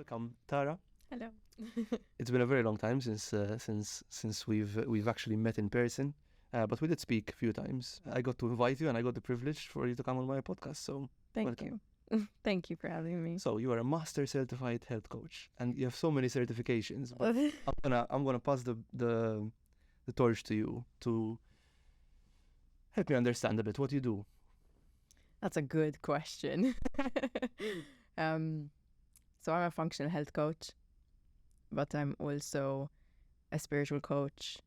Welcome, Tara. Hello. It's been a very long time since we've actually met in person, but we did speak a few times. I got to invite you, and I got the privilege for you to come on my podcast. So Thank welcome. you. Thank you for having me. So you are a master certified health coach, and you have so many certifications. But I'm gonna pass the torch to you to help me understand a bit what you do. That's a good question. So I'm a functional health coach, but I'm also a spiritual coach,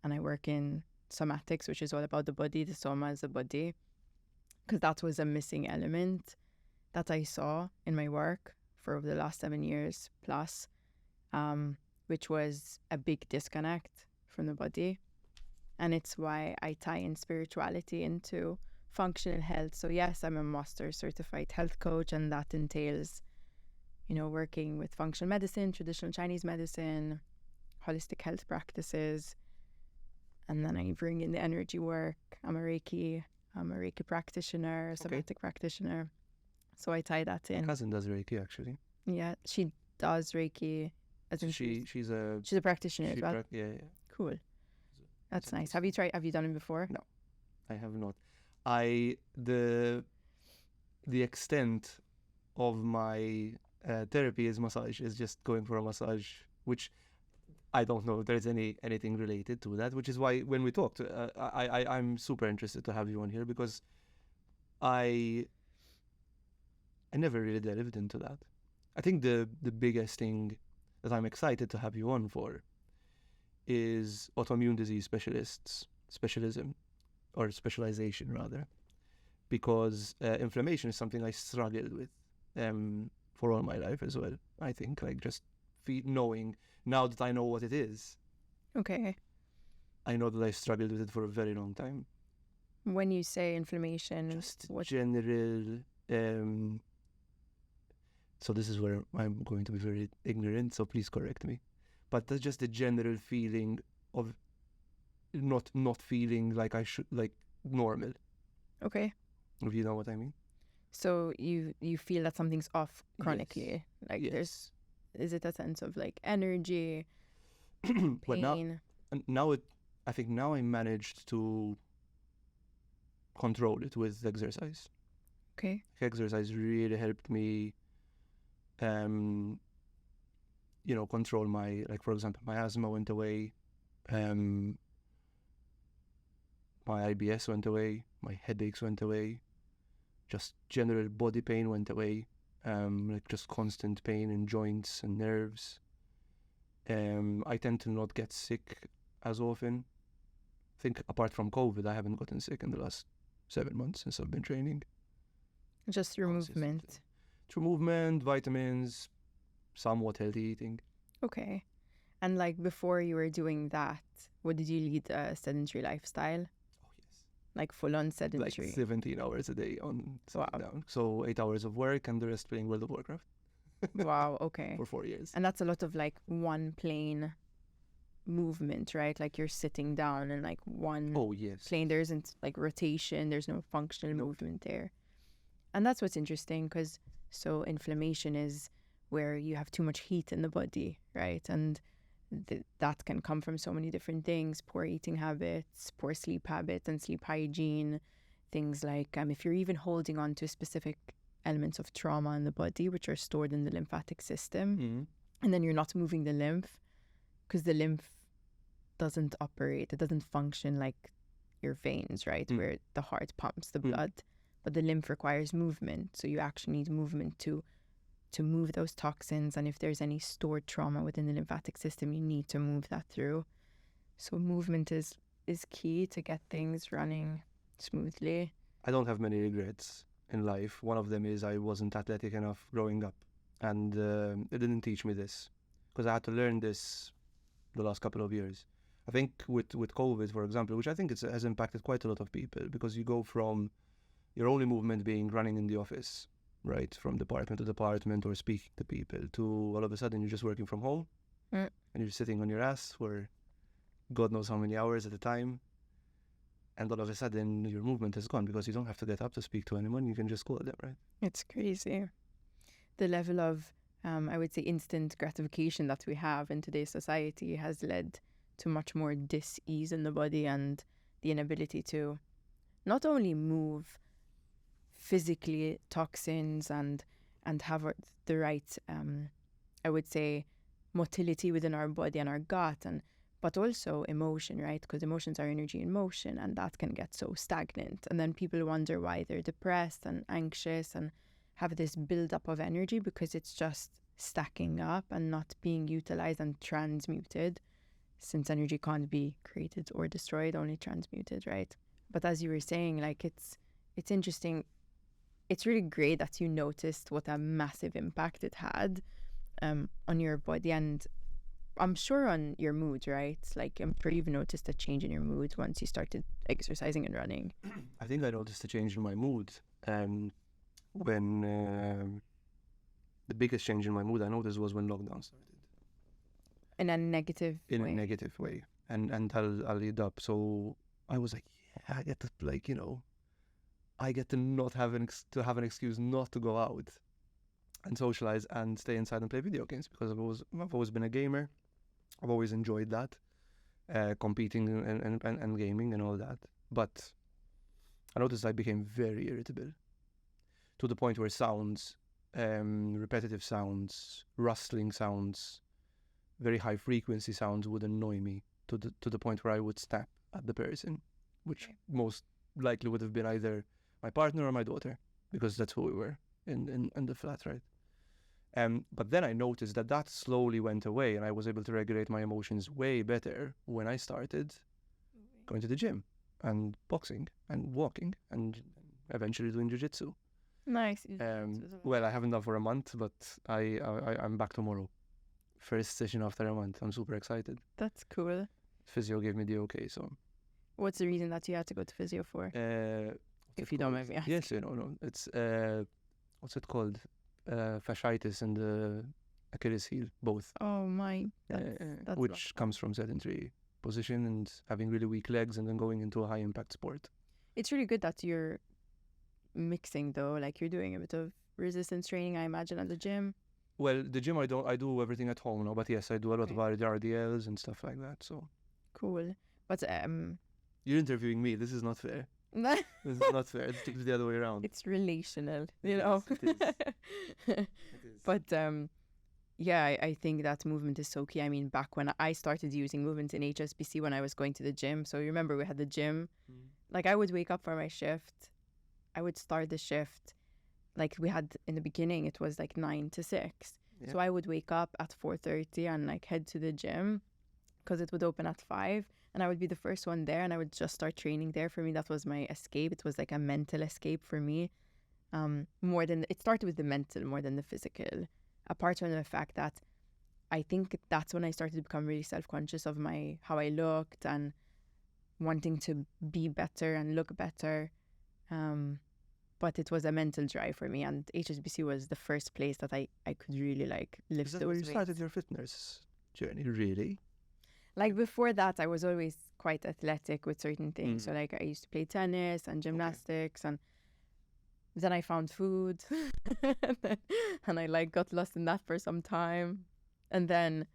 and I work in somatics, which is all about the body. The soma is the body, because that was a missing element that I saw in my work for over the last 7 years plus, which was a big disconnect from the body. And it's why I tie in spirituality into functional health. So yes, I'm a master certified health coach, and that entails, working with functional medicine, traditional Chinese medicine, holistic health practices. And then I bring in the energy work. I'm a Reiki practitioner, a somatic practitioner. So I tie that in. My cousin does Reiki, actually. Yeah, she does Reiki. She's a practitioner as well. Yeah. Cool. That's nice. Have you done it before? No, I have not. The extent of my therapy is massage, is just going for a massage, which I don't know if there's anything related to that, which is why when we talked, I'm super interested to have you on here, because I never really delved into that. I think the biggest thing that I'm excited to have you on for is autoimmune disease specialization rather, because inflammation is something I struggled with for all my life as well. I think just knowing, now that I know what it is, Okay. I know that I struggled with it for a very long time. When you say inflammation, Just general, so this is where I'm going to be very ignorant, so please correct me. But that's just the general feeling of not feeling like I should, like normal, Okay. if you know what I mean. So you feel that something's off chronically. Yes. Yes. Is it a sense of energy, But pain? I think now I managed to control it with exercise. Okay. Exercise really helped me control my, for example, my asthma went away, my IBS went away, my headaches went away, just general body pain went away, just constant pain in joints and nerves. I tend to not get sick as often. I think apart from COVID, I haven't gotten sick in the last 7 months since I've been training. Just your movement. Through movement, vitamins, somewhat healthy eating. Okay. And before you were doing that, what did you lead a sedentary lifestyle? Oh, yes. Full on sedentary? 17 hours a day on sitting down. So 8 hours of work and the rest playing World of Warcraft. Wow, okay. For 4 years. And that's a lot of one plane movement, right? You're sitting down and one plane. There isn't rotation. There's no functional movement there. And that's what's interesting, because so inflammation is where you have too much heat in the body, right? And that can come from so many different things: poor eating habits, poor sleep habits and sleep hygiene, things like if you're even holding on to specific elements of trauma in the body, which are stored in the lymphatic system, and then you're not moving the lymph, because the lymph doesn't operate, it doesn't function like your veins, right? Where the heart pumps the blood, but the lymph requires movement. So you actually need movement to move those toxins, and if there's any stored trauma within the lymphatic system, you need to move that through. So movement is key to get things running smoothly. I don't have many regrets in life. One of them is I wasn't athletic enough growing up, and it didn't teach me this, because I had to learn this the last couple of years. I think with COVID, for example, which I think has impacted quite a lot of people, because you go from your only movement being running in the office, right, from department to department or speaking to people, to all of a sudden you're just working from home and you're sitting on your ass for God knows how many hours at a time, and all of a sudden your movement is gone because you don't have to get up to speak to anyone. You can just call them, right? It's crazy. The level of I would say instant gratification that we have in today's society has led to much more dis-ease in the body and the inability to not only move physically, toxins, and have the right, I would say, motility within our body and our gut, but also emotion, right? Because emotions are energy in motion, and that can get so stagnant. And then people wonder why they're depressed and anxious and have this buildup of energy, because it's just stacking up and not being utilized and transmuted, since energy can't be created or destroyed, only transmuted, right? But as you were saying, like, it's interesting. It's really great that you noticed what a massive impact it had on your body, and I'm sure on your mood, right? Like, I'm sure you've noticed a change in your mood once you started exercising and running. I think I noticed a change in my mood when the biggest change in my mood I noticed was when lockdown started. In a negative way? In a negative way. And I'll lead up. So I was like, yeah, I get to, like, you know, I get to not have an excuse not to go out and socialize and stay inside and play video games, because I've always been a gamer. I've always enjoyed that, competing and gaming and all that. But I noticed I became very irritable, to the point where sounds, repetitive sounds, rustling sounds, very high frequency sounds would annoy me, to the point where I would snap at the person, which most likely would have been either my partner or my daughter, because that's who we were in the flat, right? But then I noticed that slowly went away, and I was able to regulate my emotions way better when I started going to the gym and boxing and walking and eventually doing jiu-jitsu. Nice. Well, I haven't done for a month, but I'm back tomorrow. First session after a month. I'm super excited. That's cool. Physio gave me the okay, so. What's the reason that you had to go to physio for? If you don't mind me asking. Yes, no. It's, what's it called? Fasciitis and the Achilles heel, both. Oh my. That's which comes from sedentary position and having really weak legs and then going into a high impact sport. It's really good that you're mixing, though. Like, you're doing a bit of resistance training, I imagine, at the gym. Well, the gym I do everything at home now, but yes, I do a lot of RDLs and stuff like that. So cool. But you're interviewing me. This is not fair. This is not fair. It's the other way around. It's relational, you know. It is. It is. But yeah, I think that movement is so key. I mean, back when I started using movement in HSBC, when I was going to the gym. So you remember we had the gym. Like, I would wake up for my shift. I would start the shift. Like, we had in the beginning, it was like 9 to 6. Yeah. So I would wake up at 4:30 and like head to the gym, because it would open at 5. And I would be the first one there, and I would just start training there. For me, that was my escape. It was like a mental escape for me. It started with the mental more than the physical. Apart from the fact that I think that's when I started to become really self-conscious of how I looked and wanting to be better and look better. But it was a mental drive for me, and HSBC was the first place that I could really like lift those weights. You started your fitness journey, really? Like, before that, I was always quite athletic with certain things. So like, I used to play tennis and gymnastics, and then I found food and I like got lost in that for some time. And then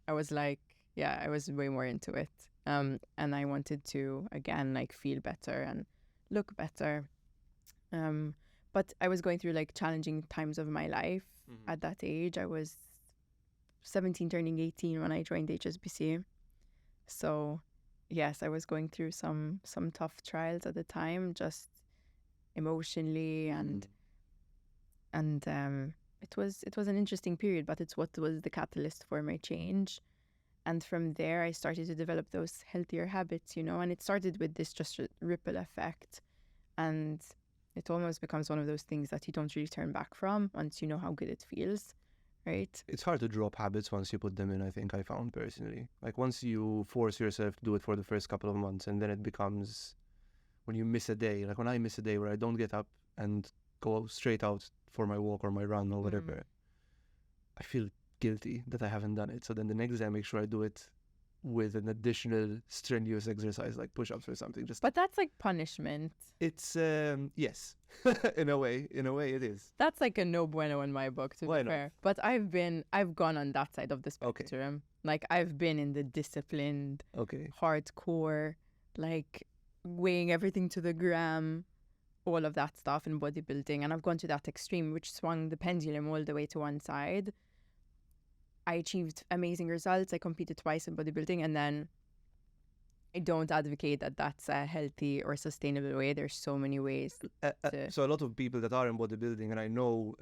I was like, I was way more into it. And I wanted to, again, like, feel better and look better. But I was going through like challenging times of my life at that age. I was 17 turning 18 when I joined HSBC. So yes, I was going through some tough trials at the time, just emotionally, and it was an interesting period, but it's what was the catalyst for my change. And from there I started to develop those healthier habits, you know, and it started with this just ripple effect, and it almost becomes one of those things that you don't really turn back from once you know how good it feels, right? It's hard to drop habits once you put them in, I think I found personally. Like, once you force yourself to do it for the first couple of months, and then it becomes, when you miss a day, like when I miss a day where I don't get up and go straight out for my walk or my run or whatever, I feel guilty that I haven't done it. So then the next day I make sure I do it with an additional strenuous exercise like push-ups or something. But that's like punishment. It's yes, in a way it is. That's like a no bueno in my book, to be fair. But I've gone on that side of the spectrum. Okay. Like I've been in the disciplined, hardcore, like weighing everything to the gram, all of that stuff in bodybuilding, and I've gone to that extreme, which swung the pendulum all the way to one side. I achieved amazing results. I competed twice in bodybuilding, and then I don't advocate that that's a healthy or sustainable way. There's so many ways. So a lot of people that are in bodybuilding, and I know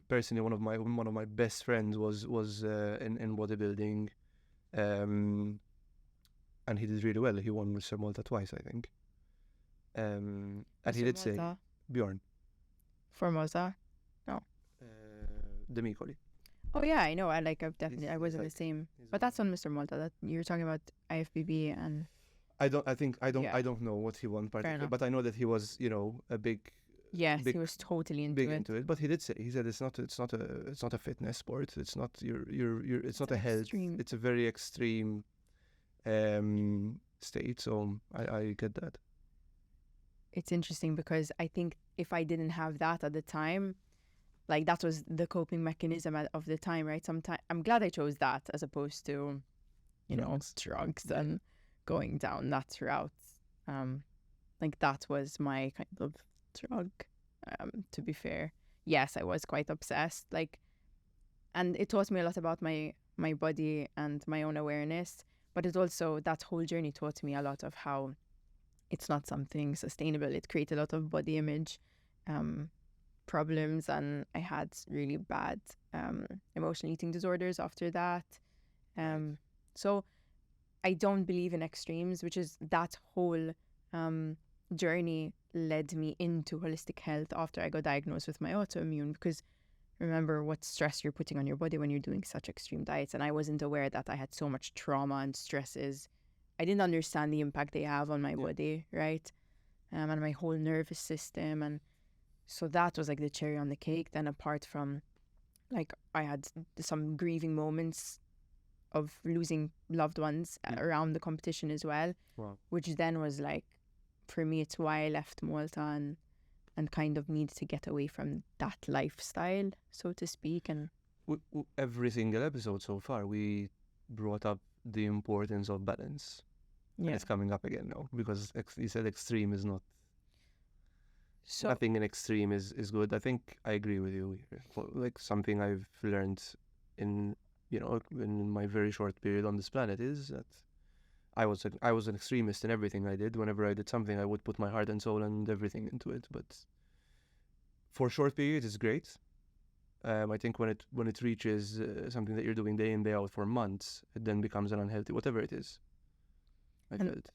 personally one of my best friends was in bodybuilding, and he did really well. He won Mr. Malta twice, I think. And Mr. he did say Bjorn. Formosa? No. Demicoli. Oh yeah, I know. I wasn't the same. But that's on Mr. Malta. That you're talking about IFBB and. I don't know what he won particularly, but I know that he was, a big. Yes, he was totally into it. But he said it's not a fitness sport. It's not it's not a health. Extreme. It's a very extreme state. So I get that. It's interesting because I think if I didn't have that at the time, like that was the coping mechanism of the time, right? Sometimes I'm glad I chose that as opposed to, drugs and going down that route. Like that was my kind of drug. To be fair, yes, I was quite obsessed. And it taught me a lot about my body and my own awareness. But it also, that whole journey taught me a lot of how it's not something sustainable. It created a lot of body image problems, and I had really bad emotional eating disorders after that. So I don't believe in extremes, which is that whole journey led me into holistic health after I got diagnosed with my autoimmune, because remember what stress you're putting on your body when you're doing such extreme diets. And I wasn't aware that I had so much trauma and stresses. I didn't understand the impact they have on my body, right? And my whole nervous system. And so that was like the cherry on the cake. Then apart from, like, I had some grieving moments of losing loved ones around the competition as well. Wow. Which then was like, for me, it's why I left Malta and kind of needed to get away from that lifestyle, so to speak. And every single episode so far, we brought up the importance of balance. Yeah. And it's coming up again now, because you said extreme is not. So nothing in extreme is good. I think I agree with you here. Like something I've learned in my very short period on this planet is that I was an extremist in everything I did. Whenever I did something, I would put my heart and soul and everything into it. But for a short period, it's great. I think when it reaches something that you're doing day in, day out for months, it then becomes an unhealthy, whatever it is.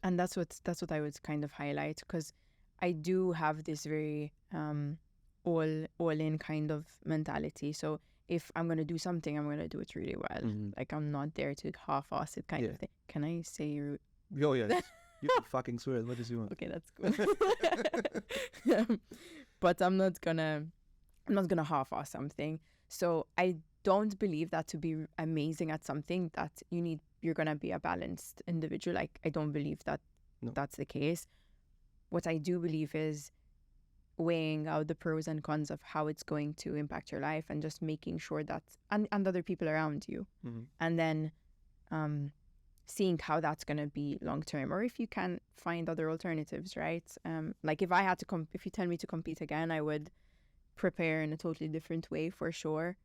And that's what I would kind of highlight, because I do have this very all in kind of mentality. So if I'm going to do something, I'm going to do it really well. Mm-hmm. Like I'm not there to half-ass it kind of thing. Can I say you? Oh, yes. You can fucking swear. What does you want? Okay, that's cool. But I'm not gonna half-ass something. So I don't believe that to be amazing at something that you're gonna be a balanced individual. Like I don't believe that that's the case. What I do believe is weighing out the pros and cons of how it's going to impact your life, and just making sure that and other people around you, and then seeing how that's going to be long term, or if you can find other alternatives, right? Like if you tell me to compete again, I would prepare in a totally different way for sure.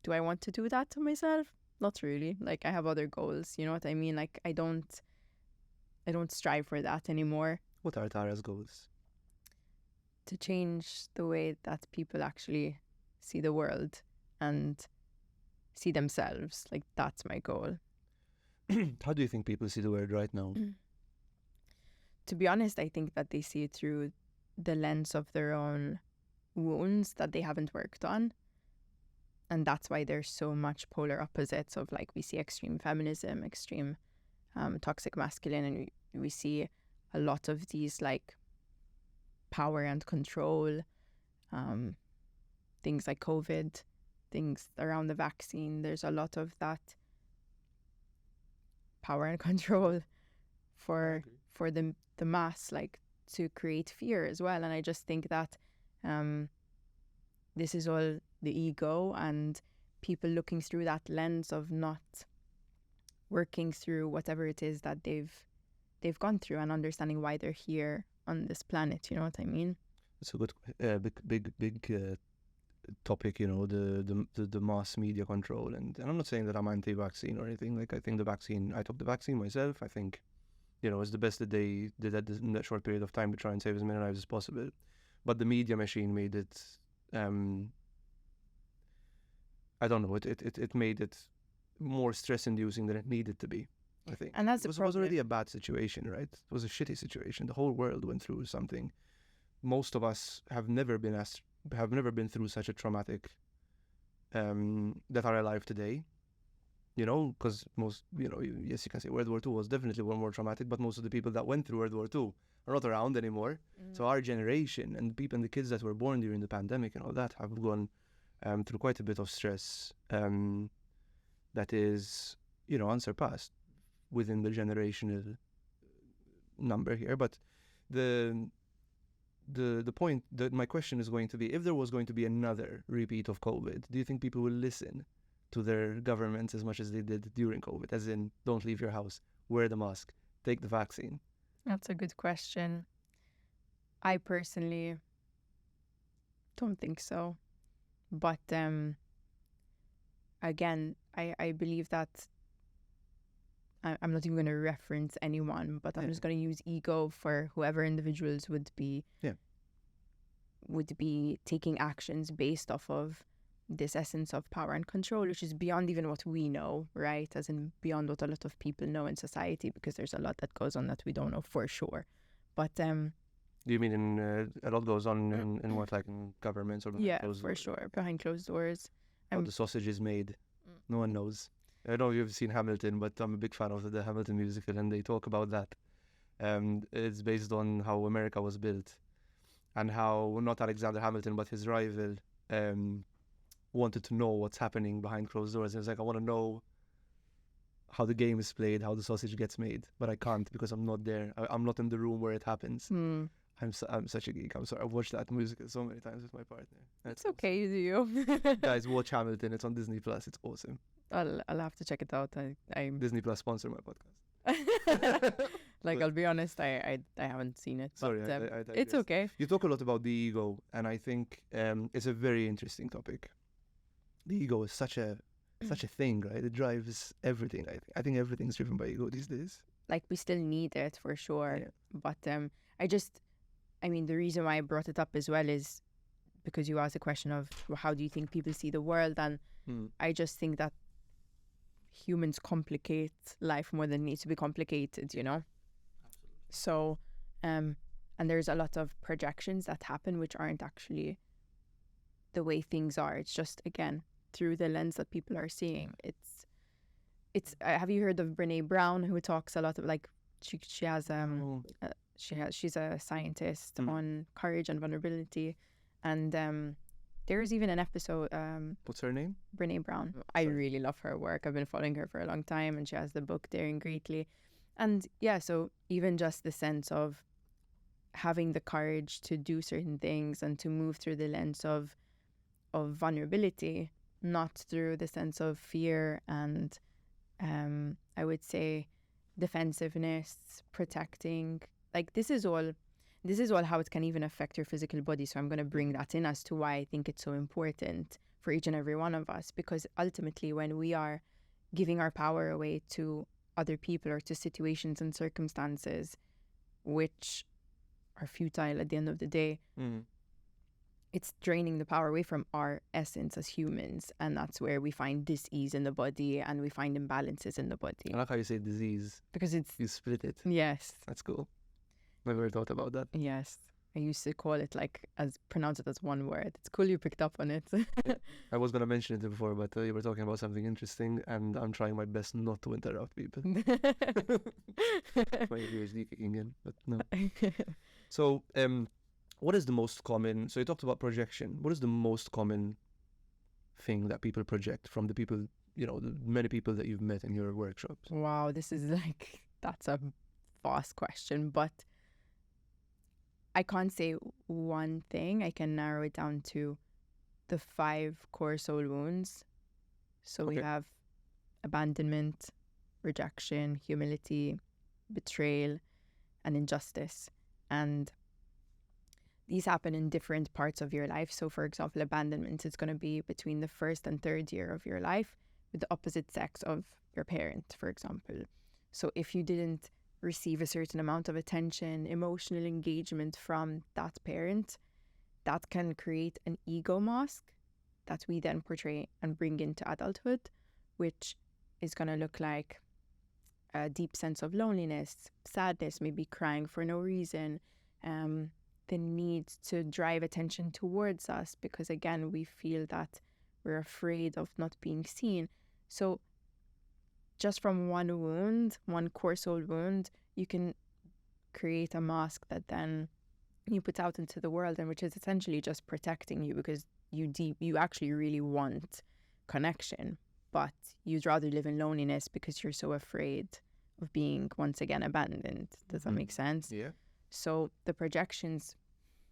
Do I want to do that to myself? Not really. Like I have other goals, you know what I mean? Like I don't strive for that anymore. What are Tara's goals? To change the way that people actually see the world and see themselves. Like that's my goal. How do you think people see the world right now? To be honest, I think that they see it through the lens of their own wounds that they haven't worked on. And that's why there's so much polar opposites of, like, we see extreme feminism, extreme toxic masculine, and we see a lot of these, like, power and control, things like COVID, things around the vaccine. There's a lot of that power and control for the mass, like to create fear as well. And I just think that this is all the ego and people looking through that lens of not working through whatever it is that they've gone through and understanding why they're here on this planet. You know what I mean? It's a good big topic, you know, the mass media control, and I'm not saying that I'm anti-vaccine or anything. Like, I think I took the vaccine myself. I think, you know, it's the best that they did in that short period of time to try and save as many lives as possible. But the media machine made it, I don't know, it made it more stress-inducing than it needed to be, I think. And that's it was already a bad situation, right? It was a shitty situation. The whole world went through something. Most of us have never been through such a traumatic that are alive today. You know, because most, you know, yes, you can say World War II was definitely one more traumatic, but most of the people that went through World War II are not around anymore. So our generation and the kids that were born during the pandemic and all that have gone through quite a bit of stress that is, you know, unsurpassed within the generational number here. But the point that my question is going to be, if there was going to be another repeat of COVID, do you think people will listen to their governments as much as they did during COVID? As in, don't leave your house, wear the mask, take the vaccine. That's a good question. I personally don't think so. But again, I believe that I'm not even going to reference anyone, but I'm just going to use ego for whoever individuals would be taking actions based off of this essence of power and control, which is beyond even what we know, right? As in beyond what a lot of people know in society, because there's a lot that goes on that we don't know for sure. But do you mean in a lot goes on in what, like in governments or behind closed doors? Sure, behind closed doors. How the sausage is made, no one knows. I don't know if you've seen Hamilton, but I'm a big fan of the Hamilton musical, and they talk about that. It's based on how America was built, and how not Alexander Hamilton, but his rival wanted to know what's happening behind closed doors. He was like, I want to know how the game is played, how the sausage gets made, but I can't because I'm not there. I'm not in the room where it happens. I'm such a geek. I'm sorry. I've watched that musical so many times with my partner. It's okay, you do you. Guys, watch Hamilton. It's on Disney Plus. It's awesome. I'll have to check it out. Disney Plus sponsor my podcast. Like, I'll be honest, I haven't seen it. Sorry, but, I it's okay. You talk a lot about the ego, and I think it's a very interesting topic. The ego is such a thing, right? It drives everything. I think everything's driven by ego these days. Like, we still need it for sure. Yeah. But I mean, the reason why I brought it up as well is because you asked the question of how do you think people see the world, and I just think that humans complicate life more than it needs to be complicated, you know? Absolutely. So, and there's a lot of projections that happen which aren't actually the way things are. It's just, again, through the lens that people are seeing. It's have you heard of Brené Brown, who talks a lot of, like, she has she's a scientist on courage and vulnerability, and there's even an episode. What's her name? Brené Brown. I really love her work. I've been following her for a long time, and she has the book Daring Greatly. And yeah, so even just the sense of having the courage to do certain things and to move through the lens of vulnerability, not through the sense of fear and I would say defensiveness, protecting. Like, this is all how it can even affect your physical body. So I'm going to bring that in as to why I think it's so important for each and every one of us, because ultimately when we are giving our power away to other people or to situations and circumstances which are futile at the end of the day, it's draining the power away from our essence as humans, and that's where we find dis-ease in the body and we find imbalances in the body. I like how you say disease, because you split it. Yes, that's cool. Never thought about that. Yes, I used to call it pronounce it as one word. It's cool you picked up on it. Yeah. I was gonna mention it before, but you were talking about something interesting, and I'm trying my best not to interrupt people. My PhD kicking in, but no. So, what is the most common? So you talked about projection. What is the most common thing that people project from the people the many people that you've met in your workshops? Wow, that's a vast question, but I can't say one thing. I can narrow it down to the 5 core soul wounds. So we have abandonment, rejection, humility, betrayal, and injustice. And these happen in different parts of your life. So for example, abandonment is going to be between the 1st and 3rd year of your life with the opposite sex of your parent, for example. So if you didn't receive a certain amount of attention, emotional engagement from that parent, that can create an ego mask that we then portray and bring into adulthood, which is going to look like a deep sense of loneliness, sadness, maybe crying for no reason, the need to drive attention towards us because, again, we feel that we're afraid of not being seen. So just from one wound, one core soul wound, you can create a mask that then you put out into the world, and which is essentially just protecting you because you actually really want connection, but you'd rather live in loneliness because you're so afraid of being once again abandoned. Does that make sense? Yeah. So the projections,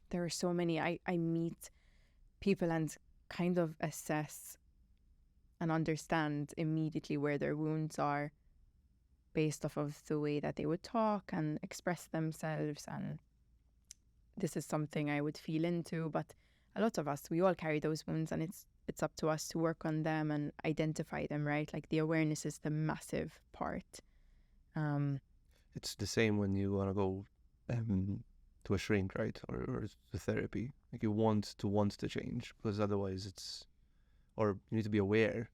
there are so many. I meet people and kind of assess and understand immediately where their wounds are based off of the way that they would talk and express themselves. And this is something I would feel into, but a lot of us, we all carry those wounds, and it's up to us to work on them and identify them, right? Like the awareness is the massive part. It's the same when you want to go to a shrink, right? Or to therapy. Like you want to change, because otherwise or you need to be aware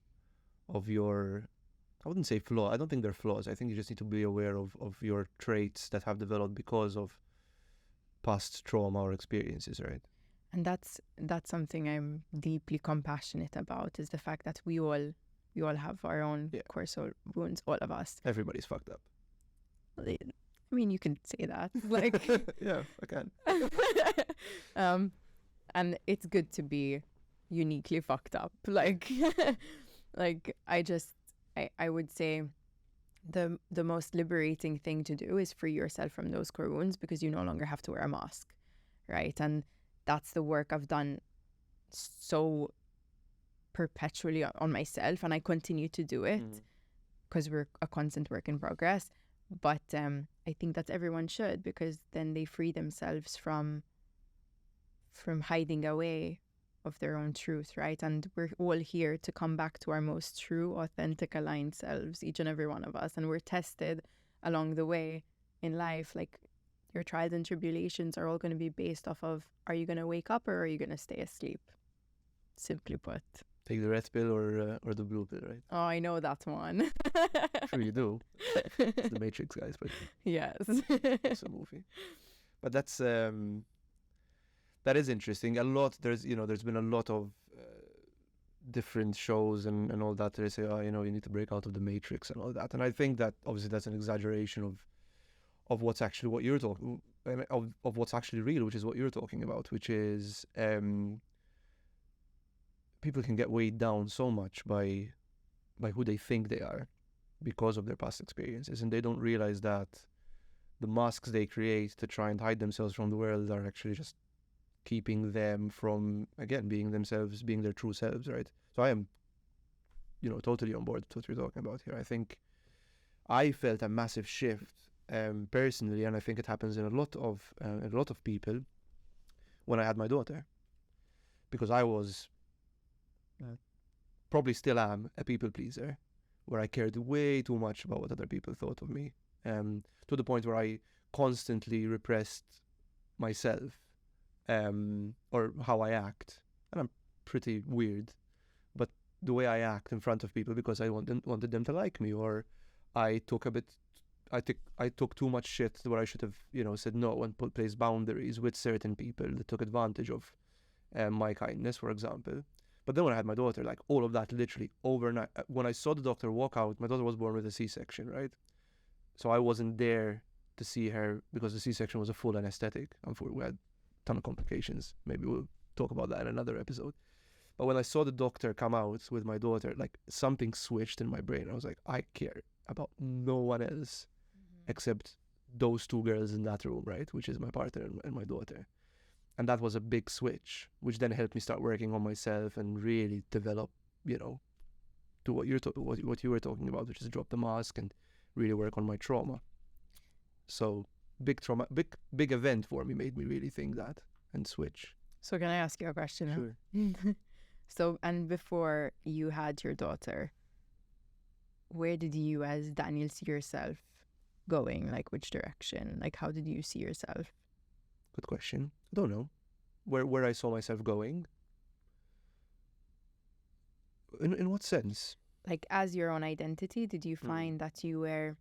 of your, I wouldn't say flaw. I don't think they're flaws. I think you just need to be aware of your traits that have developed because of past trauma or experiences, right? And that's something I'm deeply compassionate about, is the fact that we all have our own core soul wounds, all of us. Everybody's fucked up. I mean, you can say that. Like yeah, I can. And it's good to be uniquely fucked up. Like I would say the most liberating thing to do is free yourself from those core wounds, because you no longer have to wear a mask, right? And that's the work I've done so perpetually on myself, and I continue to do it because we're a constant work in progress. But I think that everyone should, because then they free themselves from hiding away of their own truth, right? And we're all here to come back to our most true, authentic, aligned selves, each and every one of us. And we're tested along the way in life. Like your trials and tribulations are all going to be based off of, are you going to wake up or are you going to stay asleep? Simply put. Take the red pill or the blue pill, right? Oh, I know that one. Sure you do. It's the Matrix, guys. But yes. It's a movie. But that's that is interesting. There's been a lot of different shows and all that. They say, you need to break out of the Matrix and all that. And I think that obviously that's an exaggeration of what's actually what you're talking, of what's actually real, which is what you're talking about, which is people can get weighed down so much by who they think they are because of their past experiences, and they don't realize that the masks they create to try and hide themselves from the world are actually just keeping them from, again, being themselves, being their true selves, right? So I am, totally on board with what you're talking about here. I think I felt a massive shift personally, and I think it happens in a lot of people when I had my daughter, because I was probably still am a people pleaser, where I cared way too much about what other people thought of me, to the point where I constantly repressed myself or how I act. And I'm pretty weird, but the way I act in front of people, because I wanted them to like me, or I took too much shit where I should have said no and placed boundaries with certain people that took advantage of my kindness, for example. But then when I had my daughter, like all of that literally overnight, when I saw the doctor walk out, my daughter was born with a C-section, right? So I wasn't there to see her because the C-section was a full anesthetic. We had a ton of complications. Maybe we'll talk about that in another episode. But when I saw the doctor come out with my daughter, like something switched in my brain. I was like, I care about no one else except those two girls in that room, right? Which is my partner and my daughter. And that was a big switch, which then helped me start working on myself and really develop, to what what you were talking about, which is drop the mask and really work on my trauma. So big trauma, big event for me made me really think that and switch. So can I ask you a question? Sure. So, and before you had your daughter, where did you as Daniel see yourself going? Like which direction? Like how did you see yourself? Good question. I don't know where I saw myself going. In what sense? Like as your own identity, did you find that you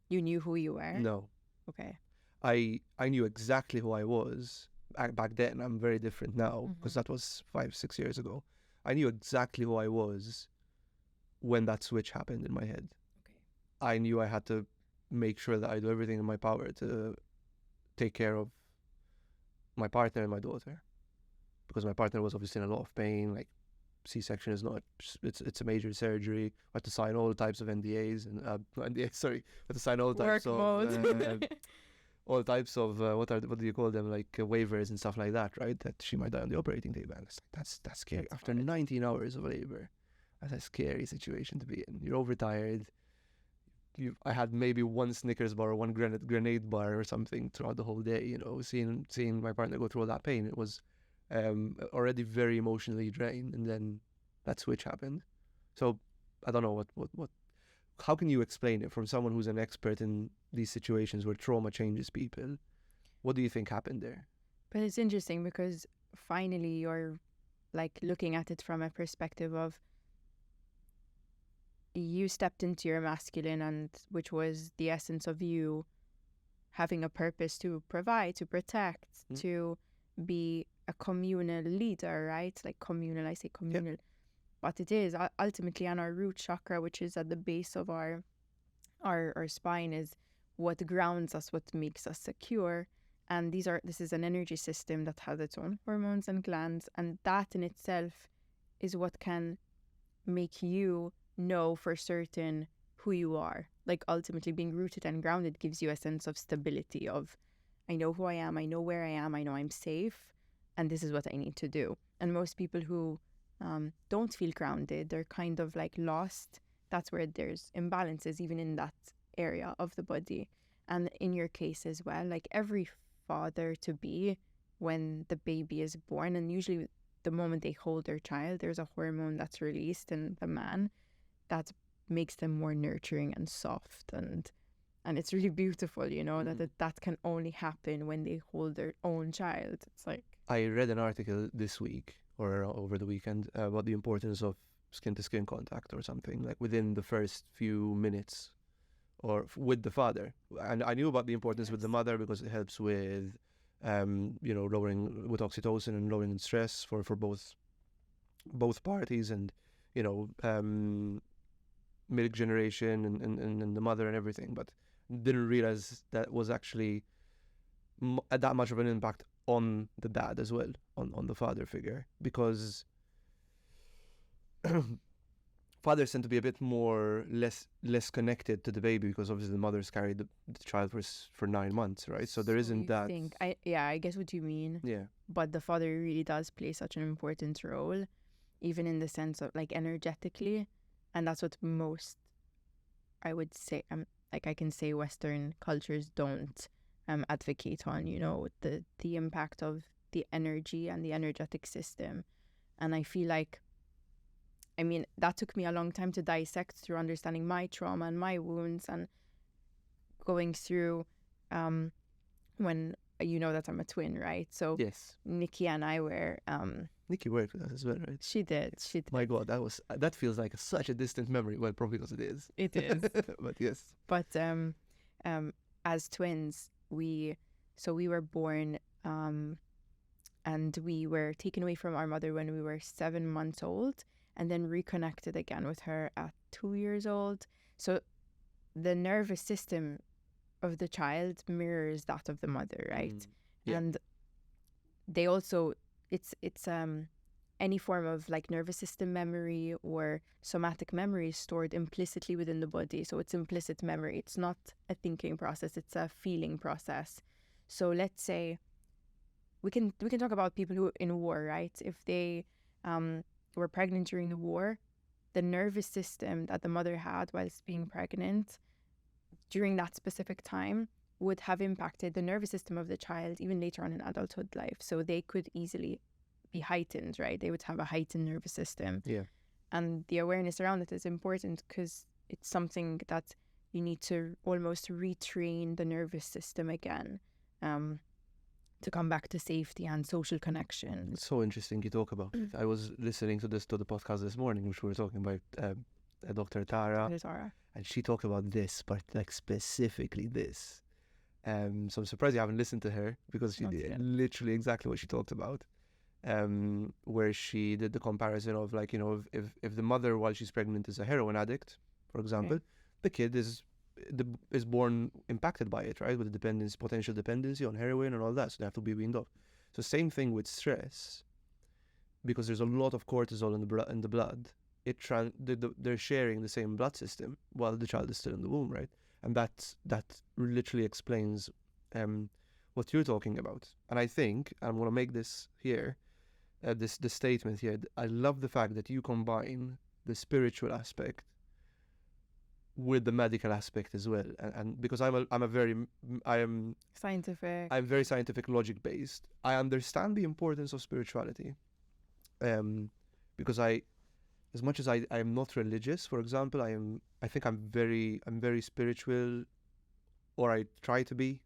knew who you were? No. Okay. I knew exactly who I was back then. I'm very different now because that was 5-6 years ago. I knew exactly who I was when that switch happened in my head. Okay. I knew I had to make sure that I do everything in my power to take care of my partner and my daughter, because my partner was obviously in a lot of pain. Like C-section is not, it's a major surgery. I had to sign all types of NDAs and I had to sign all types of all types of what do you call them, like waivers and stuff like that, right? That she might die on the operating table. And it's like that's scary. After 19 hours of labor, that's a scary situation to be in. You're overtired. I had maybe one Snickers bar or one grenade bar or something throughout the whole day. Seeing my partner go through all that pain, it was already very emotionally drained, and then that switch happened. So I don't know what. How can you explain it from someone who's an expert in these situations where trauma changes people? What do you think happened there? But it's interesting because finally you're like looking at it from a perspective of you stepped into your masculine, and which was the essence of you having a purpose to provide, to protect, to be a communal leader, right? Like communal, I say communal. Yep. But it is ultimately on our root chakra, which is at the base of our spine, is what grounds us, what makes us secure. And this is an energy system that has its own hormones and glands, and that in itself is what can make you know for certain who you are. Like ultimately being rooted and grounded gives you a sense of stability of, I know who I am, I know where I am, I know I'm safe, and this is what I need to do. And most people who don't feel grounded, they're kind of like lost. That's where there's imbalances even in that area of the body. And in your case as well, like every father to be, when the baby is born, and usually the moment they hold their child, there's a hormone that's released in the man that makes them more nurturing and soft, and it's really beautiful, that can only happen when they hold their own child. It's like, I read an article this week or over the weekend about the importance of skin-to-skin contact or something, like within the first few minutes or with the father. And I knew about the importance with the mother because it helps with lowering with oxytocin and lowering in stress for both parties, and milk generation and the mother and everything, but didn't realize that was actually that much of an impact on the dad as well, on the father figure, because fathers tend to be a bit less connected to the baby, because obviously the mother's carried the child for 9 months, right? So there isn't that. I guess what you mean. Yeah. But the father really does play such an important role, even in the sense of like energetically, and that's what most, I would say, like I can say Western cultures don't advocate on, the impact of the energy and the energetic system. And I feel like, that took me a long time to dissect through understanding my trauma and my wounds, and going through when that I'm a twin, right? So yes, Nikki and I were Nikki worked with us as well, right? She did. My God, that feels like such a distant memory. Well, probably because it is. It is. But yes. But as twins, we were born and we were taken away from our mother when we were 7 months old, and then reconnected again with her at 2 years old. So the nervous system of the child mirrors that of the mother, right? Yeah. And they also, it's any form of like nervous system memory or somatic memory is stored implicitly within the body. So it's implicit memory. It's not a thinking process. It's a feeling process. So let's say we can talk about people who in war, right? If they were pregnant during the war, the nervous system that the mother had whilst being pregnant during that specific time would have impacted the nervous system of the child even later on in adulthood life. So they could easily be heightened, right? They would have a heightened nervous system. Yeah. And the awareness around it is important because it's something that you need to almost retrain the nervous system again to come back to safety and social connection. It's so interesting you talk about it. I was listening to the podcast this morning, which we were talking about Dr. Tara, and she talked about this, but like specifically this. So I'm surprised you haven't listened to her, because she did literally exactly what she talked about. Where she did the comparison of, like, you know, if the mother while she's pregnant is a heroin addict, for example, the kid is born impacted by it, right? With the potential dependency on heroin and all that, so they have to be weaned off. So same thing with stress, because there's a lot of cortisol in the blood. They're sharing the same blood system while the child is still in the womb, right? And that literally explains what you're talking about. And I think I'm going to make this here, this statement here. I love the fact that you combine the spiritual aspect with the medical aspect as well, and because I'm scientific. I'm very scientific, logic based. I understand the importance of spirituality, because as much as I am not religious, for example, I think I'm very spiritual, or I try to be.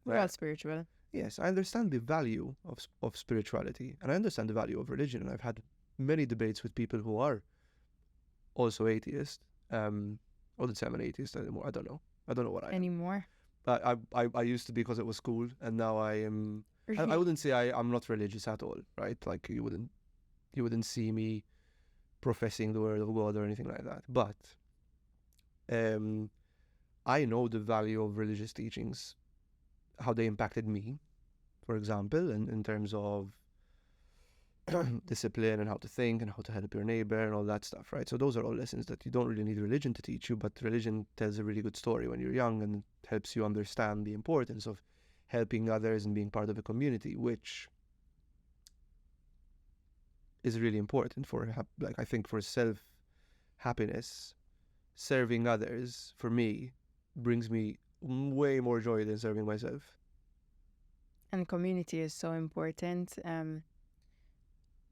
We're all spiritual. Yes, I understand the value of spirituality, and I understand the value of religion, and I've had many debates with people who are also atheist. I wouldn't say I'm an atheist anymore. I don't know what I am. Anymore. But I used to be, because it was cool, and now I am. I wouldn't say I'm not religious at all, right? Like you wouldn't see me professing the word of God or anything like that. But I know the value of religious teachings, how they impacted me, for example, in terms of discipline and how to think and how to help your neighbor and all that stuff, right? So those are all lessons that you don't really need religion to teach you, but religion tells a really good story when you're young, and helps you understand the importance of helping others and being part of a community, which is really important for, like, I think for self-happiness. Serving others, for me, brings me way more joy than serving myself. And community is so important.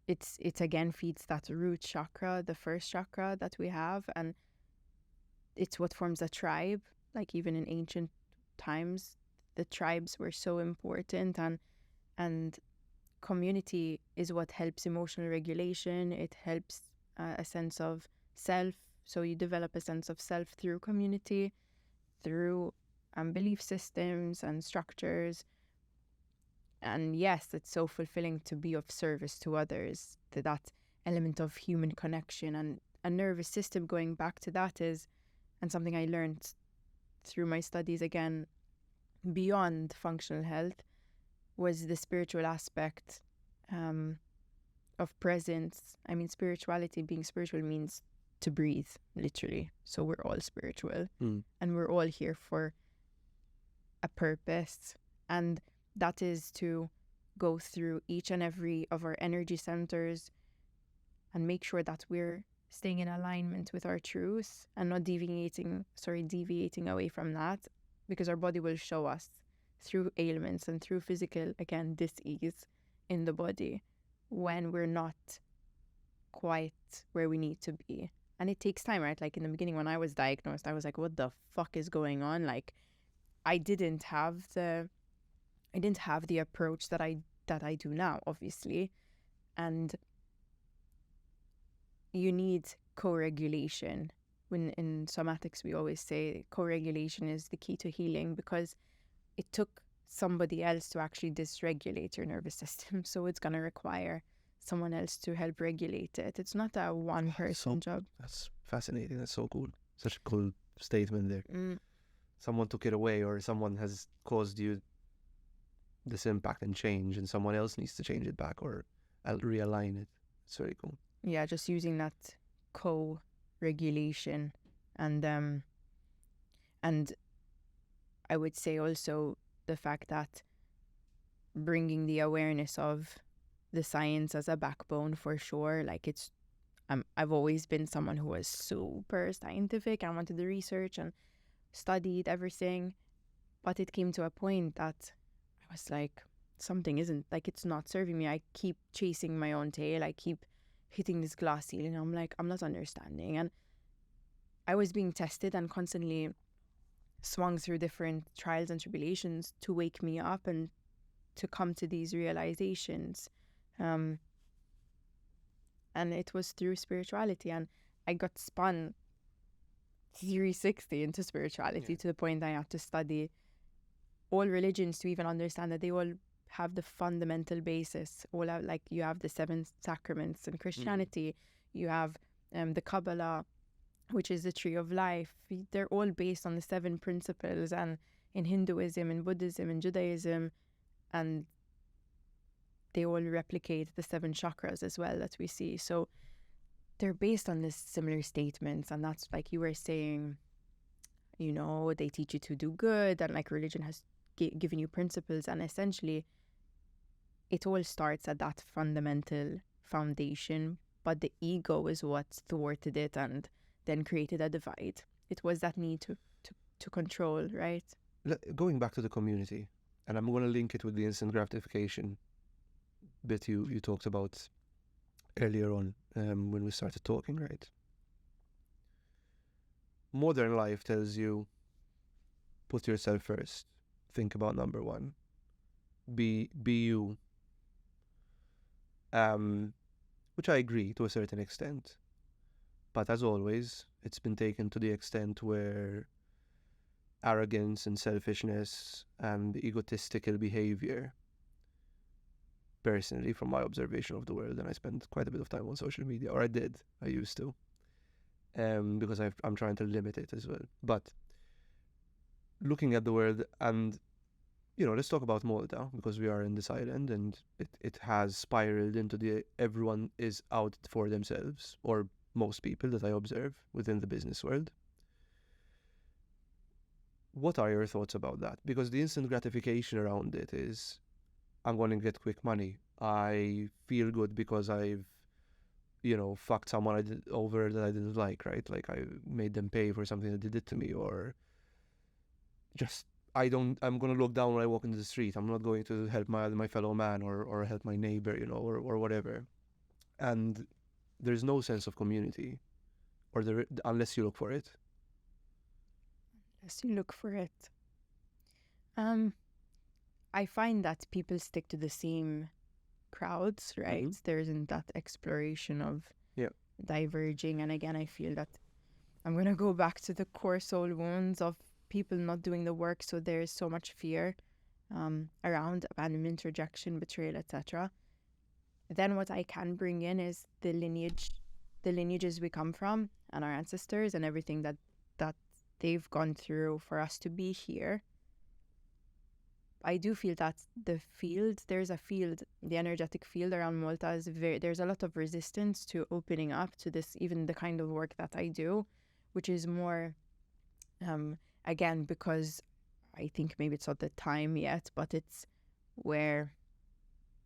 It again feeds that root chakra, the first chakra that we have, and it's what forms a tribe. Like even in ancient times, the tribes were so important, and community is what helps emotional regulation. It helps a sense of self. So you develop a sense of self through community, through belief systems and structures. And yes, it's so fulfilling to be of service to others, to that element of human connection. And a nervous system, going back to that, is, and something I learned through my studies again, beyond functional health, was the spiritual aspect of presence. I mean, spirituality, being spiritual means to breathe, literally. So we're all spiritual, and we're all here for a purpose. And that is to go through each and every of our energy centers and make sure that we're staying in alignment with our truth and not deviating away from that, because our body will show us through ailments and through physical, again, dis-ease in the body when we're not quite where we need to be. And it takes time, right? Like in the beginning when I was diagnosed, I was like, what the fuck is going on? Like I didn't have the approach that I do now, obviously. And you need co-regulation. When in somatics we always say co-regulation is the key to healing, because it took somebody else to actually dysregulate your nervous system. So it's going to require someone else to help regulate it. It's not a one-person job. That's fascinating. That's so cool. Such a cool statement there. Someone took it away, or someone has caused you this impact and change, and someone else needs to change it back or realign it. It's very cool. Yeah, just using that co-regulation, and I would say also the fact that bringing the awareness of the science as a backbone, for sure. Like, it's I've always been someone who was super scientific. I wanted to research and studied everything, but it came to a point that I was like, something isn't, like, it's not serving me. I keep chasing my own tail. I keep hitting this glass ceiling. I'm like, I'm not understanding. And I was being tested and constantly swung through different trials and tribulations to wake me up and to come to these realizations. And it was through spirituality, and I got spun 360 into spirituality, to the point that I had to study all religions to even understand that they all have the fundamental basis. All have, like, you have the 7 sacraments in Christianity, you have the Kabbalah, which is the tree of life. They're all based on the 7 principles, and in Hinduism, in Buddhism, in Judaism, and they all replicate the 7 chakras as well that we see. So they're based on this similar statements, and that's, like you were saying, you know, they teach you to do good, and like religion has given you principles, and essentially it all starts at that fundamental foundation, but the ego is what thwarted it and then created a divide. It was that need to control, right? Going back to the community, and I'm going to link it with the instant gratification bit you talked about earlier on, when we started talking, right? Modern life tells you, put yourself first, think about number one, be you, which I agree to a certain extent, but as always, it's been taken to the extent where arrogance and selfishness and egotistical behavior, personally, from my observation of the world, and I spend quite a bit of time on social media, or I used to, because I'm trying to limit it as well. But looking at the world, and, you know, let's talk about Malta, because we are in this island, and it has spiraled into everyone is out for themselves, or most people that I observe within the business world. What are your thoughts about that? Because the instant gratification around it is, I'm going to get quick money. I feel good because I've, you know, fucked someone over that I didn't like, right? Like, I made them pay for something that they did to me, or just, I'm going to look down when I walk into the street. I'm not going to help my fellow man or help my neighbor, you know, or whatever. And there's no sense of community, or unless you look for it. Unless you look for it. I find that people stick to the same crowds, right? There isn't that exploration of diverging. And again, I feel that I'm going to go back to the core soul wounds of people not doing the work. So there's so much fear around abandonment, rejection, betrayal, etc. Then what I can bring in is the lineages we come from, and our ancestors, and everything that they've gone through for us to be here. I do feel that the energetic field around Malta is there's a lot of resistance to opening up to this, even the kind of work that I do, which is more, again, because I think maybe it's not the time yet, but it's where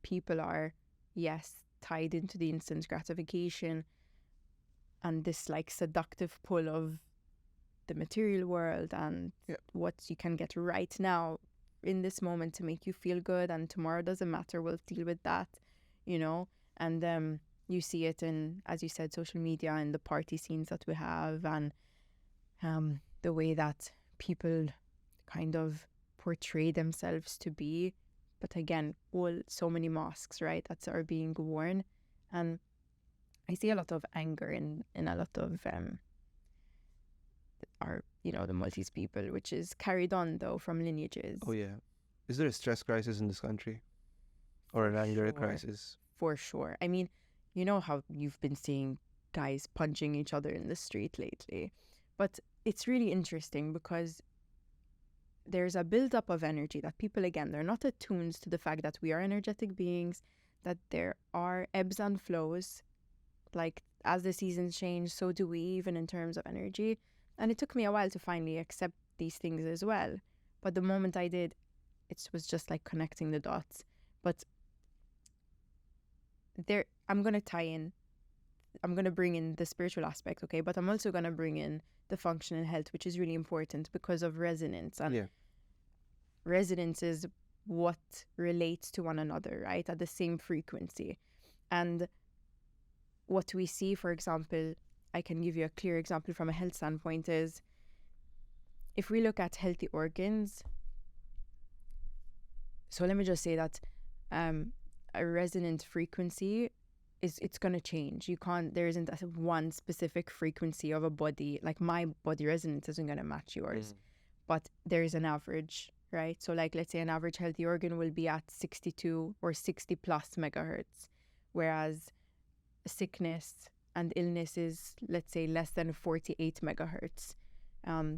people are, yes, tied into the instant gratification and this like seductive pull of the material world and what you can get right now in this moment to make you feel good, and tomorrow doesn't matter, we'll deal with that, you know. And you see it in, as you said, social media and the party scenes that we have, and the way that people kind of portray themselves to be. But again, so many masks, right, that are being worn. And I see a lot of anger in a lot of our, you know, the Maltese people, which is carried on though from lineages. Oh yeah. Is there a stress crisis in this country? Or an anger crisis? For sure. I mean, you know how you've been seeing guys punching each other in the street lately. But it's really interesting because there's a buildup of energy that people, again, they're not attuned to the fact that we are energetic beings, that there are ebbs and flows, Like, as the seasons change, so do we, even in terms of energy. And it took me a while to finally accept these things as well. But the moment I did, it was just like connecting the dots. But I'm going to bring in the spiritual aspect, okay? But I'm also going to bring in the functional health, which is really important because of resonance. And resonance is what relates to one another, right? At the same frequency. And what we see, for example, I can give you a clear example from a health standpoint, is if we look at healthy organs. So let me just say that a resonant frequency it's going to change. There isn't one specific frequency of a body. Like, my body resonance isn't going to match yours, but there is an average, right? So like, let's say an average healthy organ will be at 62 or 60 plus megahertz, whereas sickness and illness is, let's say, less than 48 megahertz.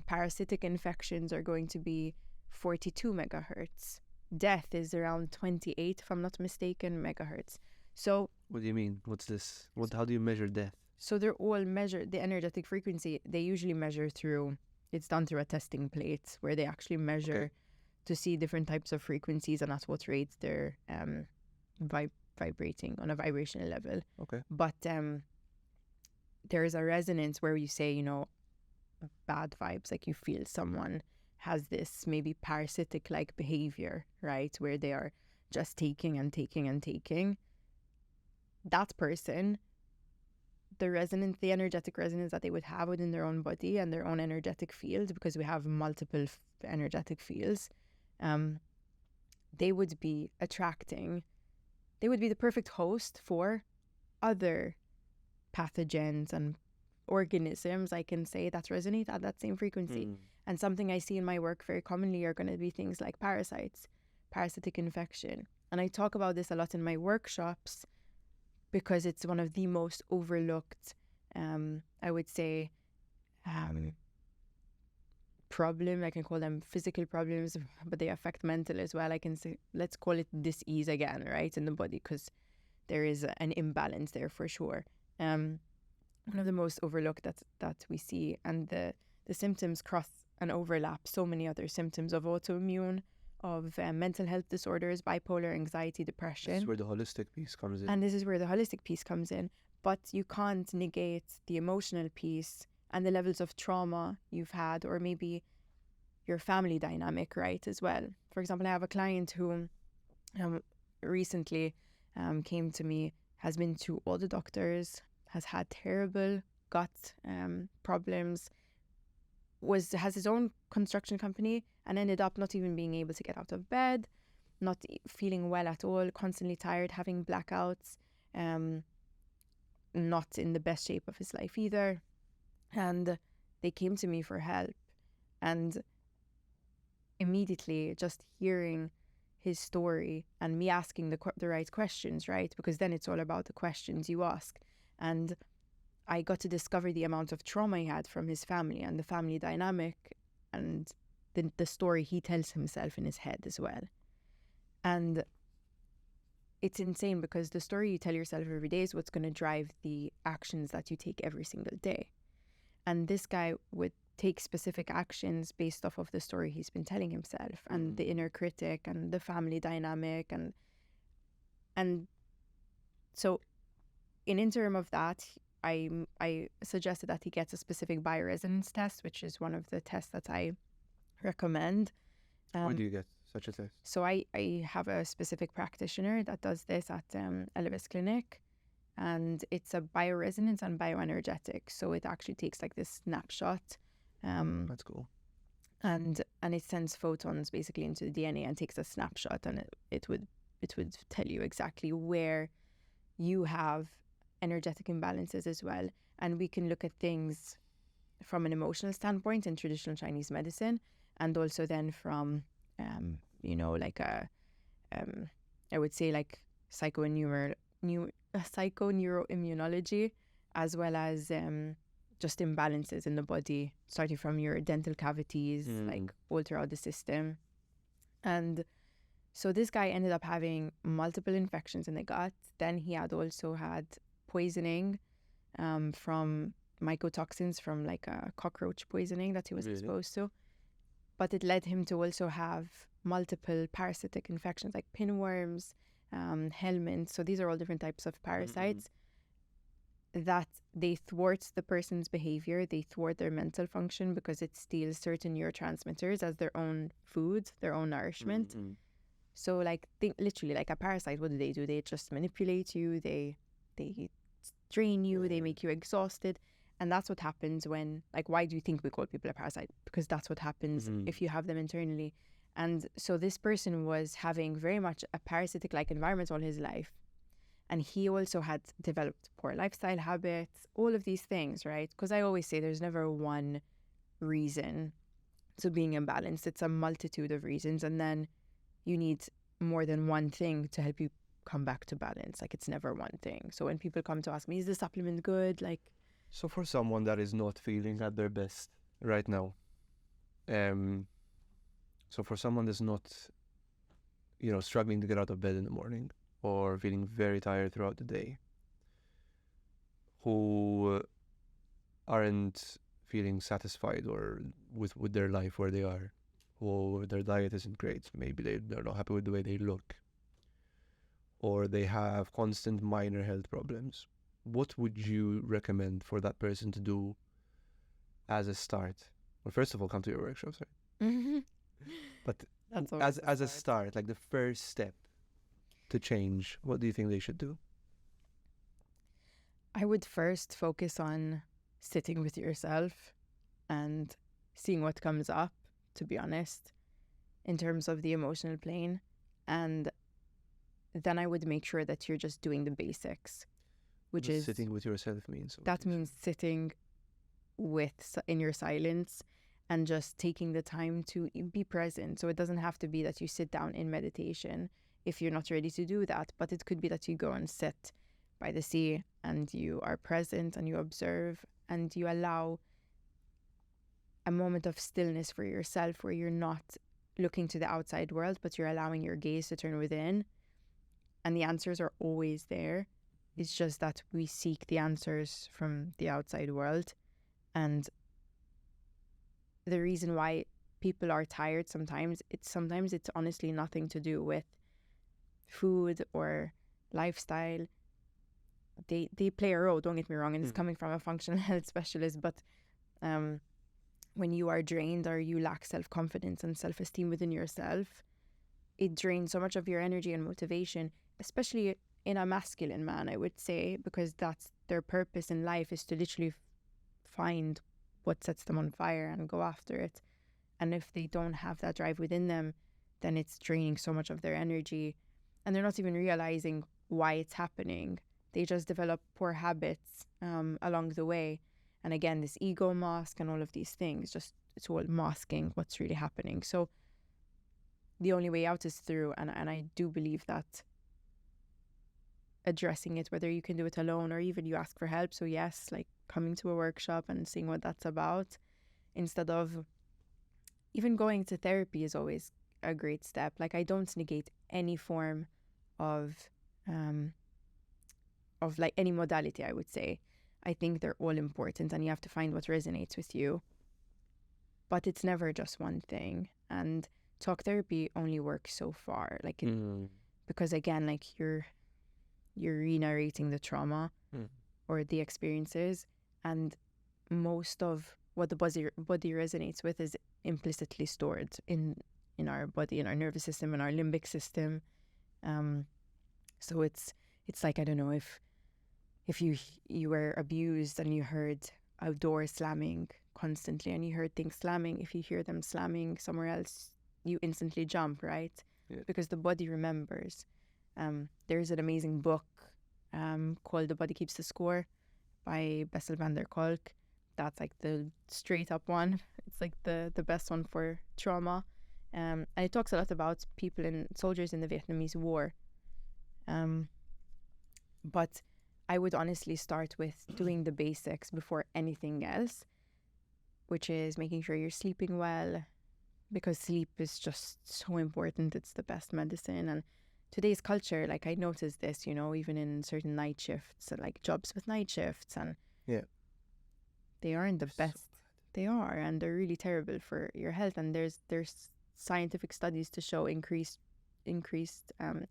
Parasitic infections are going to be 42 megahertz. Death is around 28, if I'm not mistaken, megahertz. So what do you mean? What's this? How do you measure death? So they're all measured. The energetic frequency, they usually measure through, it's done through a testing plate where they actually measure to see different types of frequencies and at what rates they're vibrating on a vibrational level. Okay. But there is a resonance where you say, bad vibes, like you feel someone has this maybe parasitic-like behavior, right? Where they are just taking and taking and taking. That person, the energetic resonance that they would have within their own body and their own energetic field, because we have multiple energetic fields, they would be the perfect host for other pathogens and organisms, I can say, that resonate at that same frequency. And something I see in my work very commonly are going to be things like parasites, parasitic infection. And I talk about this a lot in my workshops because it's one of the most overlooked, I would say, problem. I can call them physical problems, but they affect mental as well. I can say, let's call it dis-ease again, right, in the body, because there is an imbalance there for sure. One of the most overlooked that we see, and the symptoms cross and overlap so many other symptoms of autoimmune, of mental health disorders, bipolar, anxiety, depression. This is where the holistic piece comes in. And this is where the holistic piece comes in. But you can't negate the emotional piece and the levels of trauma you've had, or maybe your family dynamic, right, as well. For example, I have a client who recently came to me, has been to all the doctors, has had terrible gut problems, has his own construction company, and ended up not even being able to get out of bed, not feeling well at all, constantly tired, having blackouts, not in the best shape of his life either. And they came to me for help. And immediately, just hearing his story and me asking the right questions, right? Because then it's all about the questions you ask. And I got to discover the amount of trauma he had from his family and the family dynamic and the story he tells himself in his head as well. And it's insane because the story you tell yourself every day is what's going to drive the actions that you take every single day. And this guy would take specific actions based off of the story he's been telling himself and the inner critic and the family dynamic. And so in interim of that, I suggested that he gets a specific bioresonance test, which is one of the tests that I recommend. Where do you get such a test? So I have a specific practitioner that does this at Elvis Clinic, and it's a bioresonance and bioenergetic. So it actually takes like this snapshot. That's cool. And it sends photons basically into the DNA and takes a snapshot, and it would tell you exactly where you have energetic imbalances as well. And we can look at things from an emotional standpoint in traditional Chinese medicine, and also then from like I would say like psychoneuroimmunology, as well as just imbalances in the body, starting from your dental cavities, like all throughout the system. And so this guy ended up having multiple infections in the gut. Then he had also had poisoning from mycotoxins from like a cockroach poisoning that he was exposed to. But it led him to also have multiple parasitic infections like pinworms, helminths. So these are all different types of parasites that they thwart the person's behavior. They thwart their mental function because it steals certain neurotransmitters as their own food, their own nourishment. So like literally like a parasite, what do? They just manipulate you. They drain you. They make you exhausted. And that's what happens when, like, why do you think we call people a parasite? Because that's what happens if you have them internally. And so this person was having very much a parasitic-like environment all his life. And he also had developed poor lifestyle habits, all of these things, right? Because I always say there's never one reason to being imbalanced. It's a multitude of reasons. And then you need more than one thing to help you come back to balance. Like, it's never one thing. So when people come to ask me, is the supplement good? Like, so for someone that is not feeling at their best right now, so for someone that's not, struggling to get out of bed in the morning or feeling very tired throughout the day, who aren't feeling satisfied or with their life where they are, or their diet isn't great, maybe they're not happy with the way they look, or they have constant minor health problems, what would you recommend for that person to do as a start? Well, first of all, come to your workshops, right? But as a start, like the first step to change, what do you think they should do? I would first focus on sitting with yourself and seeing what comes up, to be honest, in terms of the emotional plane. And then I would make sure that you're just doing the basics, which is sitting with yourself means. That means sitting in your silence and just taking the time to be present. So it doesn't have to be that you sit down in meditation if you're not ready to do that, but it could be that you go and sit by the sea and you are present and you observe and you allow a moment of stillness for yourself where you're not looking to the outside world, but you're allowing your gaze to turn within. And the answers are always there. It's just that we seek the answers from the outside world. And the reason why people are tired sometimes it's honestly nothing to do with food or lifestyle. They play a role, don't get me wrong, and it's coming from a functional health specialist, but when you are drained or you lack self-confidence and self-esteem within yourself, it drains so much of your energy and motivation, especially in a masculine man, I would say, because that's their purpose in life, is to literally find what sets them on fire and go after it. And if they don't have that drive within them, then it's draining so much of their energy and they're not even realizing why it's happening. They just develop poor habits along the way. And again, this ego mask and all of these things, just it's all masking what's really happening. So the only way out is through, and I do believe that addressing it, whether you can do it alone or even you ask for help. So yes, like coming to a workshop and seeing what that's about, instead of even going to therapy is always a great step. Like, I don't negate any form of like any modality, I would say. I think they're all important and you have to find what resonates with you. But it's never just one thing. And talk therapy only works so far. Like, because again, like you're re-narrating the trauma or the experiences, and most of what the body resonates with is implicitly stored in our body, in our nervous system, in our limbic system. So it's like, I don't know, if you were abused and you heard a door slamming constantly and you heard things slamming, if you hear them slamming somewhere else, you instantly jump, right? Yeah. Because the body remembers. There's an amazing book called The Body Keeps the Score by Bessel van der Kolk. That's like the straight up one. It's like the best one for trauma. And it talks a lot about soldiers in the Vietnamese War. But I would honestly start with doing the basics before anything else, which is making sure you're sleeping well, because sleep is just so important. It's the best medicine. And today's culture, like I noticed this, even in certain night shifts, like jobs with night shifts, and Yeah. They aren't the best. So they are, and they're really terrible for your health. And there's scientific studies to show increased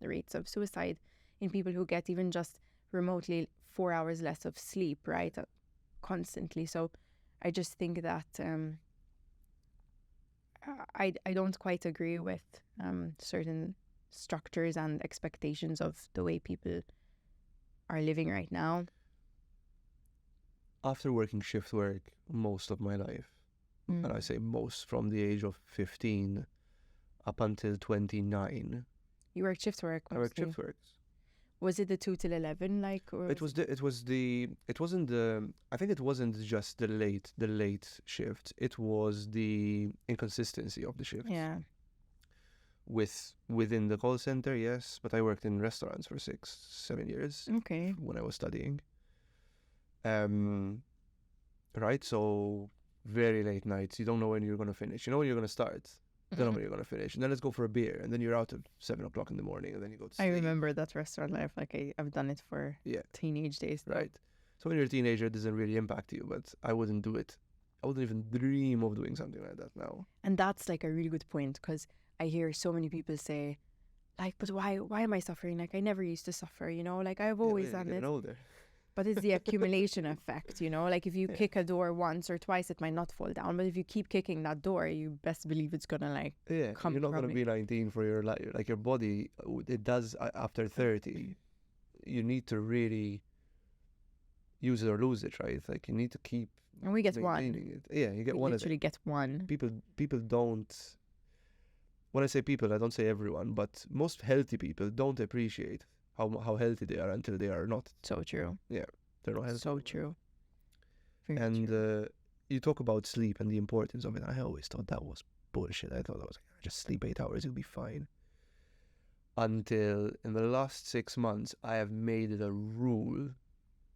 rates of suicide in people who get even just remotely 4 hours less of sleep, right? Constantly. So I just think that I don't quite agree with certain structures and expectations of the way people are living right now. After working shift work most of my life, and I say most, from the age of 15 up until 29. You worked shift work? I worked shift work. Was it the 2 till 11, like? Or it wasn't I think it wasn't just the late shift. It was the inconsistency of the shift. Yeah. Within the call center, yes, but I worked in restaurants for 6-7 years. Okay. When I was studying. Right, so very late nights. You don't know when you're gonna finish. You know when you're gonna start. You don't know when you're gonna finish. And then let's go for a beer, and then you're out at 7 o'clock in the morning, and then you go to sleep. I remember that restaurant life. Like I've done it for teenage days. Right. So when you're a teenager, it doesn't really impact you, but I wouldn't do it. I wouldn't even dream of doing something like that now. And that's like a really good point, because I hear so many people say, like, but why am I suffering? Like, I never used to suffer, you know? Like, I've always done it. Older. But it's the accumulation effect, you know? Like, if you kick a door once or twice, it might not fall down. But if you keep kicking that door, you best believe it's going to, like, come. You're not going to be 19 for your life. Like, your body, it does after 30. You need to really use it or lose it, right? Like, you need to keep. And we get one. It. Yeah, you get we one. Literally get one. People don't. When I say people, I don't say everyone, but most healthy people don't appreciate how healthy they are until they are not. So true. Yeah, they're not healthy. So true. Very true. You talk about sleep and the importance of it. I always thought that was bullshit. I thought I was like, just sleep 8 hours, you'll be fine. Until in the last 6 months, I have made it a rule.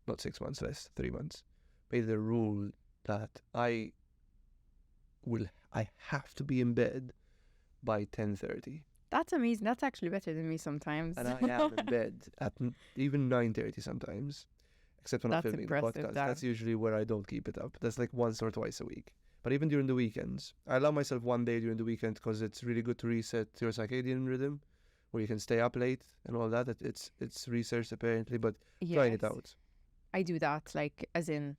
Not 6 months, less 3 months. Made it a rule that I have to be in bed by 10:30. That's amazing. That's actually better than me sometimes. And I am in bed at even 9:30 sometimes, except when I'm filming the podcast. That's usually where I don't keep it up. That's like once or twice a week. But even during the weekends, I allow myself one day during the weekend because it's really good to reset your circadian rhythm, where you can stay up late and all that. It's researched apparently, but trying it out. I do that, like, as in,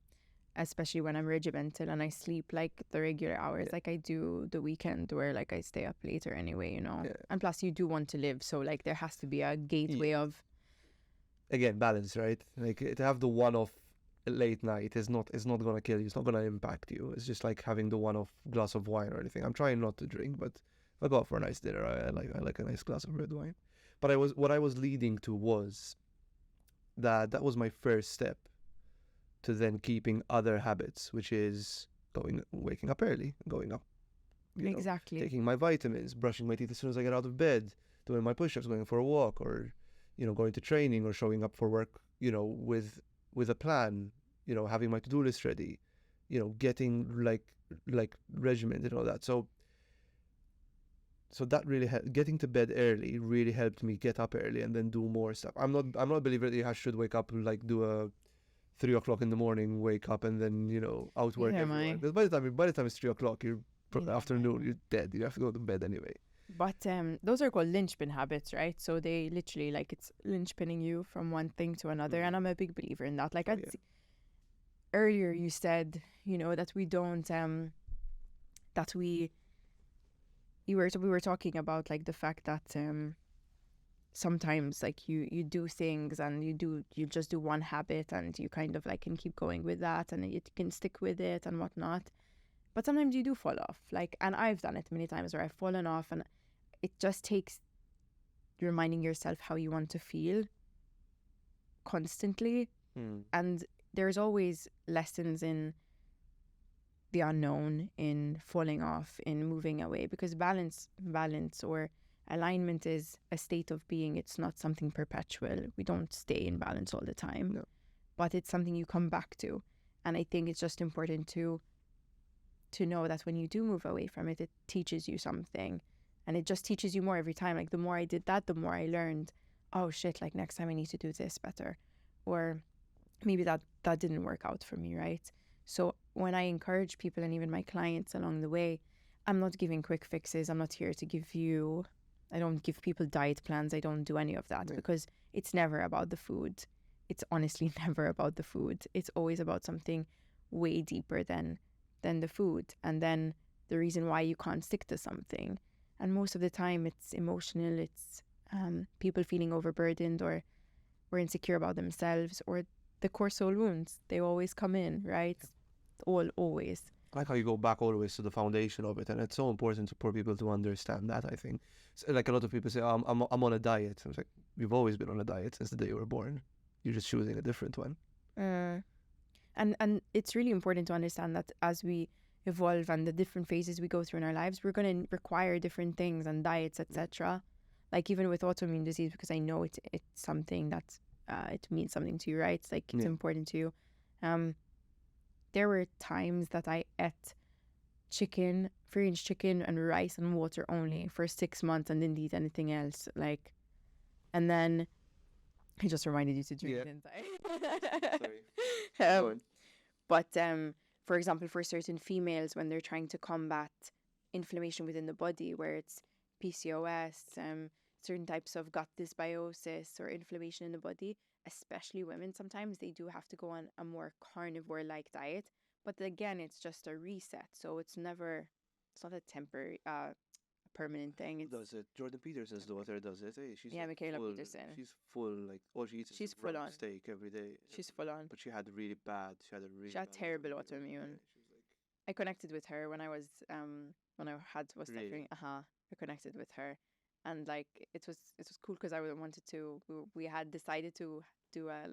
especially when I'm regimental and I sleep like the regular hours, like I do the weekend where like I stay up later anyway, you know. And plus you do want to live, so like there has to be a gateway of, again, balance, right? Like to have the one-off late night is not gonna kill you. It's not gonna impact you. It's just like having the one-off glass of wine or anything. I'm trying not to drink, but if I go out for a nice dinner, I like a nice glass of red wine. But what I was leading to was that was my first step to then keeping other habits, which is waking up early, going up, exactly, taking my vitamins, brushing my teeth as soon as I get out of bed, doing my push-ups, going for a walk, or going to training or showing up for work, with a plan, having my to-do list ready, getting like regimented and all that. So that really getting to bed early really helped me get up early and then do more stuff. I'm not a believer that you should wake up like do a 3 o'clock in the morning, wake up and then outwork everyone. Because by the time it's 3 o'clock, you're afternoon, you're dead. You have to go to bed anyway. But those are called linchpin habits, right? So they literally, like, it's linchpinning you from one thing to another, and I'm a big believer in that. Like earlier, you said that we don't we were talking about like the fact that sometimes like you do things and you just do one habit and you kind of like can keep going with that and you can stick with it and whatnot, but sometimes you do fall off, like, and I've done it many times where I've fallen off, and it just takes reminding yourself how you want to feel constantly. And there's always lessons in the unknown, in falling off, in moving away, because balance or alignment is a state of being. It's not something perpetual. We don't stay in balance all the time. No. But it's something you come back to. And I think it's just important to know that when you do move away from it, it teaches you something. And it just teaches you more every time. Like the more I did that, the more I learned, oh shit, like next time I need to do this better. Or maybe that didn't work out for me, right? So when I encourage people and even my clients along the way, I'm not giving quick fixes. I'm not here to I don't give people diet plans. I don't do any of that because it's never about the food. It's honestly never about the food. It's always about something way deeper than the food. And then the reason why you can't stick to something. And most of the time it's emotional. It's people feeling overburdened or insecure about themselves, or the core soul wounds. They always come in, right? Always. I like how you go back always to the foundation of it, and it's so important for people to understand that, I think. So, like a lot of people say, oh, I'm on a diet. I was like, you've always been on a diet since the day you were born. You're just choosing a different one. And it's really important to understand that as we evolve and the different phases we go through in our lives, we're going to require different things and diets, etc. Like even with autoimmune disease, because I know it's something that it means something to you, right? It's like it's important to you. There were times that I ate chicken, free-range chicken and rice and water only for 6 months and didn't eat anything else. Like, and then I just reminded you to drink, didn't I? Sorry. But for example, for certain females, when they're trying to combat inflammation within the body, where it's PCOS, certain types of gut dysbiosis or inflammation in the body, especially women, sometimes they do have to go on a more carnivore-like diet. But again, it's just a reset. So it's not a temporary, permanent thing. Who does it? Jordan Peterson's daughter does it. Hey, she's Michaela Peterson. She's full, like, all she eats is full on steak every day. She's full on. But she had terrible autoimmune. I connected with her when I was suffering. I connected with her, and like it was cool because I wanted to. We had decided to do a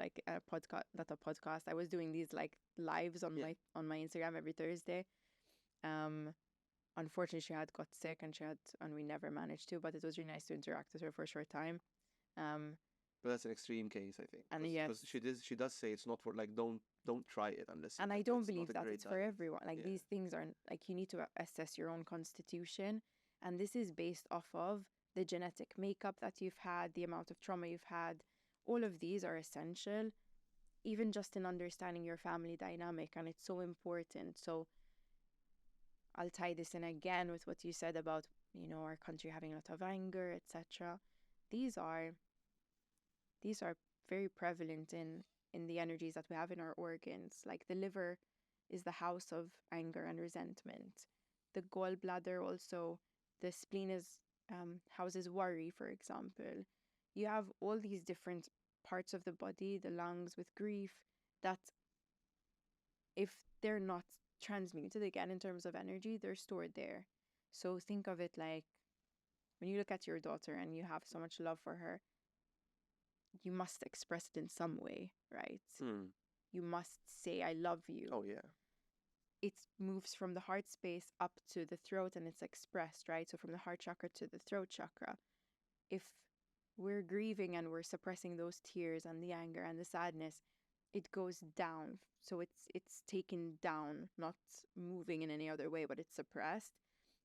podcast. Not a podcast. I was doing these like lives on my Instagram every Thursday. Unfortunately, she had got sick and we never managed to. But it was really nice to interact with her for a short time. But that's an extreme case, I think. And because she does say it's not for, like, don't try it unless. And I don't believe that it's for everyone. Like these things are like you need to assess your own constitution, and this is based off of the genetic makeup that you've had, the amount of trauma you've had. All of these are essential, even just in understanding your family dynamic, and it's so important. So I'll tie this in again with what you said about, our country having a lot of anger, etc. These are very prevalent in the energies that we have in our organs. Like the liver is the house of anger and resentment. The gallbladder also, the spleen houses worry, for example. You have all these different parts of the body, the lungs with grief, that if they're not transmuted again in terms of energy, they're stored there. So think of it like when you look at your daughter and you have so much love for her, you must express it in some way, right? You must say, I love you. Oh, yeah. It moves from the heart space up to the throat and it's expressed, right? So from the heart chakra to the throat chakra. If we're grieving and we're suppressing those tears and the anger and the sadness, it goes down. So it's taken down, not moving in any other way, but it's suppressed.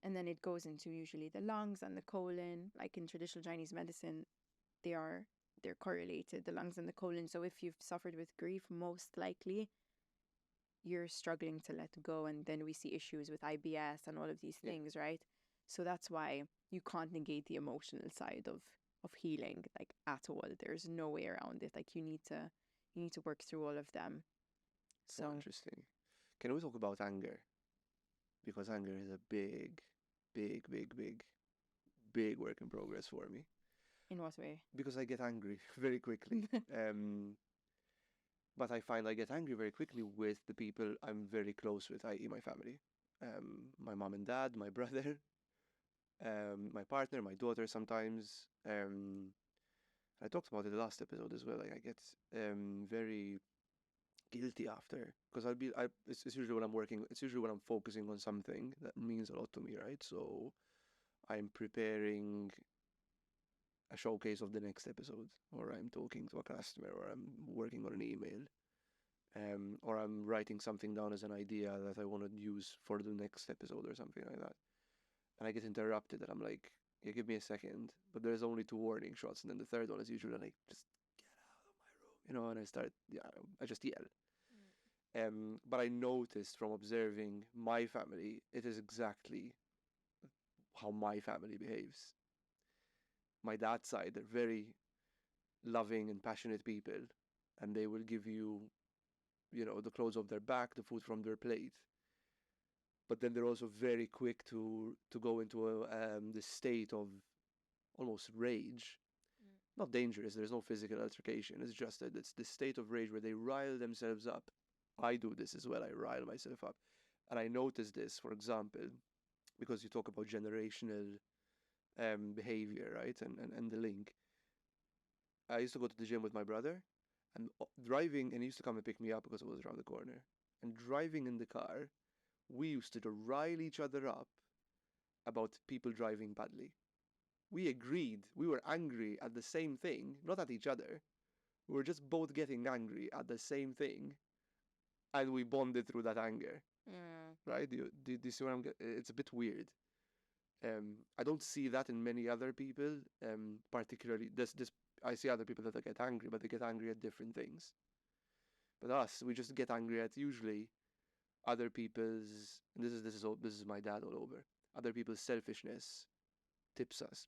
And then it goes into usually the lungs and the colon. Like in traditional Chinese medicine, they're correlated, the lungs and the colon. So if you've suffered with grief, most likely you're struggling to let go. And then we see issues with IBS and all of these things, right? So that's why you can't negate the emotional side of healing, like, at all. There's no way around it. Like you need to work through all of them. So interesting. Can we talk about anger? Because anger is a big work in progress for me. In what way? Because I get angry very quickly. But I find I get angry very quickly with the people I'm very close with, i.e. my family. My mom and dad, my brother, my partner, my daughter sometimes. I talked about it the last episode as well. Like I get very guilty after, because it's usually when I'm working, it's usually when I'm focusing on something that means a lot to me, right? So I'm preparing a showcase of the next episode, or I'm talking to a customer, or I'm working on an email, or I'm writing something down as an idea that I want to use for the next episode or something like that. And I get interrupted and I'm like, yeah, give me a second. But there's only 2 warning shots, and then the third one is usually like, just get out of my room. and I just yell. But I noticed from observing my family, it is exactly how my family behaves. My dad's side, they're very loving and passionate people, and they will give you, the clothes off their back, the food from their plate. But then they're also very quick to go into this state of almost rage. Not dangerous, there's no physical altercation. It's just that it's this state of rage where they rile themselves up. I do this as well, I rile myself up. And I notice this, for example, because you talk about generational behavior, right? And the link. I used to go to the gym with my brother, and driving, and he used to come and pick me up because it was around the corner. And driving in the car, we used to rile each other up about people driving badly. We agreed, we were angry at the same thing, not at each other. We were just both getting angry at the same thing, and we bonded through that anger. Right? Do you see what I'm getting? It's a bit weird. I don't see that in many other people. Particularly, this I see other people that get angry, but they get angry at different things. But us, we just get angry at usually other people's. And this is my dad all over. Other people's selfishness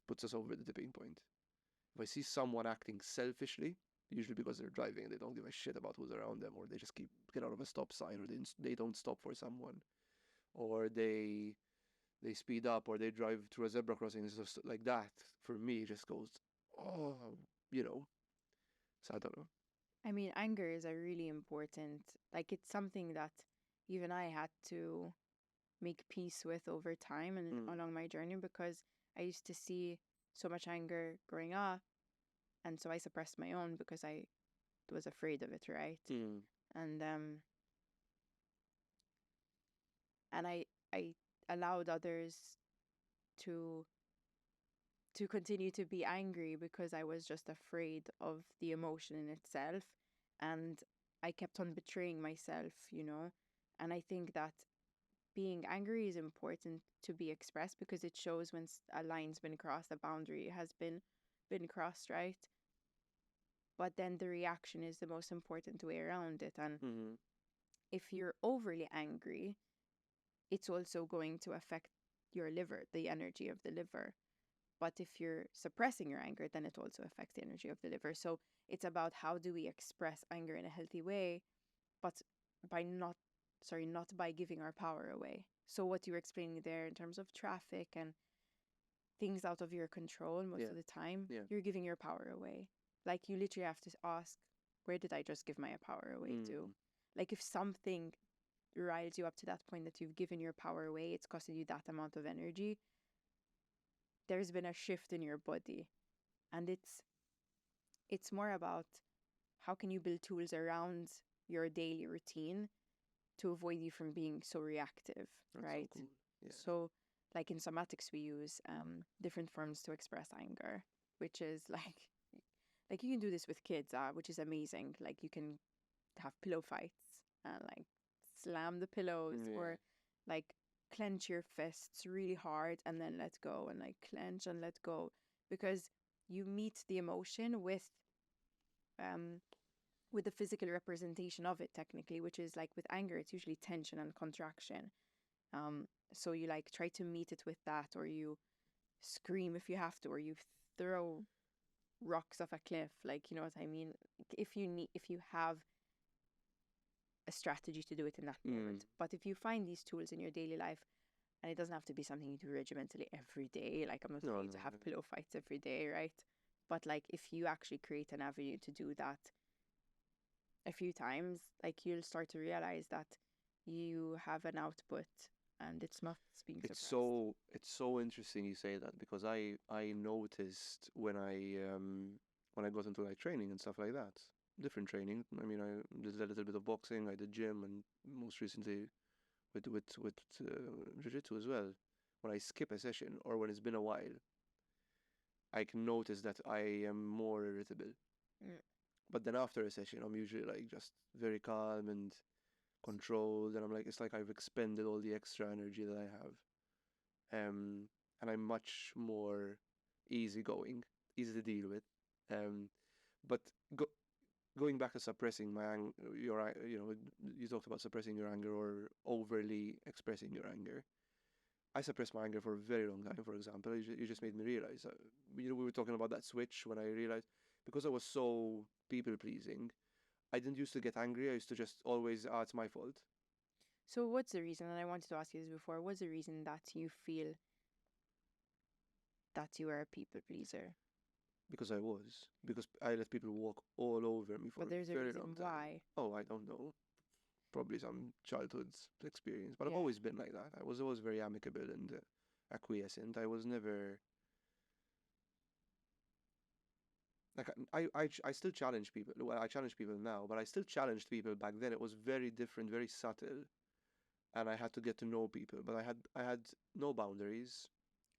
puts us over the tipping point. If I see someone acting selfishly, usually because they're driving and they don't give a shit about who's around them, or they just get out of a stop sign, or they don't stop for someone, or they speed up, or they drive through a zebra crossing and stuff like that. For me, it just goes, oh, So I don't know. I mean, anger is a really important, like it's something that even I had to make peace with over time and along my journey, because I used to see so much anger growing up, and so I suppressed my own because I was afraid of it, right? And I allowed others to continue to be angry because I was just afraid of the emotion in itself, and I kept on betraying myself, and I think that being angry is important to be expressed because it shows when a line's been crossed, a boundary has been crossed, right? But then the reaction is the most important way around it. And if you're overly angry, it's also going to affect your liver, the energy of the liver. But if you're suppressing your anger, then it also affects the energy of the liver. So it's about how do we express anger in a healthy way, but by not by giving our power away. So what you were explaining there in terms of traffic and things out of your control most of the time, you're giving your power away. Like you literally have to ask, where did I just give my power away to? Like if something riles you up to that point that you've given your power away, it's costing you that amount of energy, there's been a shift in your body. And it's more about how can you build tools around your daily routine to avoid you from being so reactive. That's right? So cool. Yeah. So like in somatics, we use different forms to express anger, which is like you can do this with kids, which is amazing. Like you can have pillow fights and like slam the pillows, or like clench your fists really hard and then let go, and like clench and let go, because you meet the emotion with the physical representation of it technically, which is like with anger, it's usually tension and contraction. So you like try to meet it with that, or you scream if you have to, or you throw rocks off a cliff, like, you know what I mean? If you have a strategy to do it in that moment. But if you find these tools in your daily life, and it doesn't have to be something you do regimentally every day, like I'm not saying to have pillow fights every day, right? But like if you actually create an avenue to do that a few times, like you'll start to realize that you have an output and it's not being suppressed. It's so interesting you say that, because I noticed when I got into like training and stuff like that, different training. I mean, I did a little bit of boxing, I did gym, and most recently with jiu-jitsu as well. When I skip a session or when it's been a while, I can notice that I am more irritable. But then after a session, I'm usually like just very calm and controlled, and I'm like, it's like I've expended all the extra energy that I have. And I'm much more easy to deal with. But going back to suppressing you talked about suppressing your anger or overly expressing your anger. I suppressed my anger for a very long time. For example, you just made me realize. We were talking about that switch when I realized, because I was so people pleasing, I didn't used to get angry. I used to just always, it's my fault. So what's the reason? And I wanted to ask you this before. What's the reason that you feel that you are a people pleaser? Because I was. Because I let people walk all over me for but there's a very long time. Why? Oh, I don't know. Probably some childhood experience. But I've always been like that. I was always very amicable and acquiescent. I was never... Like, I still challenge people. Well, I challenge people now, but I still challenged people back then. It was very different, very subtle. And I had to get to know people. But I had no boundaries.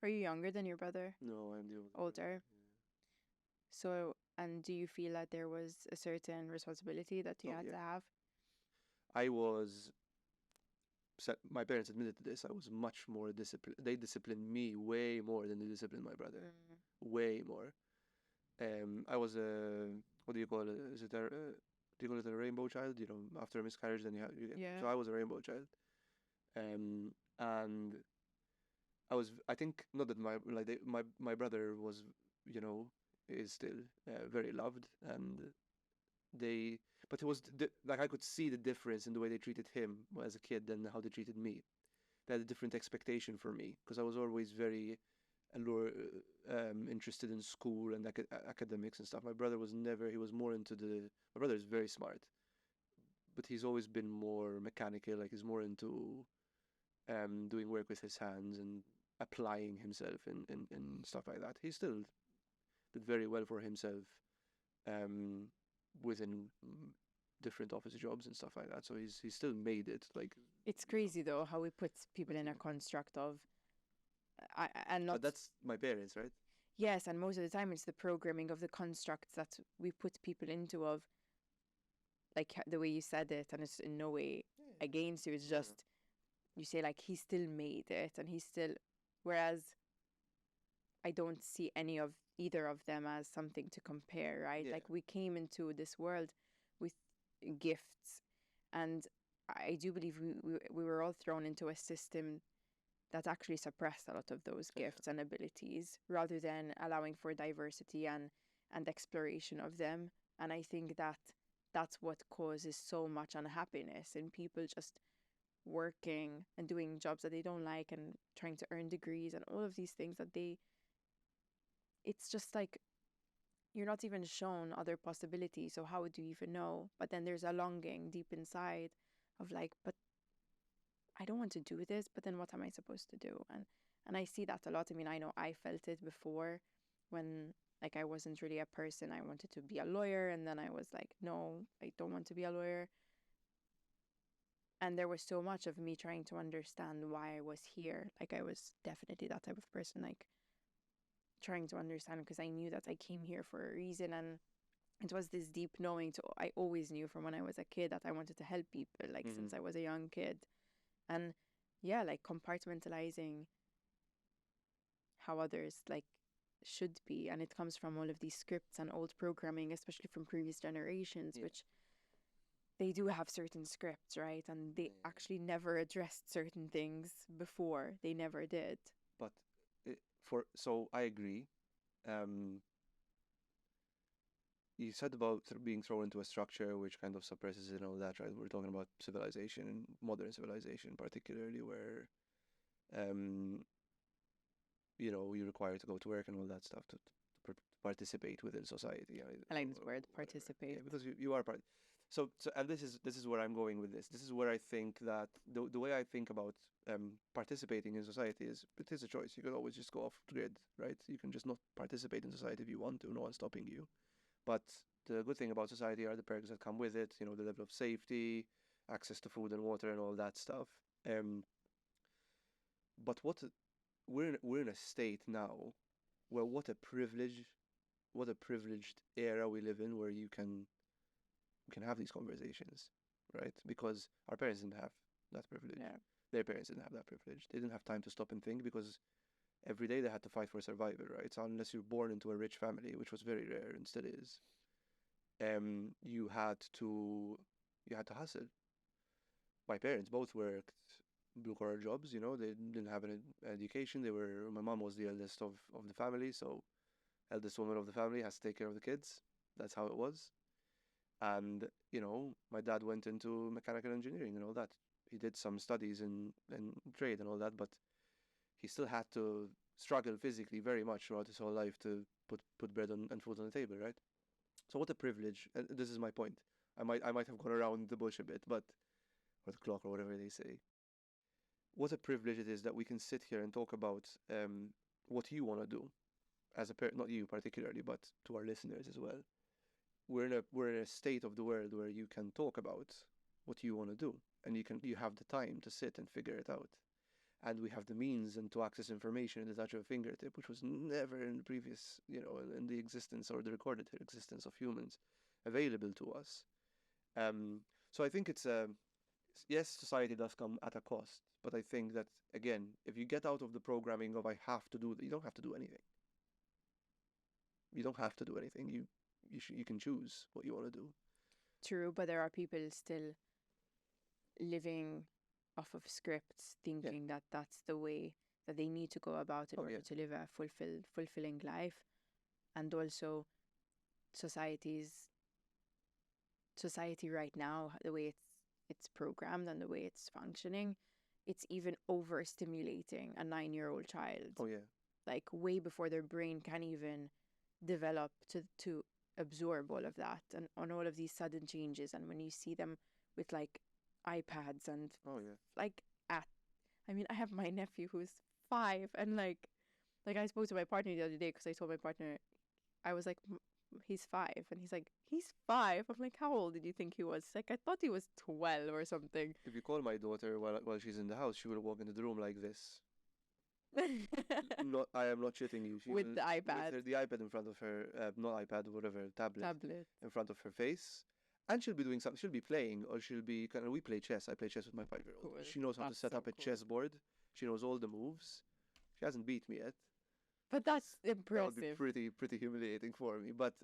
Are you younger than your brother? No, I'm the older. Yeah. So, and do you feel that there was a certain responsibility that you had to have? I was... My parents admitted to this. I was much more disciplined. They disciplined me way more than they disciplined my brother. Way more. I was a... What do you call it? Is it a... do you call it a rainbow child? You know, after a miscarriage, then you get... So I was a rainbow child. And I think, not that my brother was, is still very loved, and but it was like I could see the difference in the way they treated him as a kid and how they treated me. They had a different expectation for me because I was always very interested in school and academics and stuff. My brother was never. He was more into my brother is very smart, but he's always been more mechanical. Like, he's more into doing work with his hands and applying himself in stuff like that. He still did very well for himself within different office jobs and stuff like that. So he's still made it. Like, it's crazy though how we put people in a construct of, and not. But that's my parents, right? Yes, and most of the time it's the programming of the constructs that we put people into of, like the way you said it, and it's in no way against you. It's just you say like he still made it, and he's still, whereas I don't see any of either of them as something to compare, right? Like, we came into this world with gifts, and I do believe we were all thrown into a system that actually suppressed a lot of those gifts and abilities rather than allowing for diversity and exploration of them. And I think that that's what causes so much unhappiness in people just working and doing jobs that they don't like and trying to earn degrees and all of these things that it's just like you're not even shown other possibilities, so how would you even know? But then there's a longing deep inside of like, but I don't want to do this, but then what am I supposed to do? And I see that a lot. I mean, I know I felt it before when like I wasn't really a person. I wanted to be a lawyer, and then I was like, no, I don't want to be a lawyer. And there was so much of me trying to understand why I was here. Like, I was definitely that type of person, like trying to understand, because I knew that I came here for a reason. And it was this deep knowing. So I always knew from when I was a kid that I wanted to help people, like since I was a young kid. And yeah, like compartmentalizing how others like should be. And it comes from all of these scripts and old programming, especially from previous generations, which they do have certain scripts, right? And they actually never addressed certain things before. They never did. But so I agree. You said about being thrown into a structure which kind of suppresses it and all that, right? We're talking about civilization, modern civilization, particularly where, you're required to go to work and all that stuff to participate within society. I like this word, participate. Yeah, because you are part. So and this is where I'm going with this. This is where I think that the way I think about participating in society is, it is a choice. You could always just go off grid, right? You can just not participate in society if you want to. No one's stopping you. But the good thing about society are the perks that come with it. The level of safety, access to food and water, and all that stuff. But we're in a state now where what a privileged era we live in, where we can have these conversations, right? Because our parents didn't have that privilege. Yeah. Their parents didn't have that privilege. They didn't have time to stop and think because every day they had to fight for survival, right? So unless you're born into a rich family, which was very rare and still is, you had to hustle. My parents both worked blue-collar jobs, they didn't have an education. My mom was the eldest of the family, so eldest woman of the family has to take care of the kids. That's how it was. And, my dad went into mechanical engineering and all that. He did some studies in trade and all that, but he still had to struggle physically very much throughout his whole life to put bread and food on the table, right? So what a privilege. And this is my point. I might have gone around the bush a bit, but or the clock or whatever they say. What a privilege it is that we can sit here and talk about what you want to do as a parent, not you particularly, but to our listeners as well. We're in a state of the world where you can talk about what you want to do, and you have the time to sit and figure it out. And we have the means and to access information in the touch of a fingertip, which was never in the previous, in the existence or the recorded existence of humans available to us. So I think it's yes, society does come at a cost, but I think that again, if you get out of the programming of I have to do, you don't have to do anything. You don't have to do anything. You can choose what you want to do. True, but there are people still living off of scripts, thinking that that's the way that they need to go about in order to live a fulfilling life. And also society right now, the way it's programmed and the way it's functioning, it's even overstimulating a 9-year-old child. Oh yeah. Like way before their brain can even develop to absorb all of that and on all of these sudden changes. And when you see them with like iPads and I have my nephew who's 5 and like I spoke to my partner the other day because I told my partner, I was like, he's 5, and he's like, he's 5. I'm like, how old did you think he was? Like, I thought he was 12 or something. If you call my daughter while she's in the house, she will walk into the room like this. I am not shitting you. With the iPad. With the iPad in front of her, not iPad, whatever, tablet in front of her face. And she'll be doing something. She'll be playing, or she'll be we play chess. I play chess with my 5-year-old. Cool. She knows how to set up a chessboard. She knows all the moves. She hasn't beat me yet. But that's impressive. That would be pretty humiliating for me. But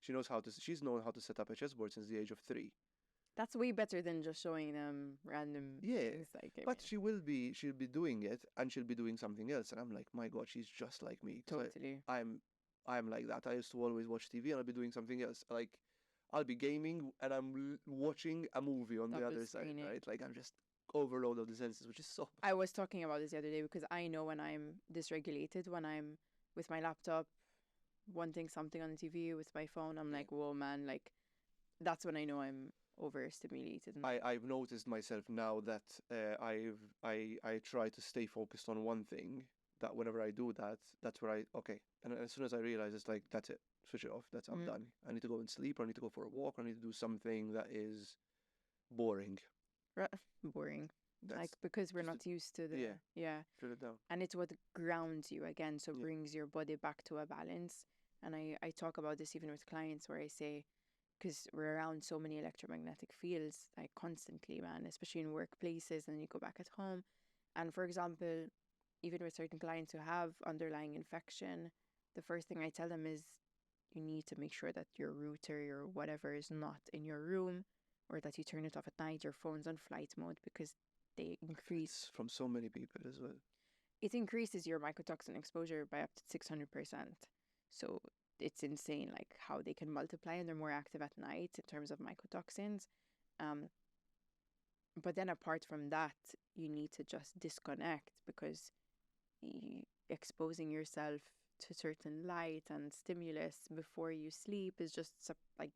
she's known how to set up a chessboard since the age of 3. That's way better than just showing them random things. But she'll be doing it, and she'll be doing something else. And I'm like, my God, she's just like me. Totally. I'm like that. I used to always watch TV, and I'll be doing something else. Like, I'll be gaming, and I'm watching a movie on the other side, right? Like, I'm just overload of the senses, which is so... I was talking about this the other day because I know when I'm dysregulated, when I'm with my laptop, wanting something on the TV with my phone, I'm like, whoa, man, like, that's when I know I'm overstimulated. I've noticed myself now that I try to stay focused on one thing, that whenever I do that, that's where and as soon as I realize it's like, that's it, switch it off, I'm done. I need to go and sleep, or I need to go for a walk, or I need to do something that is boring. Boring. Because we're not used to the... Yeah. Shut it down. And it's what grounds you again, so brings your body back to a balance. And I talk about this even with clients where I say, because we're around so many electromagnetic fields, like constantly, man, especially in workplaces, and you go back at home. And for example, even with certain clients who have underlying infection, the first thing I tell them is you need to make sure that your router or whatever is not in your room, or that you turn it off at night, your phone's on flight mode, because they increase... From so many people as well. It increases your mycotoxin exposure by up to 600%. So it's insane, like, how they can multiply, and they're more active at night in terms of mycotoxins. But then apart from that, you need to just disconnect, because exposing yourself to certain light and stimulus before you sleep is just like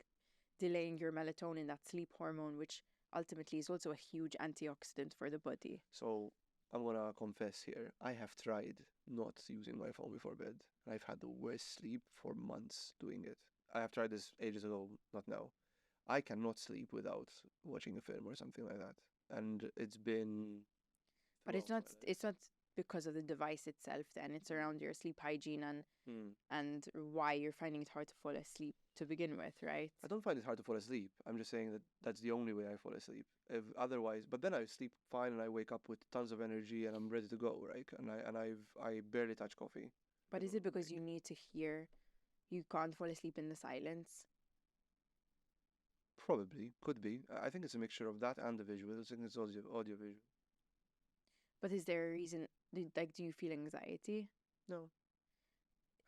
delaying your melatonin, that sleep hormone, which ultimately is also a huge antioxidant for the body. So I'm gonna confess here, I have tried not using my phone before bed, and I've had the worst sleep for months doing it. I have tried this ages ago, not now. I cannot sleep without watching a film or something like that, and it's been... But it's not because of the device itself, then it's around your sleep hygiene and why you're finding it hard to fall asleep to begin with, right? I don't find it hard to fall asleep. I'm just saying that that's the only way I fall asleep. Otherwise, but then I sleep fine, and I wake up with tons of energy, and I'm ready to go, right? And I barely touch coffee. But is it because you need to hear, you can't fall asleep in the silence? Probably, could be. I think it's a mixture of that and the visual. I think it's audio visual. But is there a reason, like, do you feel anxiety? No.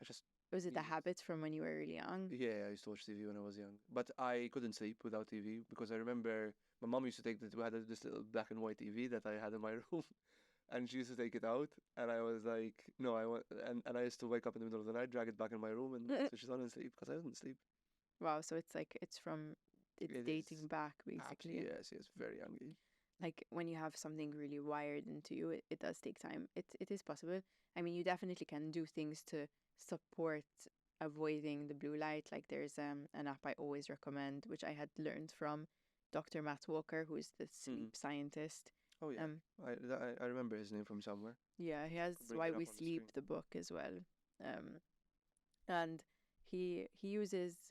I just... Was it the habits from when you were really young? Yeah, I used to watch TV when I was young. But I couldn't sleep without TV because I remember my mom used to take we had this little black and white TV that I had in my room. And she used to take it out, and I was like, no, I want, and I used to wake up in the middle of the night, drag it back in my room, and switch it on and sleep because I didn't sleep. Wow, so it's like it's dating back basically. Yes, very young age. Like when you have something really wired into you, it does take time. It is possible. I mean, you definitely can do things to support avoiding the blue light. Like there's an app I always recommend, which I had learned from Dr. Matt Walker, who is the sleep scientist. Oh yeah, I remember his name from somewhere. Yeah, he has Why We Sleep, the book as well. And he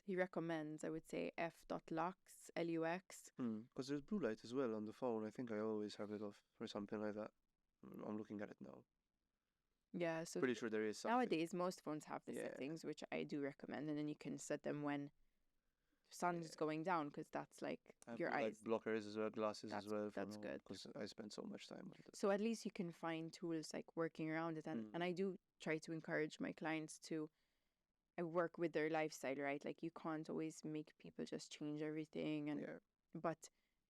recommends, I would say, f.lux, Lux. Because there's blue light as well on the phone. I think I always have it off or something like that. I'm looking at it now. Yeah, so pretty sure there is something. Nowadays most phones have the settings, which I do recommend, and then you can set them when sun is going down, because that's like your eyes. Like blockers as well, glasses as well. That's good. Because I spend so much time with it. So at least you can find tools like working around it, and I do try to encourage my clients to work with their lifestyle, right? Like you can't always make people just change everything, and but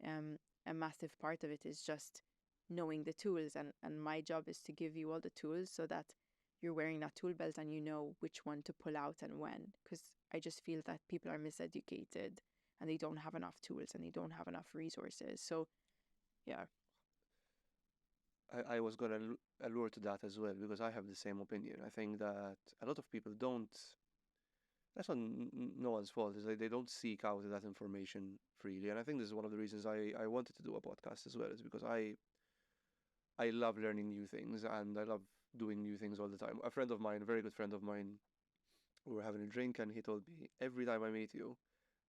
a massive part of it is just knowing the tools, and my job is to give you all the tools so that you're wearing that tool belt and you know which one to pull out and when, because I just feel that people are miseducated and they don't have enough tools and they don't have enough resources. So yeah, I was going to allure to that as well, because I have the same opinion. I think that a lot of people don't, that's not no one's fault, is like they don't seek out that information freely. And I think this is one of the reasons I wanted to do a podcast as well, is because I love learning new things and I love doing new things all the time. A friend of mine, a very good friend of mine, we were having a drink and he told me, every time I meet you,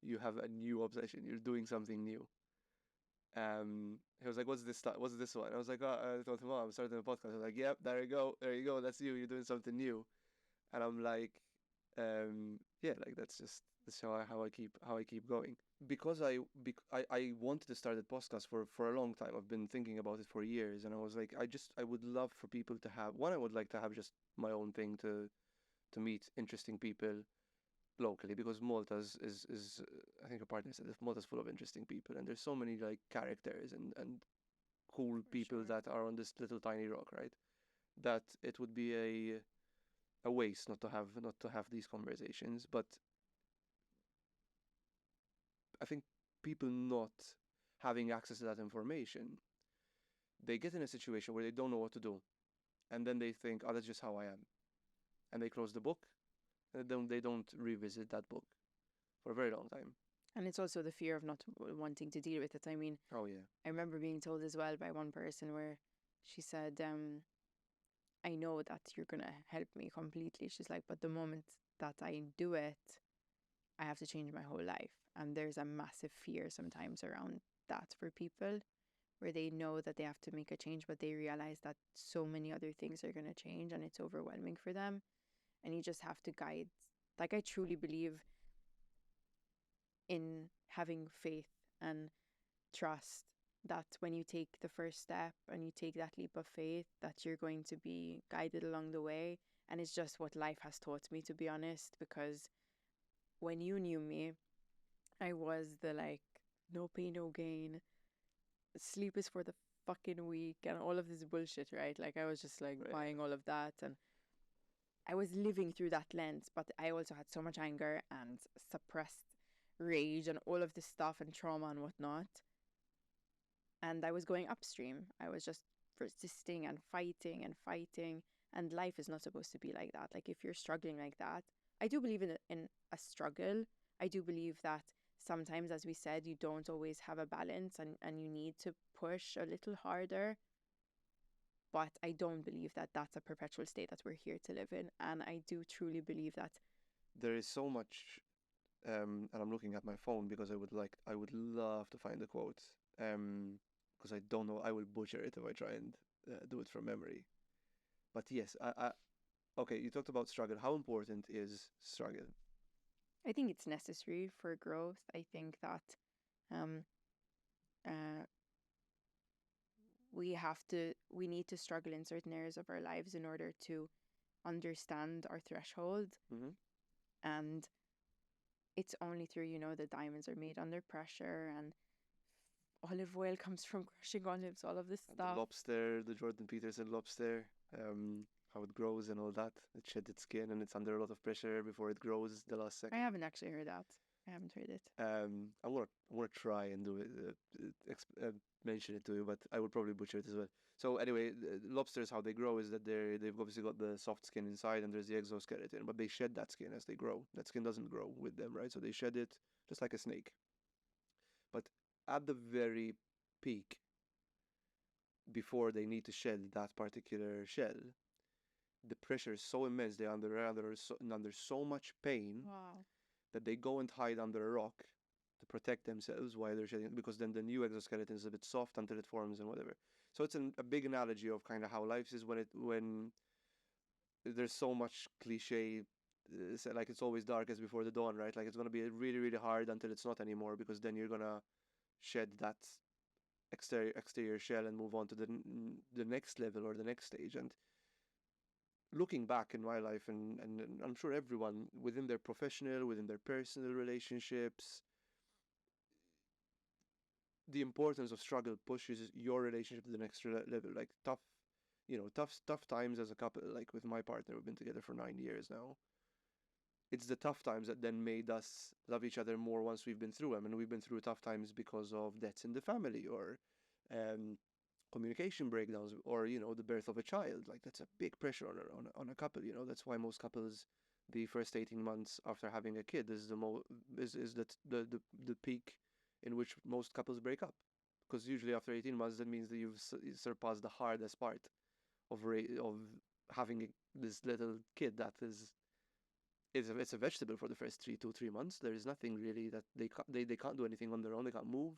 you have a new obsession. You're doing something new. He was like, what's this one? I was like, I told him, I'm starting a podcast. I was like, yep, there you go, that's you. You're doing something new. And I'm like, like that's how I keep going. Because I wanted to start a podcast for a long time. I've been thinking about it for years, and I was like, I would love for people to have one. I would like to have just my own thing to meet interesting people locally, because Malta is I think a partner said that Malta's full of interesting people, and there's so many like characters and cool people that are on this little tiny rock, right? That it would be a waste not to have these conversations. But I think people not having access to that information, they get in a situation where they don't know what to do, and then they think, oh, that's just how I am, and they close the book, and then they don't revisit that book for a very long time. And it's also the fear of not wanting to deal with it. I mean, oh yeah, I remember being told as well by one person where she said, I know that you're gonna help me completely. She's like, but the moment that I do it, I have to change my whole life. And there's a massive fear sometimes around that for people, where they know that they have to make a change, but they realize that so many other things are going to change and it's overwhelming for them. And you just have to guide. Like, I truly believe in having faith and trust that when you take the first step and you take that leap of faith, that you're going to be guided along the way. And it's just what life has taught me, to be honest, because when you knew me, I was the like, no pain, no gain. Sleep is for the fucking weak and all of this bullshit, right? Like, I was just like buying all of that, and I was living through that lens, but I also had so much anger and suppressed rage and all of this stuff and trauma and whatnot. And I was going upstream. I was just persisting and fighting. And life is not supposed to be like that. Like, if you're struggling like that, I do believe in a struggle. I do believe that sometimes, as we said, you don't always have a balance and you need to push a little harder. But I don't believe that that's a perpetual state that we're here to live in. And I do truly believe that there is so much, and I'm looking at my phone because I would love to find the quote, because I don't know, I will butcher it if I try and do it from memory. But yes, okay, you talked about struggle. How important is struggle? I think it's necessary for growth. I think that Um, uh, we need to struggle in certain areas of our lives in order to understand our threshold. And it's only through, the diamonds are made under pressure, and olive oil comes from crushing olives, all of this stuff. The lobster, the Jordan Peterson lobster, how it grows and all that. It sheds its skin and it's under a lot of pressure before it grows the last second. I haven't actually heard that. I haven't heard it. I'm gonna try and do it, mention it to you, but I would probably butcher it as well. So anyway, lobsters, how they grow is that they've obviously got the soft skin inside and there's the exoskeleton, but they shed that skin as they grow. That skin doesn't grow with them, right? So they shed it just like a snake. But at the very peak, before they need to shed that particular shell, the pressure is so immense, they're under so much pain. Wow. That they go and hide under a rock to protect themselves while they're shedding, because then the new exoskeleton is a bit soft until it forms and whatever. So it's a big analogy of kind of how life is when there's so much cliche, like it's always darkest before the dawn, right? Like it's gonna be really really hard until it's not anymore, because then you're gonna shed that exterior shell and move on to the next level or the next stage. And looking back in my life, and I'm sure everyone within their professional, within their personal relationships, the importance of struggle pushes your relationship to the next level. Like tough times as a couple. Like with my partner, we've been together for 9 years now. It's the tough times that then made us love each other more once we've been through them. And we've been through tough times because of deaths in the family, or communication breakdowns, or the birth of a child. Like that's a big pressure on a couple. That's why most couples, the first 18 months after having a kid is the peak in which most couples break up, because usually after 18 months that means that you've surpassed the hardest part of having this little kid that it's a vegetable for the first 3 months. There is nothing really that they can't do anything on their own. They can't move.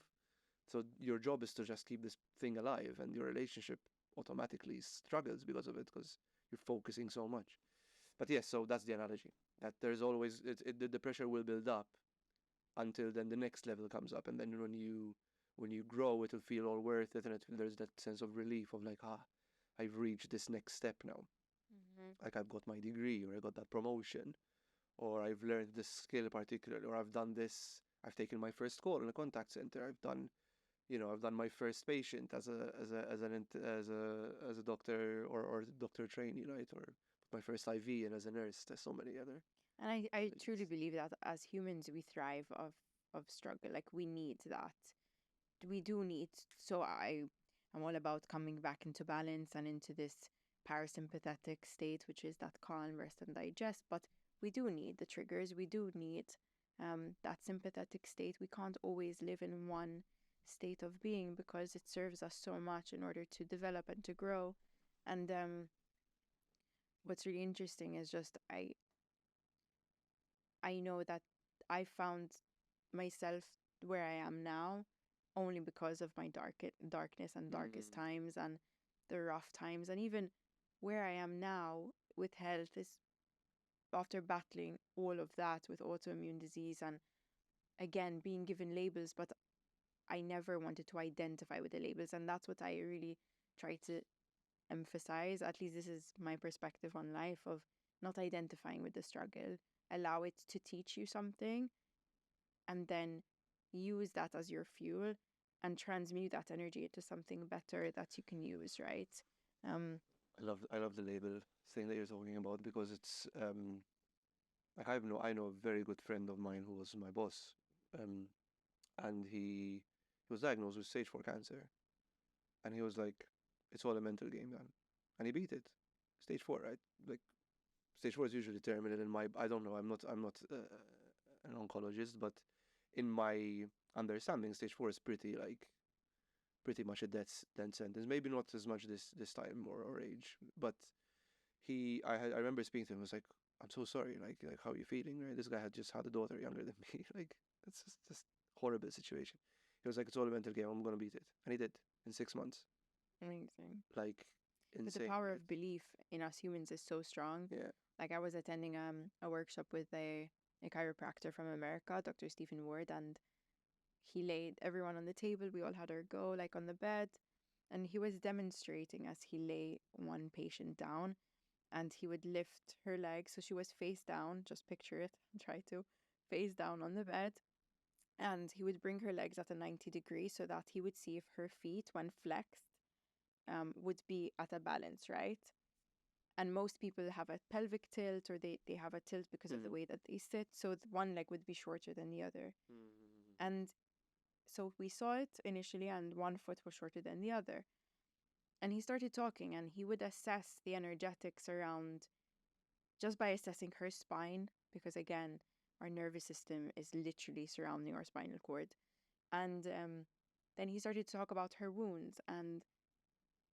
So your job is to just keep this thing alive, and your relationship automatically struggles because of it, because you're focusing so much. But yes, so that's the analogy. That there's always the pressure will build up until then the next level comes up, and then when you grow, it'll feel all worth it, and there's that sense of relief of like, I've reached this next step now. Like I've got my degree, or I got that promotion, or I've learned this skill particularly, or I've done this. I've taken my first call in a contact center. I've done my first patient as a doctor or doctor trainee, right? Or my first IV, and as a nurse. There's so many other. And I truly believe that as humans we thrive of struggle. Like we need that. We do need. So I'm all about coming back into balance and into this parasympathetic state, which is that calm, rest and digest. But we do need the triggers. We do need that sympathetic state. We can't always live in one state of being, because it serves us so much in order to develop and to grow. And what's really interesting is just I know that I found myself where I am now only because of my darkness and darkest times and the rough times. And even where I am now with health is after battling all of that with autoimmune disease and again being given labels, but I never wanted to identify with the labels. And that's what I really try to emphasize. At least this is my perspective on life, of not identifying with the struggle. Allow it to teach you something, and then use that as your fuel and transmute that energy into something better that you can use, right? I love the label thing that you're talking about, because it's like I know a very good friend of mine who was my boss, and he was diagnosed with stage 4 cancer, and he was like, it's all a mental game, man, and he beat it. Stage 4, right? Like stage 4 is usually terminal in my, I don't know, I'm not an oncologist, but in my understanding, stage 4 is pretty much a death sentence. Maybe not as much this time or age, but I remember speaking to him. I was like, I'm so sorry. Like how are you feeling? Right? This guy had just had a daughter younger than me. Like that's just horrible situation. He was like, it's all a mental game. I'm gonna beat it, and he did in 6 months. Amazing. Like insane. But the power of belief in us humans is so strong. Yeah. Like I was attending a workshop with a chiropractor from America, Dr. Stephen Ward, and he laid everyone on the table. We all had our go, like on the bed. And he was demonstrating as he lay one patient down, and he would lift her legs. So she was face down, just picture it, try to face down on the bed. And he would bring her legs at a 90 degrees so that he would see if her feet, when flexed, would be at a balance, right? And most people have a pelvic tilt, or they have a tilt because of the way that they sit. So one leg would be shorter than the other. And so we saw it initially, and one foot was shorter than the other. And he started talking, and he would assess the energetics around just by assessing her spine, because again, our nervous system is literally surrounding our spinal cord. And then he started to talk about her wounds and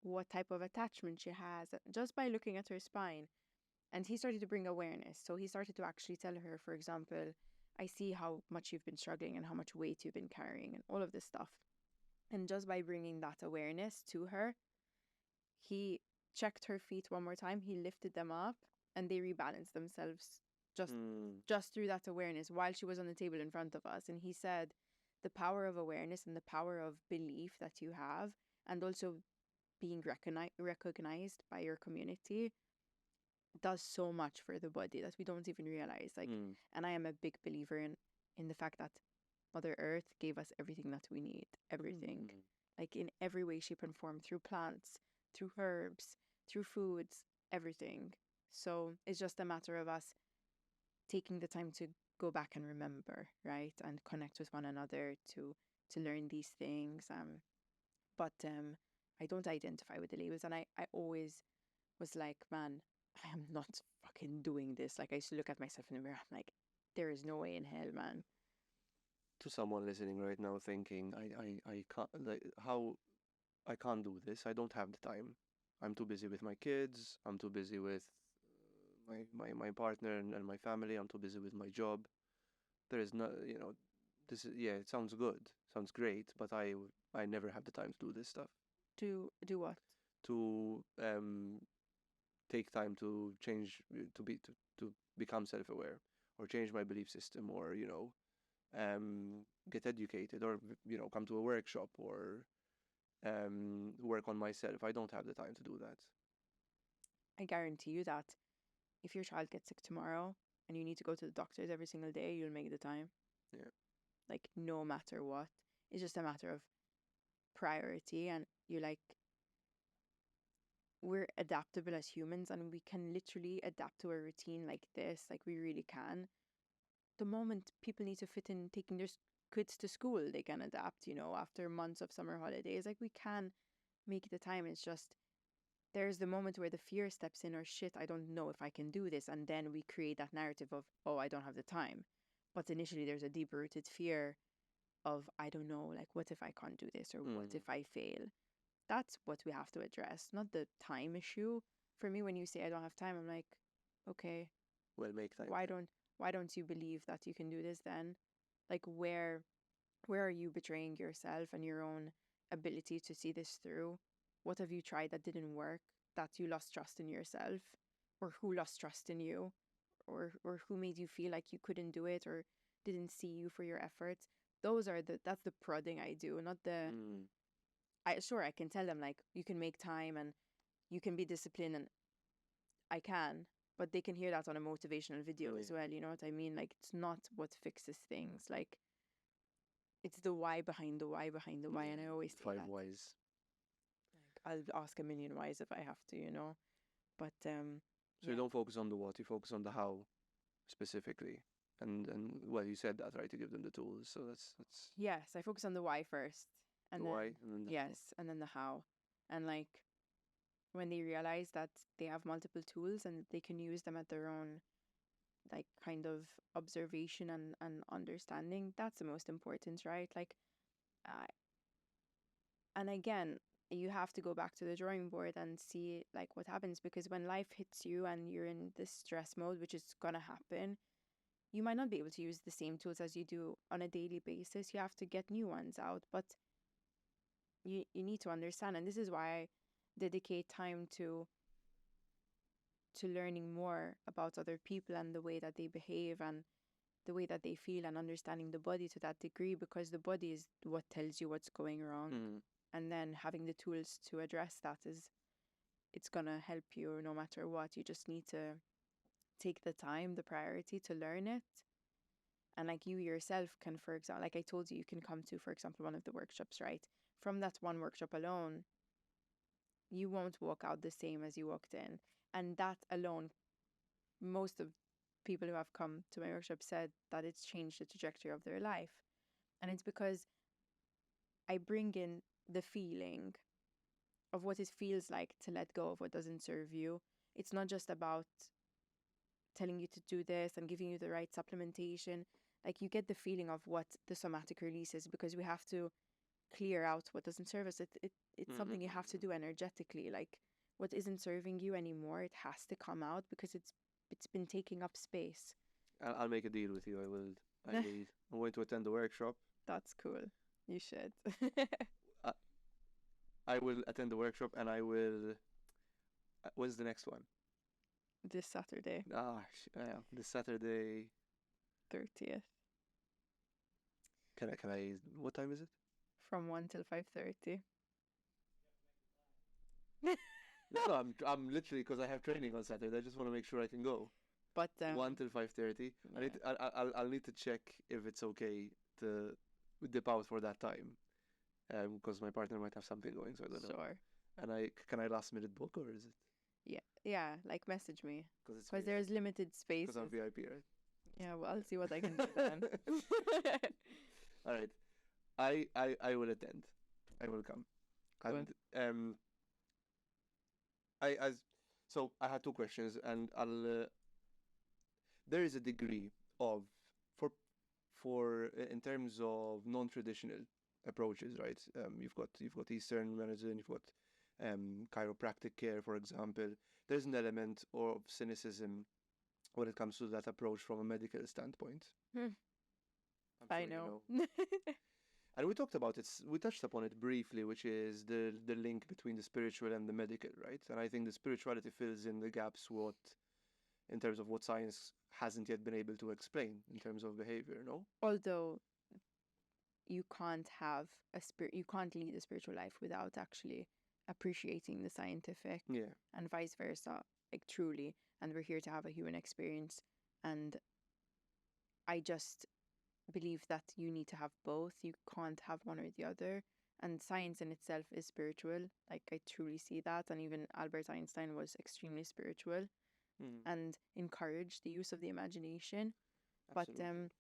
what type of attachment she has just by looking at her spine. And he started to bring awareness. So he started to actually tell her, for example, I see how much you've been struggling and how much weight you've been carrying and all of this stuff. And just by bringing that awareness to her, he checked her feet one more time. He lifted them up and they rebalanced themselves just through that awareness while she was on the table in front of us. And he said, the power of awareness and the power of belief that you have, and also being recognized by your community, does so much for the body that we don't even realize. Like, and I am a big believer in the fact that Mother Earth gave us everything that we need, everything, like in every way, shape, and form, through plants, through herbs, through foods, everything. So it's just a matter of us taking the time to go back and remember, right, and connect with one another to learn these things. But I don't identify with the labels, and I always was like, man, I am not fucking doing this. Like, I used to look at myself in the mirror, I'm like, there is no way in hell, man. To someone listening right now thinking, I can't, like, how, I can't do this, I don't have the time, I'm too busy with my kids, I'm too busy with my partner and my family, I'm too busy with my job. There is no, this is, yeah, it sounds good, sounds great, but I never have the time to do this stuff. To do what? To take time to change, to become self-aware, or change my belief system, or get educated, or come to a workshop, or work on myself. I don't have the time to do that. I guarantee you that if your child gets sick tomorrow and you need to go to the doctors every single day, you'll make the time. Yeah. Like, no matter what. It's just a matter of priority, and you're like, we're adaptable as humans, and we can literally adapt to a routine like this. Like, we really can. The moment people need to fit in taking their kids to school, they can adapt, after months of summer holidays. Like, we can make the time. It's just, there's the moment where the fear steps in, or shit, I don't know if I can do this. And then we create that narrative of, oh, I don't have the time. But initially there's a deep rooted fear of, I don't know, like, what if I can't do this, or what if I fail? That's what we have to address, not the time issue. For me, when you say I don't have time, I'm like, okay, well, make time. Why don't you believe that you can do this then? Like, where are you betraying yourself and your own ability to see this through? What have you tried that didn't work, that you lost trust in yourself? Or who lost trust in you? Or who made you feel like you couldn't do it, or didn't see you for your efforts? That's the prodding I do, not the I can tell them, like, you can make time and you can be disciplined, and I can, but they can hear that on a motivational video as well, you know what I mean? Like, it's not what fixes things. Like, it's the why behind the why behind the why, and I always say 5 that. whys. Like, I'll ask a million whys if I have to. But so you don't focus on the what, you focus on the how specifically. And well, you said that, right, to give them the tools. So that's yes, I focus on the why first, and the then why, and then and then the how. And like, when they realize that they have multiple tools and they can use them at their own, like, kind of observation and understanding, that's the most important, right? Like, and again, you have to go back to the drawing board and see, like, what happens, because when life hits you and you're in this stress mode, which is gonna happen, you might not be able to use the same tools as you do on a daily basis. You have to get new ones out, but you need to understand, and this is why I dedicate time to learning more about other people and the way that they behave, and the way that they feel and understanding the body to that degree, because the body is what tells you what's going wrong. And then having the tools to address that it's going to help you no matter what. You just need to take the time, the priority to learn it. And like you yourself can, for example, like I told you, you can come to, for example, one of the workshops, right? From that one workshop alone, you won't walk out the same as you walked in. And that alone, most of people who have come to my workshop said that it's changed the trajectory of their life. And it's because I bring in the feeling of what it feels like to let go of what doesn't serve you. It's not just about telling you to do this and giving you the right supplementation. Like, you get the feeling of what the somatic release is, because we have to clear out what doesn't serve us. It's something you have to do energetically. Like, what isn't serving you anymore, it has to come out because it's been taking up space. I'll make a deal with you. I'm going to attend the workshop. That's cool. You should. I will attend the workshop, and I will. When's the next one? This Saturday. This Saturday. 30th. Can I? What time is it? From 1 till 5:30. No, I'm literally, because I have training on Saturday. I just want to make sure I can go. But 1 till 5:30. Yeah. I'll need to check if it's okay to dip out for that time, because my partner might have something going, so I don't know. Sure. And can I last minute book, or is it? Yeah. Like, message me, because there's limited space. Because I'm VIP, right? Yeah. Well, I'll see what I can do then. All right. I will attend. I will come. Cool. And so I had two questions, and there is a degree of for in terms of non-traditional approaches, right? You've got Eastern medicine, you've got chiropractic care, for example. There's an element of cynicism when it comes to that approach from a medical standpoint. I know. And we talked about it, we touched upon it briefly, which is the link between the spiritual and the medical, right? And I think the spirituality fills in the gaps in terms of what science hasn't yet been able to explain in terms of behavior, no? Although you can't you can't lead a spiritual life without actually appreciating the scientific, and vice versa, like, truly. And we're here to have a human experience, and I just believe that you need to have both. You can't have one or the other. And science in itself is spiritual. Like, I truly see that. And even Albert Einstein was extremely spiritual and encouraged the use of the imagination. Absolutely.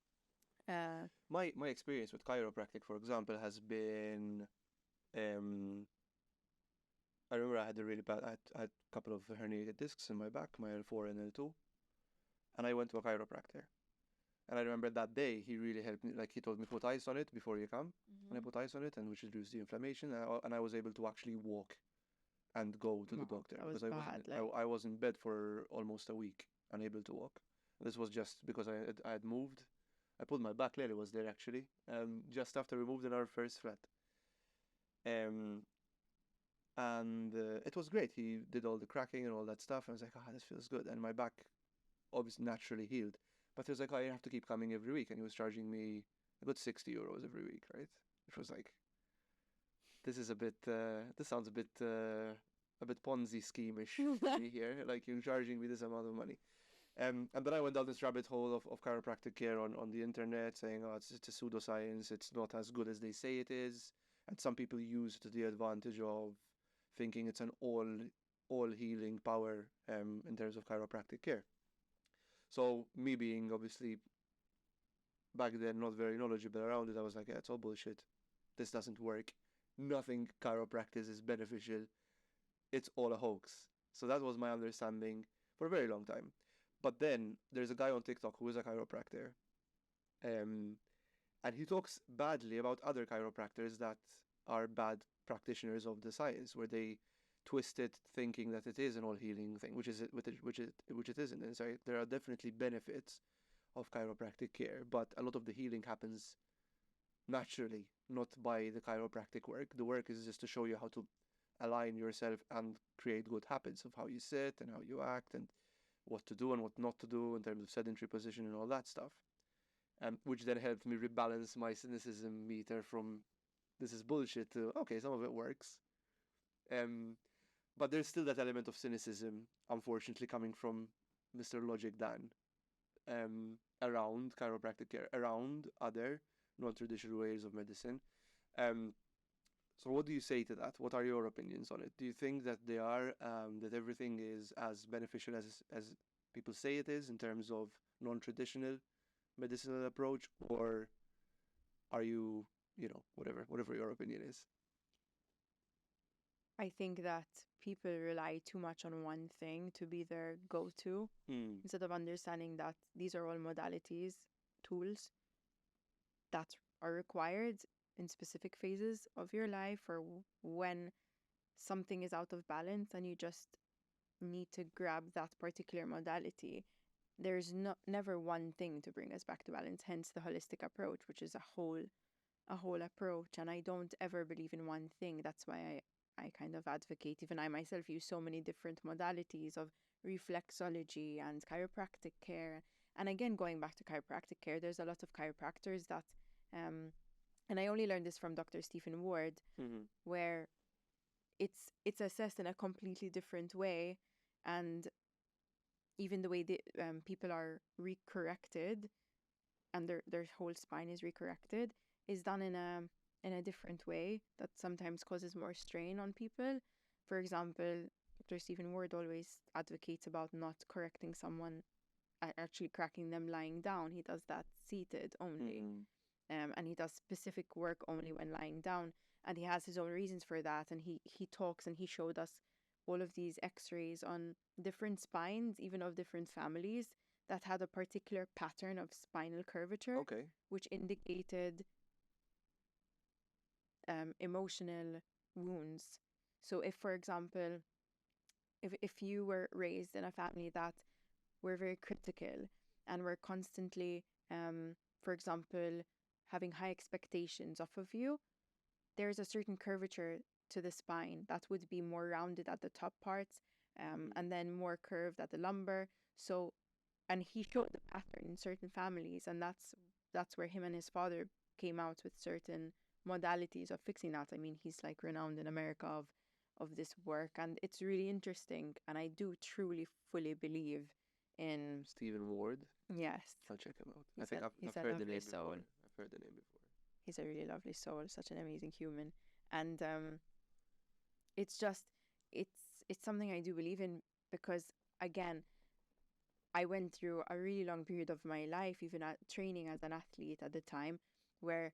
But my experience with chiropractic, for example, has been I remember I had I had a couple of herniated discs in my back, my L4 and L2, and I went to a chiropractor. And I remember that day, he really helped me. Like, he told me, put ice on it before you come. And I put ice on it, and which reduced the inflammation. And I was able to actually walk and go to the doctor. Because I was in bed for almost a week, unable to walk. And this was just because I had moved. I pulled my back, Lily was there, actually, just after we moved in our first flat. And it was great. He did all the cracking and all that stuff. And I was like, this feels good. And my back obviously naturally healed. But he was like, I have to keep coming every week. And he was charging me about 60 euros every week, right? Which was like, this sounds a bit Ponzi scheme-ish to me here. Like, you're charging me this amount of money. And then I went down this rabbit hole of chiropractic care on the internet, saying, it's a pseudoscience. It's not as good as they say it is. And some people use it to the advantage of thinking it's an all healing power in terms of chiropractic care. So me being obviously back then not very knowledgeable around it, I was like, it's all bullshit. This doesn't work. Nothing chiropractic is beneficial. It's all a hoax. So that was my understanding for a very long time. But then there's a guy on TikTok who is a chiropractor. And he talks badly about other chiropractors that are bad practitioners of the science, where they twist it thinking that it is an all healing thing, which it isn't. And so there are definitely benefits of chiropractic care, but a lot of the healing happens naturally, not by the chiropractic work. The work is just to show you how to align yourself and create good habits of how you sit and how you act and what to do and what not to do in terms of sedentary position and all that stuff. which then helped me rebalance my cynicism meter from this is bullshit to okay, some of it works. But there's still that element of cynicism, unfortunately, coming from Mr. Logic Dan, around chiropractic care, around other non-traditional ways of medicine. So what do you say to that? What are your opinions on it? Do you think that they are, that everything is as beneficial as people say it is in terms of non-traditional medicinal approach, or are you, whatever your opinion is? I think that people rely too much on one thing to be their go-to instead of understanding that these are all modalities, tools that are required in specific phases of your life, or when something is out of balance and you just need to grab that particular modality. There's never one thing to bring us back to balance, hence the holistic approach, which is a whole approach. And I don't ever believe in one thing. That's why I kind of advocate, even I myself use so many different modalities of reflexology and chiropractic care. And again, going back to chiropractic care, there's a lot of chiropractors that, and I only learned this from Dr. Stephen Ward, where it's assessed in a completely different way, and even the way the people are recorrected and their whole spine is recorrected is done in a different way that sometimes causes more strain on people. For example, Dr. Stephen Ward always advocates about not correcting someone, actually cracking them lying down. He does that seated only. And he does specific work only when lying down. And he has his own reasons for that. And he talks and he showed us all of these x-rays on different spines, even of different families, that had a particular pattern of spinal curvature, which indicated emotional wounds. So if, for example, if you were raised in a family that were very critical and were constantly, for example, having high expectations off of you, there's a certain curvature to the spine that would be more rounded at the top parts, and then more curved at the lumbar. So, and he showed the pattern in certain families, and that's where him and his father came out with certain modalities of fixing that. I mean, he's like renowned in America of this work, and it's really interesting. And I do truly, fully believe in Stephen Ward. Yes, I'll check him out. I think I've heard the name before. I've heard the name before. He's a really lovely soul, such an amazing human, and it's just it's something I do believe in, because again, I went through a really long period of my life, even at training as an athlete at the time, where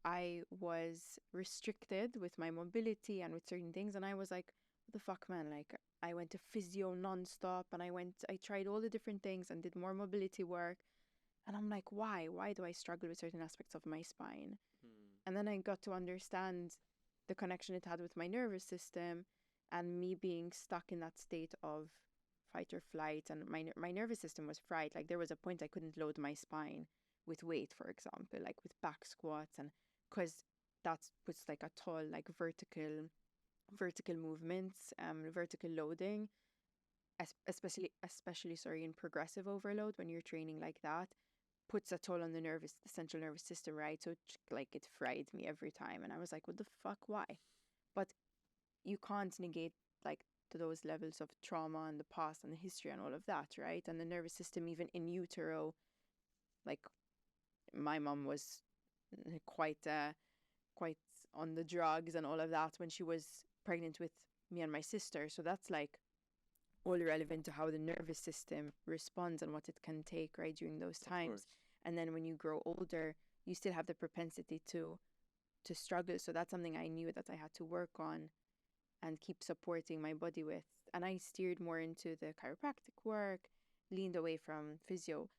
I was restricted with my mobility and with certain things, and I was like, what the fuck, man? Like, I went to physio nonstop, and I tried all the different things and did more mobility work, and I'm like, why do I struggle with certain aspects of my spine? And then I got to understand the connection it had with my nervous system, and me being stuck in that state of fight or flight, and my nervous system was fried. Like, there was a point I couldn't load my spine with weight, for example, like with back squats, and because that puts like a toll, like vertical movements, vertical loading, especially in progressive overload, when you're training like that, puts a toll on the central nervous system, right? So it fried me every time, and I was like, what the fuck, why? But you can't negate like those levels of trauma and the past and the history and all of that, right? And the nervous system, even in utero, like my mom was quite on the drugs and all of that when she was pregnant with me and my sister. So that's like all relevant to how the nervous system responds and what it can take, right, during those times. And then when you grow older, you still have the propensity to struggle. So that's something I knew that I had to work on and keep supporting my body with. And I steered more into the chiropractic work, leaned away from physio.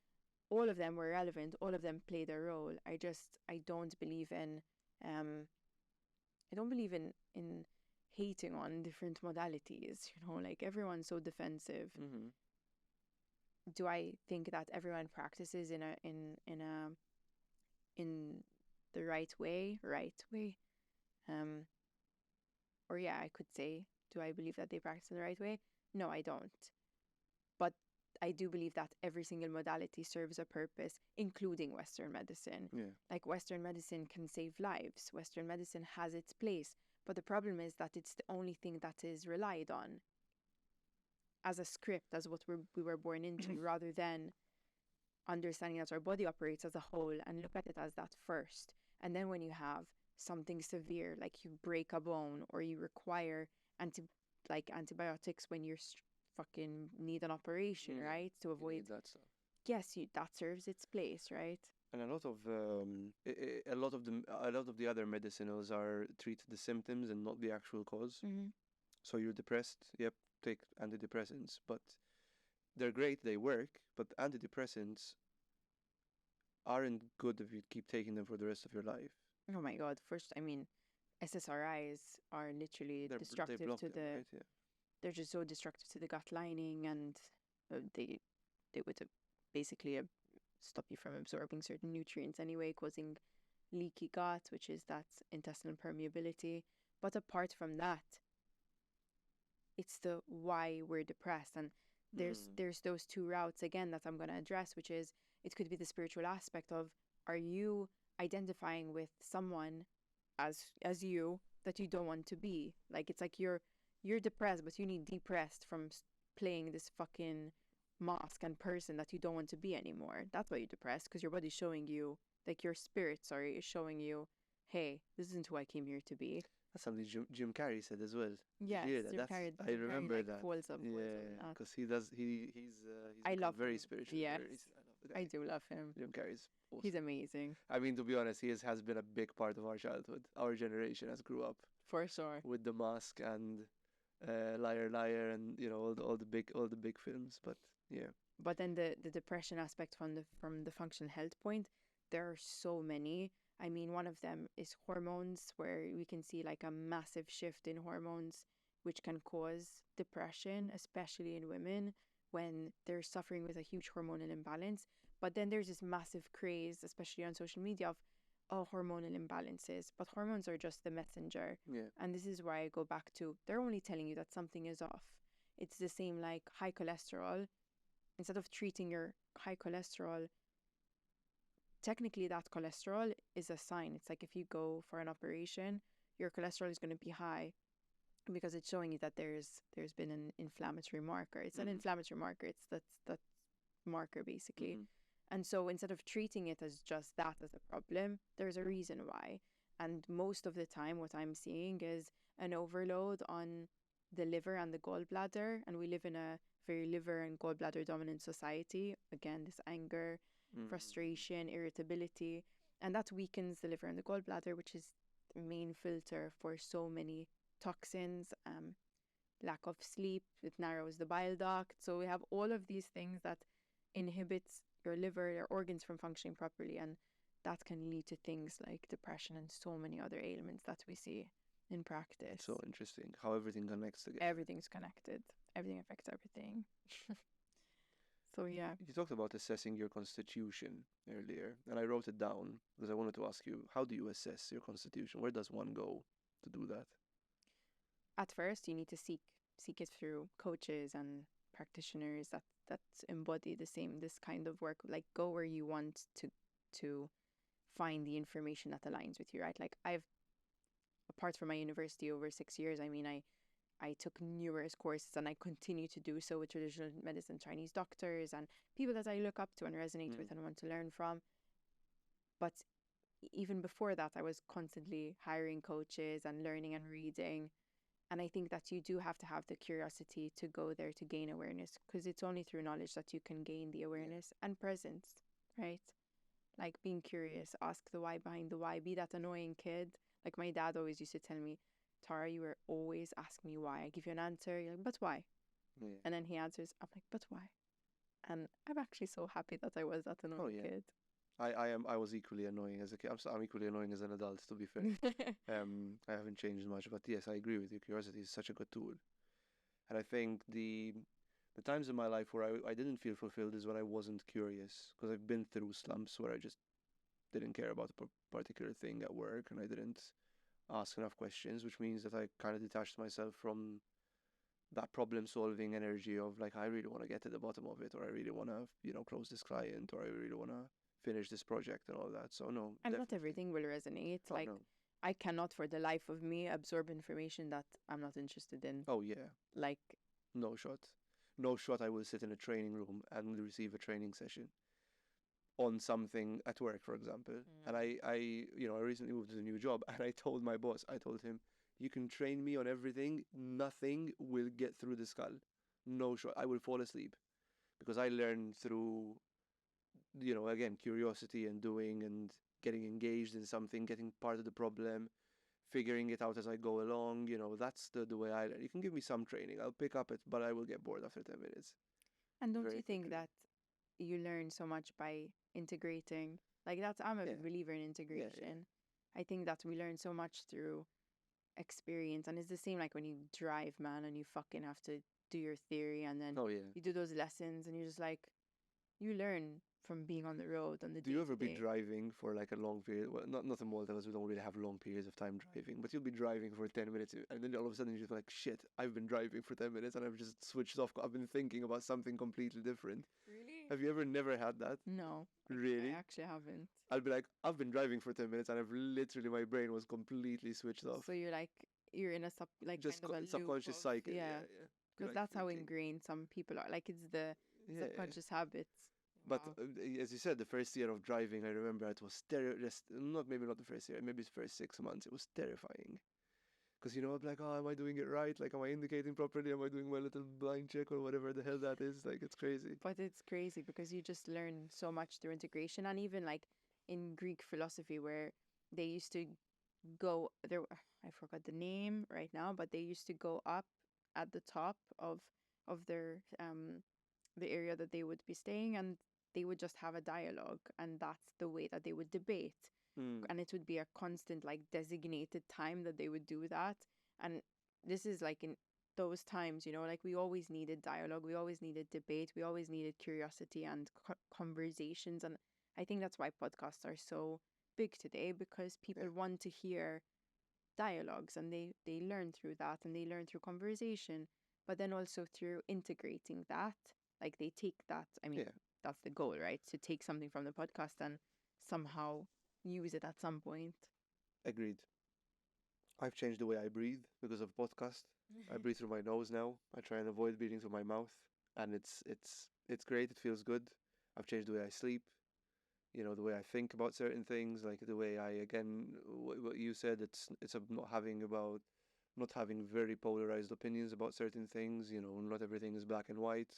All of them were relevant. All of them played a role. I don't believe in hating on different modalities, like everyone's so defensive. Do I think that everyone practices in the right way? Or yeah, I could say, do I believe that they practice in the right way? No, I don't. But I do believe that every single modality serves a purpose, including Western medicine. Yeah. Like Western medicine can save lives. Western medicine has its place. But the problem is that it's the only thing that is relied on as a script, as what we were born into, rather than understanding that our body operates as a whole and look at it as that first. And then when you have something severe, like you break a bone or you require antibiotics when you're fucking need an operation, right? To avoid that stuff. Yes, that serves its place, right? And a lot of the other medicinals are treat the symptoms and not the actual cause. Mm-hmm. So you're depressed, yep, take antidepressants, but they're great, they work, but antidepressants aren't good if you keep taking them for the rest of your life. Oh my God! First, I mean, SSRIs are literally destructive to the. Right? Yeah. They're just so destructive to the gut lining, and they would basically stop you from absorbing certain nutrients anyway, causing leaky gut, which is that intestinal permeability. But apart from that, it's the why we're depressed, and there's those two routes again that I'm going to address, which is it could be the spiritual aspect of, are you identifying with someone as you that you don't want to be? Like, it's like you're depressed, but you need depressed from playing this fucking mask and person that you don't want to be anymore. That's why you're depressed, because your body's showing you, like your spirit, is showing you, hey, this isn't who I came here to be. That's something Jim Carrey said as well. Yes, Jim Carrey. I remember that. Falls up, yeah, because he does. He's I love very him. spiritual. Yes, I love the guy. I do love him. Jim Carrey's awesome. He's amazing. I mean, to be honest, he has been a big part of our childhood. Our generation has grew up for sure with The Mask and Liar Liar, and all the big films. But yeah. But then the depression aspect from the functional health point, there are so many. I mean, one of them is hormones, where we can see like a massive shift in hormones, which can cause depression, especially in women when they're suffering with a huge hormonal imbalance. But then there's this massive craze, especially on social media, of hormonal imbalances. But hormones are just the messenger. Yeah. And this is why I go back to, they're only telling you that something is off. It's the same like high cholesterol. Instead of treating your high cholesterol, technically that cholesterol is a sign. It's like if you go for an operation, your cholesterol is going to be high because it's showing you that there's been an inflammatory marker. It's an inflammatory marker. It's that marker basically. And so instead of treating it as just that as a problem, there's a reason why. And most of the time what I'm seeing is an overload on the liver and the gallbladder, and we live in a very liver and gallbladder dominant society. Again, this anger, frustration, irritability, and that weakens the liver and the gallbladder, which is the main filter for so many toxins. Lack of sleep, it narrows the bile duct. So we have all of these things that inhibits your liver, your organs from functioning properly, and that can lead to things like depression and so many other ailments that we see in practice. So interesting how everything connects together. Everything's connected. Everything affects everything. So yeah. You talked about assessing your constitution earlier, and I wrote it down because I wanted to ask you, how do you assess your constitution? Where does one go to do that? At first, you need to seek it through coaches and practitioners that embody this kind of work. Like, go where you want to find the information that aligns with you, right? Like, apart from my university over 6 years, I mean, I took numerous courses and I continue to do so with traditional medicine, Chinese doctors and people that I look up to and resonate with and want to learn from. But even before that, I was constantly hiring coaches and learning and reading. And I think that you do have to have the curiosity to go there to gain awareness, because it's only through knowledge that you can gain the awareness and presence, right? Like being curious, ask the why behind the why, be that annoying kid. Like my dad always used to tell me, Tara, you were always asking me why. I give you an answer, you're like, but why? Yeah. And then he answers, I'm like, but why? And I'm actually so happy that I was that annoying kid. I was equally annoying as a kid. I'm equally annoying as an adult, to be fair. I haven't changed much, but yes, I agree with you. Curiosity is such a good tool. And I think the times in my life where I didn't feel fulfilled is when I wasn't curious, because I've been through slumps where I just didn't care about a particular thing at work, and I didn't ask enough questions, which means that I kind of detached myself from that problem-solving energy of like, I really want to get to the bottom of it, or I really want to, close this client, or I really want to finish this project and all that. So no, and definitely. not everything will resonate. Oh, like no. I cannot for the life of me absorb information that I'm not interested in. Oh yeah. Like no shot. No shot I will sit in a training room and receive a training session on something at work, for example. And I recently moved to a new job, and I told my boss, I told him, you can train me on everything, nothing will get through the skull. No shot. I will fall asleep because I learn through, again, curiosity and doing and getting engaged in something, getting part of the problem, figuring it out as I go along. That's the way I learn. You can give me some training, I'll pick up it, but I will get bored after 10 minutes. and don't you think that you learn so much by integrating? Like I'm a believer in integration. I think that we learn so much through experience, and it's the same like when you drive, man, and you fucking have to do your theory, and then you do those lessons, and you're just like, you learn from being on the road on the Do you ever be driving for like a long period? Well, not in Malta because we don't really have long periods of time driving, but you'll be driving for 10 minutes and then all of a sudden you're just like, shit, I've been driving for 10 minutes and I've just switched off. I've been thinking about something completely different. Really? Have you ever never had that? No. Really? I actually haven't. I'll be like, I've been driving for 10 minutes and I've literally, my brain was completely switched off. So you're like, you're in a just kind of a subconscious cycle. Yeah. Because that's how ingrained some people are. Like it's the subconscious habits. But as you said, the first year of driving, I remember it was maybe not the first year, maybe it's the first 6 months. It was terrifying. Because, I'm like, oh, am I doing it right? Like, am I indicating properly? Am I doing my little blind check or whatever the hell that is? Like, it's crazy. But it's crazy because you just learn so much through integration. And even like in Greek philosophy, where they used to go there, I forgot the name right now, but they used to go up at the top of their the area that they would be staying, and they would just have a dialogue, and that's the way that they would debate. And it would be a constant like designated time that they would do that. And this is like in those times, like we always needed dialogue, we always needed debate, we always needed curiosity and conversations. And I think that's why podcasts are so big today, because people want to hear dialogues, and they learn through that, and they learn through conversation, but then also through integrating that. Like they take that, I mean, that's the goal, right? To take something from the podcast and somehow use it at some point. Agreed. I've changed the way I breathe because of podcast. I breathe through my nose now. I try and avoid breathing through my mouth, and it's great. It feels good. I've changed the way I sleep. The way I think about certain things, like the way I, again, what you said, it's not having very polarized opinions about certain things. Not everything is black and white.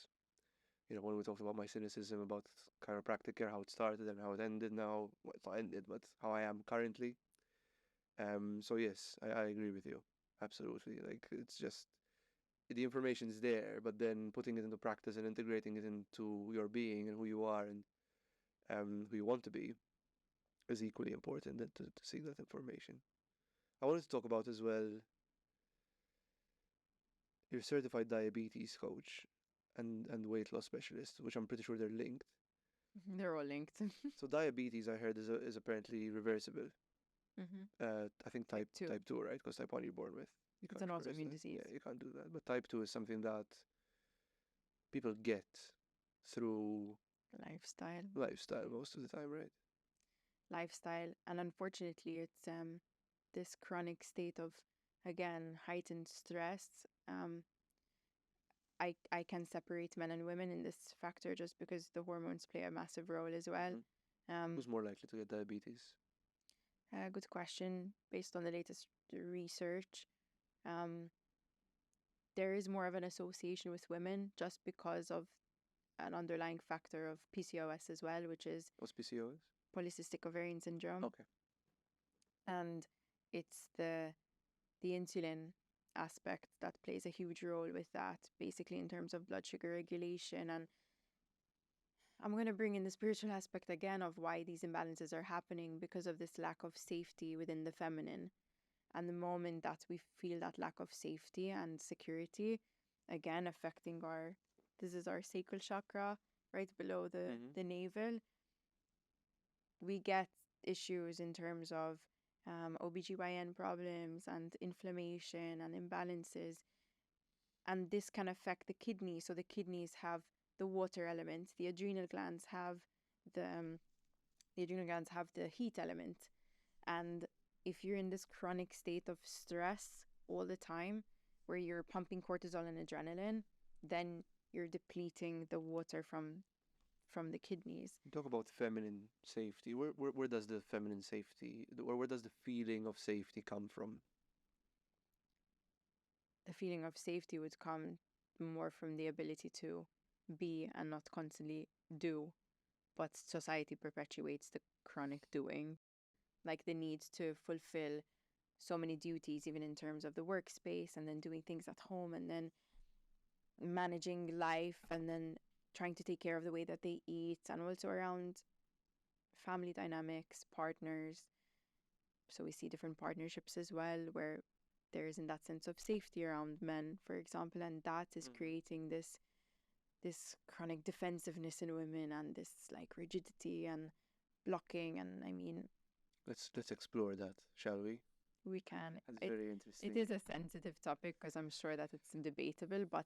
When we talked about my cynicism about chiropractic care, how it started and how it ended now. Well, it's not ended, but how I am currently. So yes, I agree with you. Absolutely. Like, it's just, the information is there, but then putting it into practice and integrating it into your being and who you are and who you want to be is equally important than to seek that information. I wanted to talk about as well your certified diabetes coach and weight loss specialist, which I'm pretty sure they're linked. They're all linked. So diabetes, I heard, is apparently reversible. I think type 2, right? Because type 1 you're born with. It's an autoimmune disease. Yeah, you can't do that. But type 2 is something that people get through lifestyle most of the time, right? Lifestyle. And unfortunately, it's this chronic state of, again, heightened stress. I can separate men and women in this factor just because the hormones play a massive role as well. Who's more likely to get diabetes? Good question. Based on the latest research, there is more of an association with women just because of an underlying factor of PCOS as well, which is... What's PCOS? Polycystic ovarian syndrome. Okay. And it's the insulin aspect that plays a huge role with that, basically in terms of blood sugar regulation. And I'm going to bring in the spiritual aspect again of why these imbalances are happening, because of this lack of safety within the feminine. And the moment that we feel that lack of safety and security, again, affecting this is our sacral chakra, right below the navel, we get issues in terms of OBGYN problems and inflammation and imbalances. And this can affect the kidneys. So the kidneys have the water element, the adrenal glands have the heat element. And if you're in this chronic state of stress all the time, where you're pumping cortisol and adrenaline, then you're depleting the water from the kidneys. You talk about feminine safety. Where does the feminine safety, or where does the feeling of safety come from? The feeling of safety would come more from the ability to be and not constantly do. But society perpetuates the chronic doing, like the need to fulfill so many duties, even in terms of the workspace, and then doing things at home, and then managing life, and then trying to take care of the way that they eat, and also around family dynamics, partners. So we see different partnerships as well, where there isn't that sense of safety around men, for example, and that is creating this chronic defensiveness in women, and this like rigidity and blocking. And I mean, let's explore that, shall we? We can. That's very interesting. It is a sensitive topic because I'm sure that it's debatable, but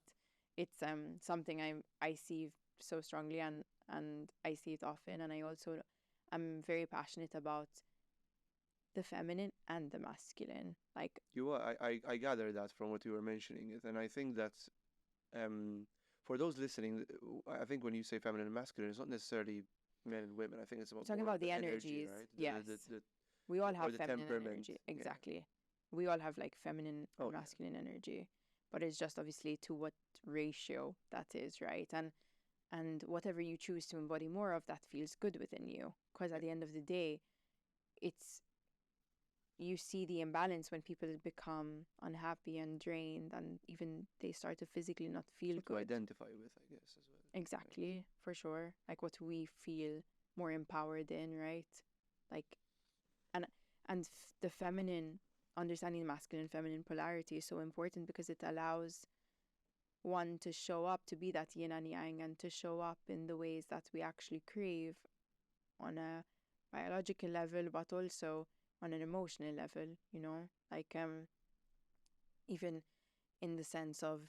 it's something I see so strongly, and I see it often, and I'm very passionate about the feminine and the masculine. Like you are, I gather that from what you were mentioning it, and I think that for those listening, I think when you say feminine and masculine, it's not necessarily men and women. I think it's about talking about the energies, right? Yes. We all have feminine temperament. energy. Exactly. Yeah. We all have like feminine and masculine energy, but it's just obviously to what ratio that is, right? And whatever you choose to embody more of, that feels good within you. Because at the end of the day, you see the imbalance when people become unhappy and drained, and even they start to physically not feel good. To identify with, I guess, as well. Exactly, right. For sure. Like what we feel more empowered in, right? Like, and the feminine, understanding the masculine and feminine polarity is so important because it allows one to show up, to be that yin and yang, and to show up in the ways that we actually crave on a biological level, but also on an emotional level, you know, like even in the sense of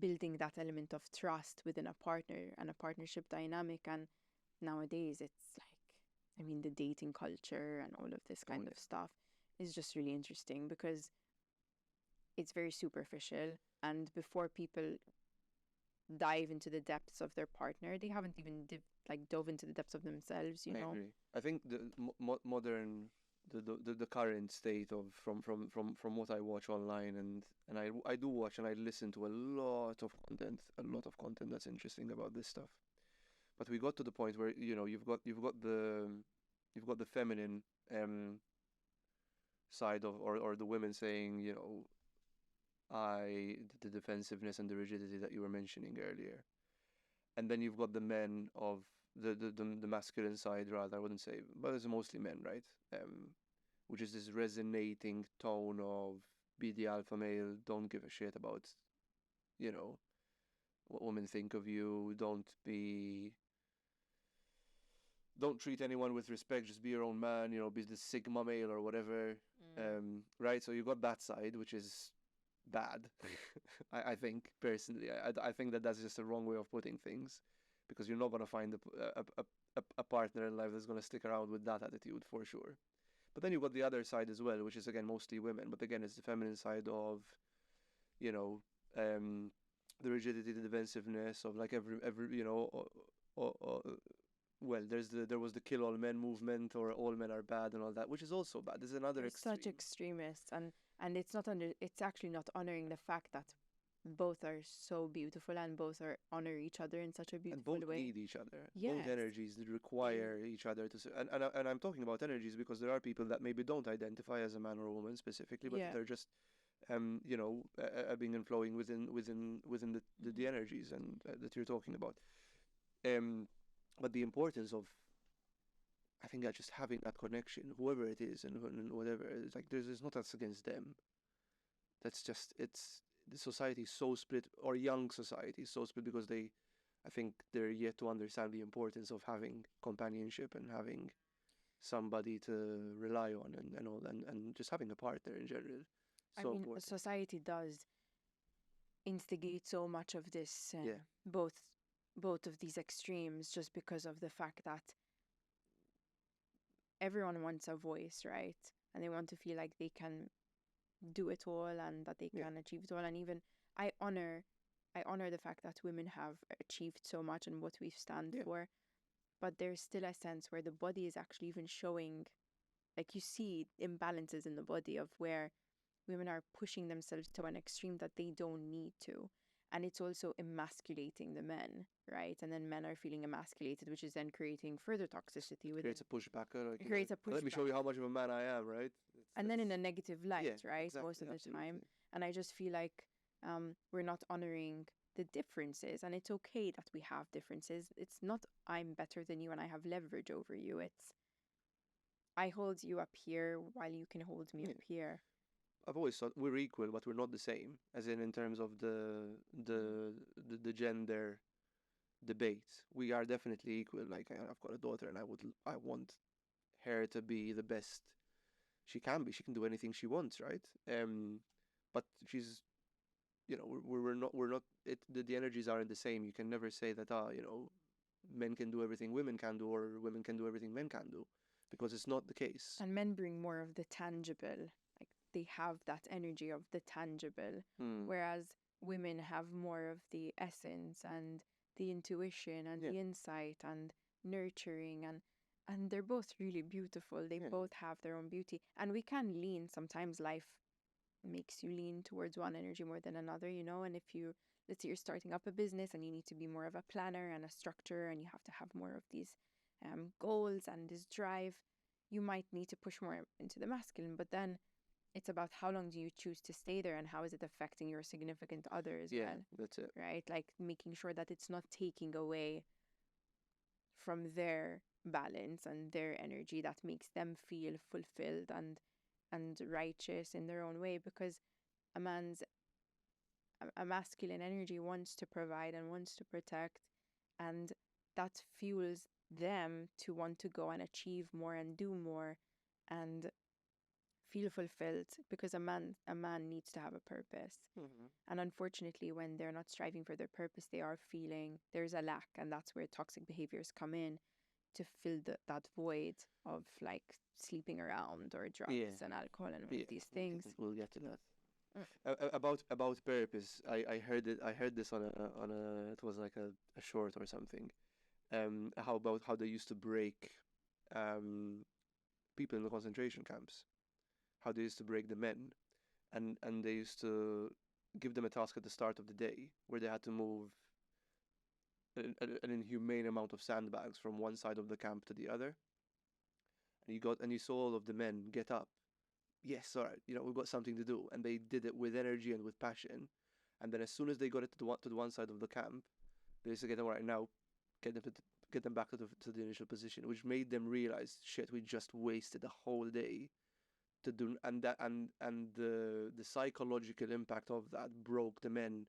building that element of trust within a partner and a partnership dynamic. And nowadays it's like, I mean, the dating culture and all of this kind of stuff is just really interesting because it's very superficial, and before people dive into the depths of their partner, they haven't even dove into the depths of themselves, you know. I agree. I think the modern the current state of from what I watch online, and I do watch and I listen to a lot of content that's interesting about this stuff. But we got to the point where you've got the feminine side of or the women saying the defensiveness and the rigidity that you were mentioning earlier, and then you've got the men of the masculine side, rather, I wouldn't say, but it's mostly men, right? Which is this resonating tone of be the alpha male, don't give a shit about what women think of you, don't treat anyone with respect, just be your own man, be the sigma male or whatever. Right? So you got that side, which is bad. I think personally, I think that's just a wrong way of putting things, because you're not going to find a partner in life that's going to stick around with that attitude for sure. But then you've got the other side as well, which is again mostly women, but again it's the feminine side of the rigidity, the defensiveness of like every well, there was the kill all men movement, or all men are bad and all that, which is also bad. There's another extreme. Such extremists, and it's actually not honoring the fact that both are so beautiful and both honor each other in such a beautiful way. And both need each other. Yes. Both energies require each other to. And I'm talking about energies because there are people that maybe don't identify as a man or a woman specifically, but they're just ebbing and flowing within the energies and that you're talking about. But the importance of, I think, that just having that connection, whoever it is and whatever, it's like there's not us against them. That's just, the society is so split, or young society is so split, because I think they're yet to understand the importance of having companionship and having somebody to rely on and just having a partner in general. So I mean, important. Society does instigate so much of this, both of these extremes, just because of the fact that everyone wants a voice, right? And they want to feel like they can do it all and that they can achieve it all. And even I honor the fact that women have achieved so much and what we stand for, but there's still a sense where the body is actually even showing, like, you see imbalances in the body of where women are pushing themselves to an extreme that they don't need to. And it's also emasculating the men, right? And then men are feeling emasculated, which is then creating further toxicity. Creates a pushback. It creates a pushback. Let me show you how much of a man I am, right? And then in a negative light, right? Most of the time. And I just feel like we're not honoring the differences. And it's okay that we have differences. It's not I'm better than you and I have leverage over you. It's I hold you up here while you can hold me up here. I've always thought we're equal, but we're not the same, as in terms of the the gender debate. We are definitely equal. Like, I've got a daughter, and I want her to be the best she can be. She can do anything she wants, right? But she's, we're not. The energies aren't the same. You can never say that men can do everything women can do, or women can do everything men can do, because it's not the case. And men bring more of the tangible. They have that energy of the tangible, whereas women have more of the essence and the intuition and the insight and nurturing, and they're both really beautiful. They both have their own beauty, and we can lean. Sometimes life makes you lean towards one energy more than another, and if let's say you're starting up a business and you need to be more of a planner and a structure, and you have to have more of these goals and this drive, you might need to push more into the masculine. But then it's about how long do you choose to stay there, and how is it affecting your significant other as well. That's it. Right? Like making sure that it's not taking away from their balance and their energy that makes them feel fulfilled and righteous in their own way, because a masculine energy wants to provide and wants to protect, and that fuels them to want to go and achieve more and do more and feel fulfilled, because a man needs to have a purpose. And unfortunately, when they're not striving for their purpose, they are feeling there's a lack, and that's where toxic behaviors come in to fill that void of like sleeping around or drugs and alcohol and all of these things. We'll get to that. About purpose, I heard it. I heard this on a it was like a short or something. How they used to break people in the concentration camps. How they used to break the men, and they used to give them a task at the start of the day where they had to move an inhumane amount of sandbags from one side of the camp to the other. And you saw all of the men get up. Yes, all right, we've got something to do, and they did it with energy and with passion. And then as soon as they got it to the one side of the camp, they used to get them right now, get them back to the initial position, which made them realize, shit, we just wasted a whole day to do, and the psychological impact of that broke the men,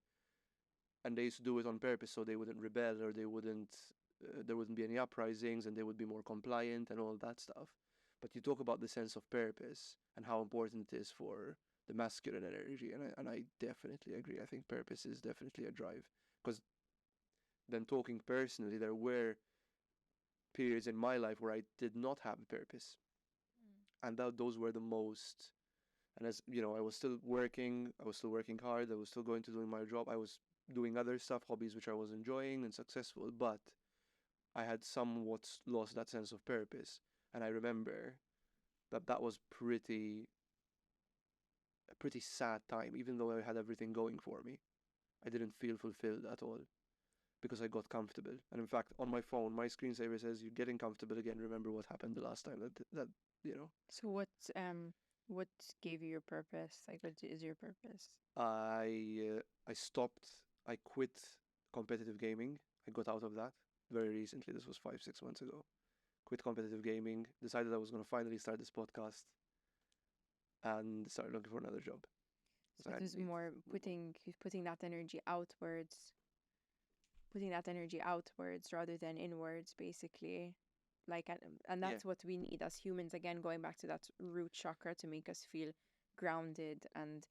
and they used to do it on purpose so they wouldn't rebel, or there wouldn't be any uprisings, and they would be more compliant and all that stuff. But you talk about the sense of purpose and how important it is for the masculine energy, and I definitely agree. I think purpose is definitely a drive, because then, talking personally, there were periods in my life where I did not have a purpose, and those were the most. And as I was still working hard, I was still going to doing my job, I was doing other stuff, hobbies which I was enjoying and successful, but I had somewhat lost that sense of purpose. And I remember that was a pretty sad time. Even though I had everything going for me, I didn't feel fulfilled at all, because I got comfortable. And in fact, on my phone, my screensaver says, "You're getting comfortable again. Remember what happened the last time." That. So what gave you your purpose? Like, what is your purpose? I stopped. I quit competitive gaming. I got out of that very recently. This was 5-6 months ago. Quit competitive gaming. Decided I was going to finally start this podcast, and started looking for another job. So it was more putting that energy outwards. Putting that energy outwards rather than inwards, basically. Like, and that's what we need as humans, again, going back to that root chakra, to make us feel grounded and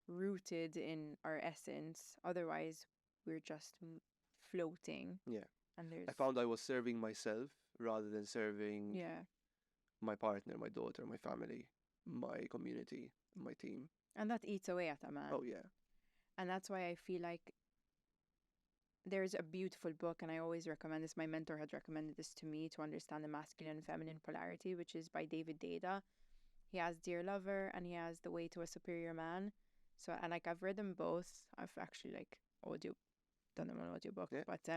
rooted in our essence. Otherwise, we're just floating. Yeah. And I found I was serving myself rather than serving yeah, my partner, my daughter, my family, my community, my team. And that eats away at a man. Oh, yeah. And that's why I feel like there's a beautiful book, and I always recommend this. My mentor had recommended this to me to understand the masculine and feminine polarity, which is by David Data. He has Dear Lover and he has The Way to a Superior Man. So, and like I've read them both. I've actually like done them on audiobook, yeah. But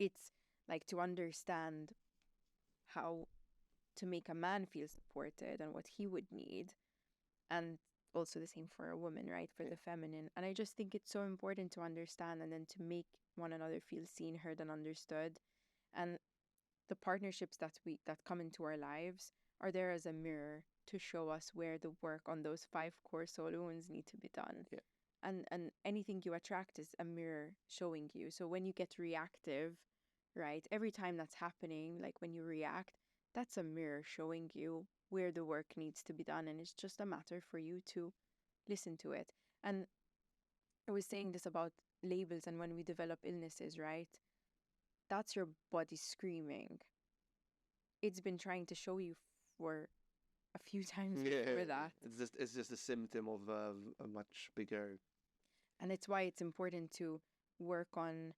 it's like to understand how to make a man feel supported and what he would need, and also the same for a woman, right? For the feminine. And I just think it's so important to understand and then to make one another feel seen, heard, and understood. And the partnerships that come into our lives are there as a mirror to show us where the work on those 5 core soul wounds need to be done. Yeah. And anything you attract is a mirror showing you. So when you get reactive, right, every time that's happening, like when you react, that's a mirror showing you where the work needs to be done. And it's just a matter for you to listen to it. And I was saying this about labels and when we develop illnesses, right? That's your body screaming. It's been trying to show you for a few times before that. It's just a symptom of a much bigger. And it's why it's important to work on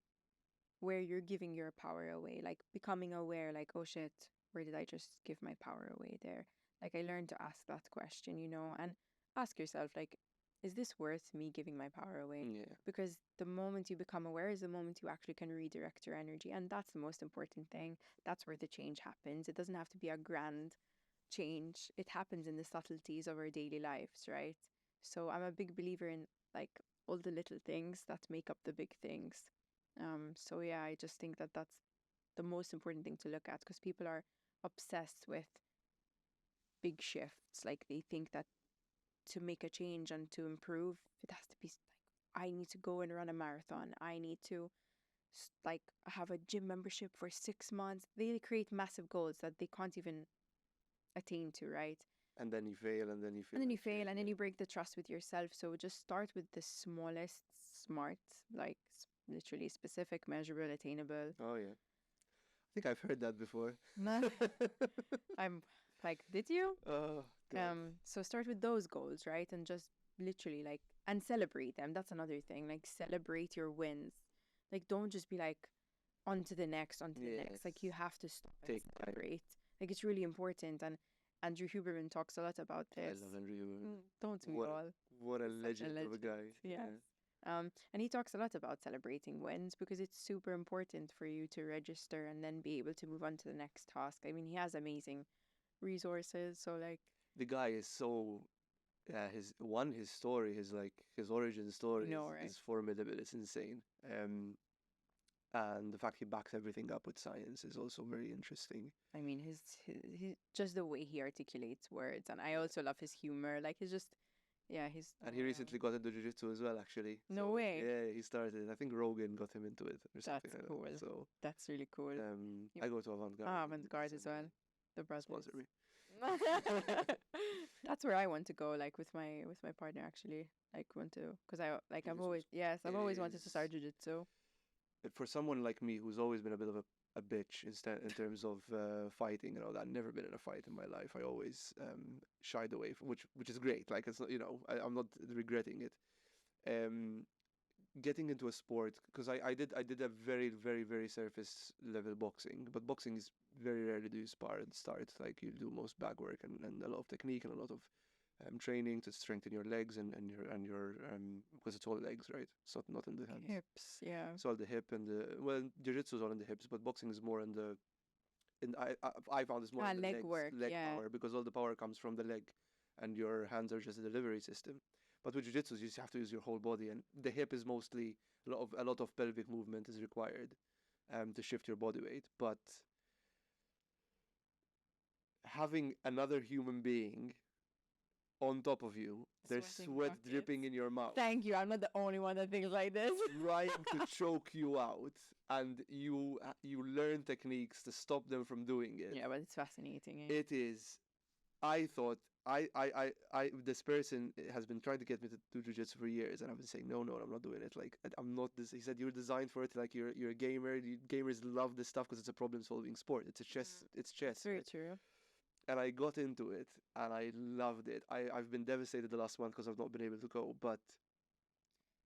where you're giving your power away, like becoming aware, like, oh shit, where did I just give my power away there? Like I learned to ask that question, and ask yourself, like, is this worth me giving my power away? Yeah. Because the moment you become aware is the moment you actually can redirect your energy. And that's the most important thing. That's where the change happens. It doesn't have to be a grand change. It happens in the subtleties of our daily lives, right? So I'm a big believer in like all the little things that make up the big things. So yeah, I just think that that's the most important thing to look at, because people are obsessed with big shifts. Like they think that to make a change and to improve, it has to be like, I need to go and run a marathon. I need to like have a gym membership for 6 months. They create massive goals that they can't even attain to, right? And then you fail, and then you feel. And then you fail, and then you break the trust with yourself. So just start with the smallest, smart, like literally specific, measurable, attainable. Oh yeah, I think I've heard that before. I'm like, did you? Oh God. So start with those goals, right? And just literally like, and celebrate them. That's another thing. Like celebrate your wins. Like don't just be like on to the next. Like you have to stop and celebrate. Like it's really important. And Andrew Huberman talks a lot about this. I love Andrew Huberman. Don't we all? What a legend of a guy. Yes. Yeah. And he talks a lot about celebrating wins because it's super important for you to register and then be able to move on to the next task. I mean, he has amazing resources. So like the guy is so his story, his origin story is formidable. It's insane. And the fact he backs everything up with science is also very interesting. I mean, his just the way he articulates words, and I also love his humor. Like he's just, he's. And he recently got into jiu-jitsu as well, actually. No way. Yeah, he started. I think Rogan got him into it or something. That's cool. Like that. So that's really cool. I go to Avant-Garde. Avant-Garde as well. The brothers. Sponsor me. That's where I want to go, like with my partner actually. Like want to, because I've always wanted to start jiu-jitsu. For someone like me who's always been a bit of a bitch in terms of fighting and all that, I've never been in a fight in my life. I always shied away from, which is great. Like it's not, I'm not regretting it. Getting into a sport, because I did a very, very, very surface level boxing, but boxing is very rarely do you spar at the start. Like you do most bag work and a lot of technique and a lot of training to strengthen your legs and your because it's all legs, right? It's not in the hands. Hips, yeah. It's all the hip and jiu-jitsu is all in the hips, but boxing is more I found it's more in the leg work, leg power, because all the power comes from the leg, and your hands are just a delivery system. But with jiu-jitsu, you just have to use your whole body, and the hip is mostly a lot of pelvic movement is required to shift your body weight. But having another human being on top of you, there's sweat dripping in your mouth. Thank you. I'm not the only one that thinks like this. Trying to choke you out, and you learn techniques to stop them from doing it. Yeah, but it's fascinating. It is. I thought this person has been trying to get me to do jiu-jitsu for years, and I've been saying no, I'm not doing it. Like I'm not this. He said you're designed for it. Like you're a gamer. Gamers love this stuff because it's a problem-solving sport. It's a chess. It's chess. Very true. And I got into it, and I loved it. I've been devastated the last month because I've not been able to go. But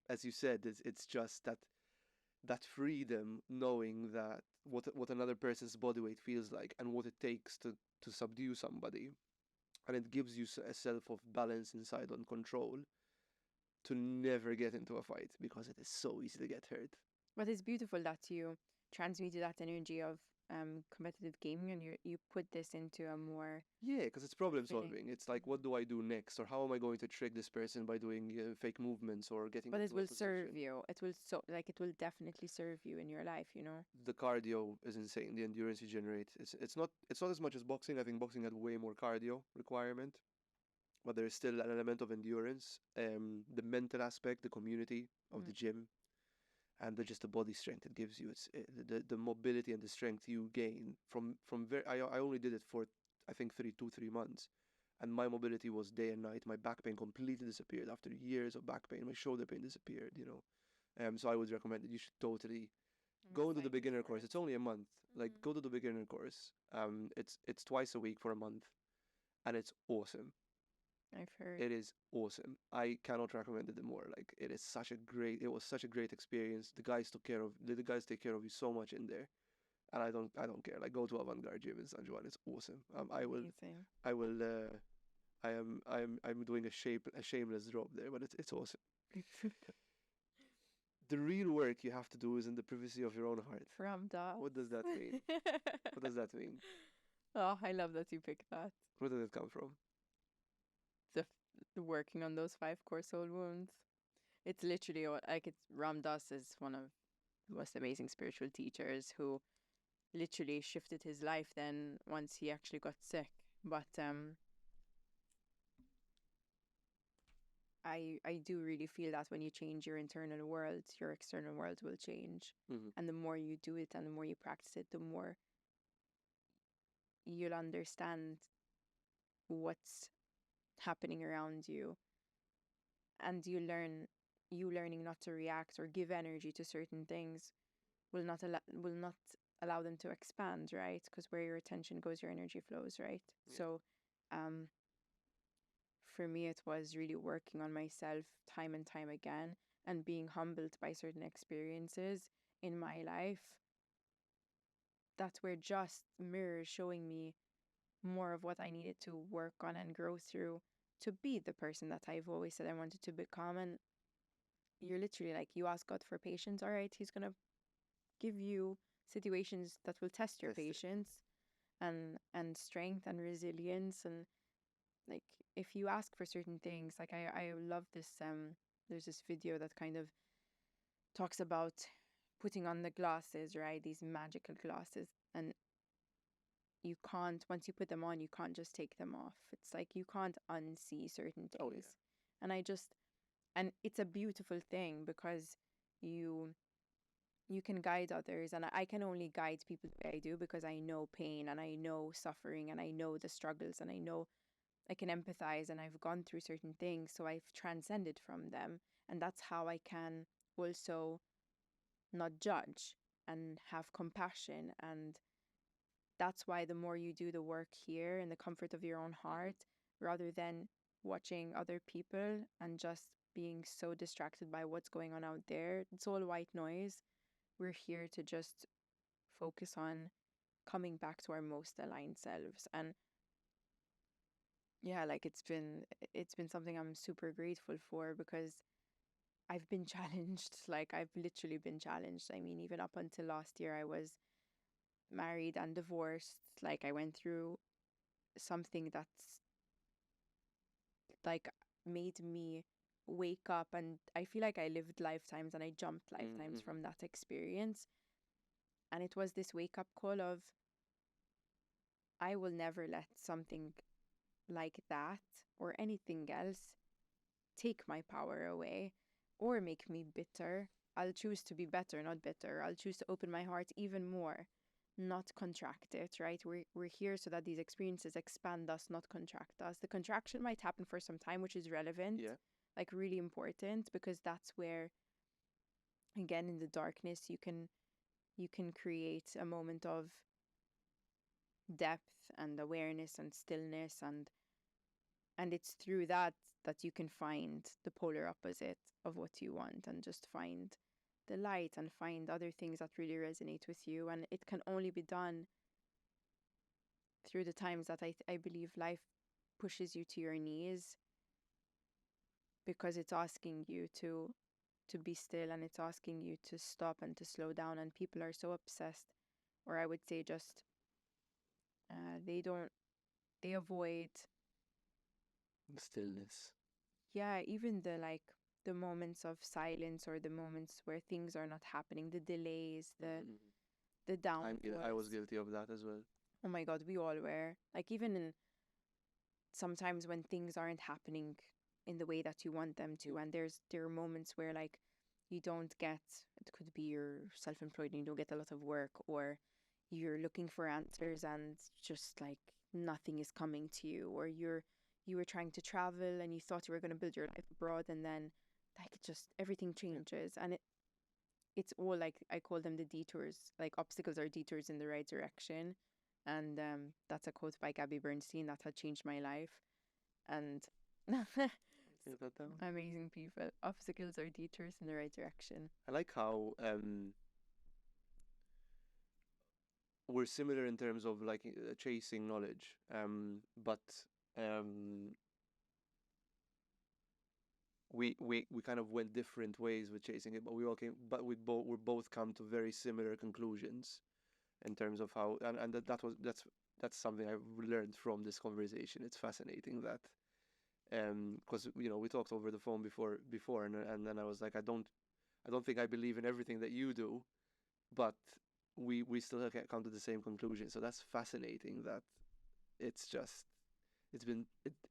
as you said, it's just that freedom, knowing that what another person's body weight feels like and what it takes to subdue somebody, and it gives you a self of balance inside and control to never get into a fight because it is so easy to get hurt. But it's beautiful that you transmuted that energy of competitive gaming and you put this into a more because it's problem solving. It's like, what do I do next, or how am I going to trick this person by doing fake movements or getting. But it will serve you. It will definitely serve you in your life. The cardio is insane. The endurance you generate. It's not as much as boxing. I think boxing had way more cardio requirement, but there is still an element of endurance. The mental aspect, the community of the gym, and just the body strength it gives you. It's the mobility and the strength you gain from very. I only did it for I think 3 months, and my mobility was day and night. My back pain completely disappeared after years of back pain. My shoulder pain disappeared. So I would recommend that you should totally go into the beginner course. It's only a month. Like go to the beginner course. It's twice a week for a month, and it's awesome. I've heard. It is awesome. I cannot recommend it more. Like it was such a great experience. The guys take care of you so much in there, and I don't care. Like go to Avant-Garde Gym in San Juan. It's awesome. I'm doing a shameless drop there, but it's awesome. The real work you have to do is in the privacy of your own heart. What does that mean? What does that mean? Oh, I love that you picked that. Where did it come from? The working on those 5 core soul wounds. It's literally Ram Dass is one of the most amazing spiritual teachers who literally shifted his life then once he actually got sick. But I do really feel that when you change your internal world, your external world will change. And the more you do it and the more you practice it, the more you'll understand what's happening around you, and you learning not to react or give energy to certain things will not allow them to expand, right? Because where your attention goes, your energy flows, right? So for me it was really working on myself time and time again and being humbled by certain experiences in my life. That's where just mirrors showing me more of what I needed to work on and grow through to be the person that I've always said I wanted to become. And you're literally like, you ask God for patience, all right, he's gonna give you situations that will test your patience and strength and resilience. And like if you ask for certain things, like I love this there's this video that kind of talks about putting on the glasses, right, these magical glasses, and you can't, once you put them on, you can't just take them off. It's like you can't unsee certain things. And it's a beautiful thing because you can guide others, and I can only guide people the way I do because I know pain and I know suffering and I know the struggles and I know I can empathize and I've gone through certain things, so I've transcended from them, and that's how I can also not judge and have compassion. And that's why the more you do the work here in the comfort of your own heart, rather than watching other people and just being so distracted by what's going on out there, it's all white noise. We're here to just focus on coming back to our most aligned selves. And yeah, like it's been something I'm super grateful for because I've been challenged. Like I've literally been challenged. I mean, even up until last year, I was married and divorced. Like I went through something that's like made me wake up, and I feel like I lived lifetimes and I jumped lifetimes from that experience. And it was this wake up call of, I will never let something like that or anything else take my power away or make me bitter. I'll choose to be better, not bitter. I'll choose to open my heart even more not contract it, right? We're here so that these experiences expand us, not contract us. The contraction might happen for some time, which is relevant, like really important, because that's where, again, in the darkness, you can create a moment of depth and awareness and stillness, and it's through that you can find the polar opposite of what you want, and just find the light and find other things that really resonate with you. And it can only be done through the times that I believe life pushes you to your knees, because it's asking you to be still, and it's asking you to stop and to slow down. And people are so obsessed, or I would say just they avoid stillness. Yeah, even the moments of silence, or the moments where things are not happening, the delays, the downpours. I was guilty of that as well. Oh my God, we all were. Like, even in sometimes when things aren't happening in the way that you want them to, and there are moments where like you don't get, it could be you're self-employed and you don't get a lot of work, or you're looking for answers and just like nothing is coming to you, or you were trying to travel and you thought you were going to build your life abroad, and then like just everything changes. And it's all like, I call them the detours, like obstacles are detours in the right direction. And that's a quote by Gabby Bernstein that had changed my life. And amazing people. Obstacles are detours in the right direction. I like how we're similar in terms of like chasing knowledge, but we kind of went different ways with chasing it, but we both come to very similar conclusions in terms of how, and that's something I've learned from this conversation. It's fascinating that because we talked over the phone before, and then I was like, I don't think I believe in everything that you do, but we still come to the same conclusion. So that's fascinating. That it's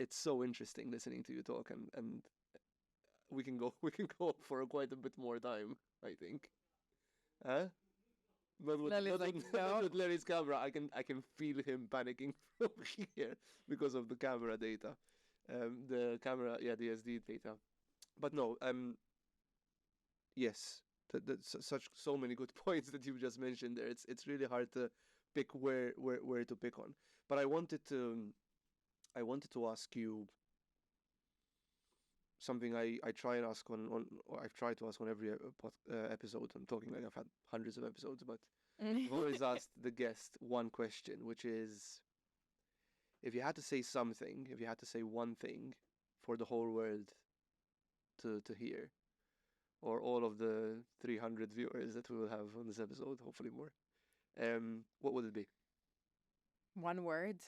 so interesting listening to you talk, and we can go for quite a bit more time, I think. Huh? But with Larry's camera, I can feel him panicking from here because of the camera data, the SD data. But no, yes, so many good points that you just mentioned there. It's really hard to pick where to pick on. But I wanted to ask you something I try and ask on or I've tried to ask on every episode. I'm talking like I've had hundreds of episodes, but I've always asked the guest one question, which is, if you had to say something, if you had to say one thing for the whole world to hear, or all of the 300 viewers that we will have on this episode, hopefully more, what would it be? One word?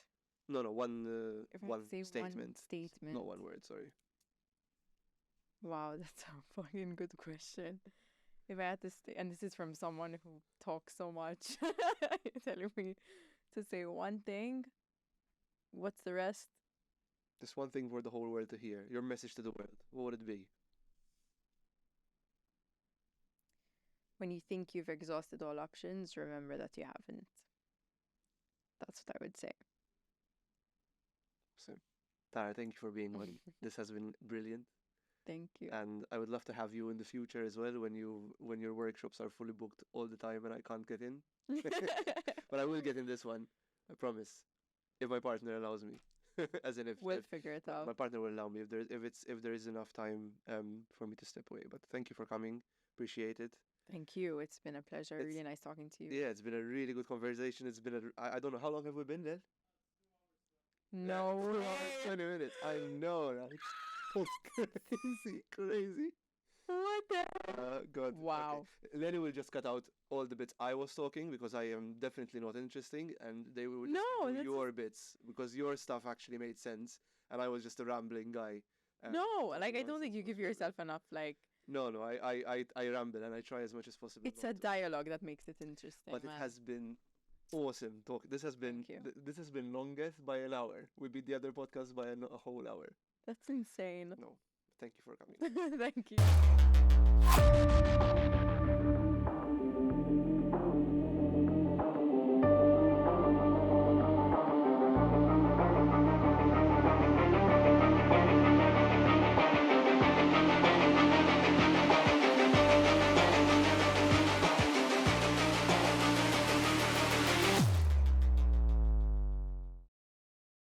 No, one statement. One statement. Not one word, sorry. Wow, that's a fucking good question. If I had to and this is from someone who talks so much, telling me to say one thing, what's the rest? Just one thing for the whole world to hear. Your message to the world. What would it be? When you think you've exhausted all options, remember that you haven't. That's what I would say. So, Tara, thank you for being on. This has been brilliant. Thank you. And I would love to have you in the future as well, when your workshops are fully booked all the time and I can't get in. But I will get in this one, I promise, if my partner allows me. As in, we'll figure it out. My partner will allow me if there is enough time for me to step away. But thank you for coming. Appreciate it. Thank you. It's been a pleasure. Really nice talking to you. Yeah, it's been a really good conversation. It's been I don't know, how long have we been there? No. 20 minutes. I know, right? Crazy. What the? God. Wow. Okay. Lenny will just cut out all the bits I was talking, because I am definitely not interesting, and they will just do your bits, because your stuff actually made sense, and I was just a rambling guy. No, like I don't think you give yourself enough like. No, I ramble and I try as much as possible. It's a dialogue that makes it interesting. But it has been awesome talk. This has been longest by an hour. We beat the other podcast by a whole hour. That's insane. No, thank you for coming. Thank you.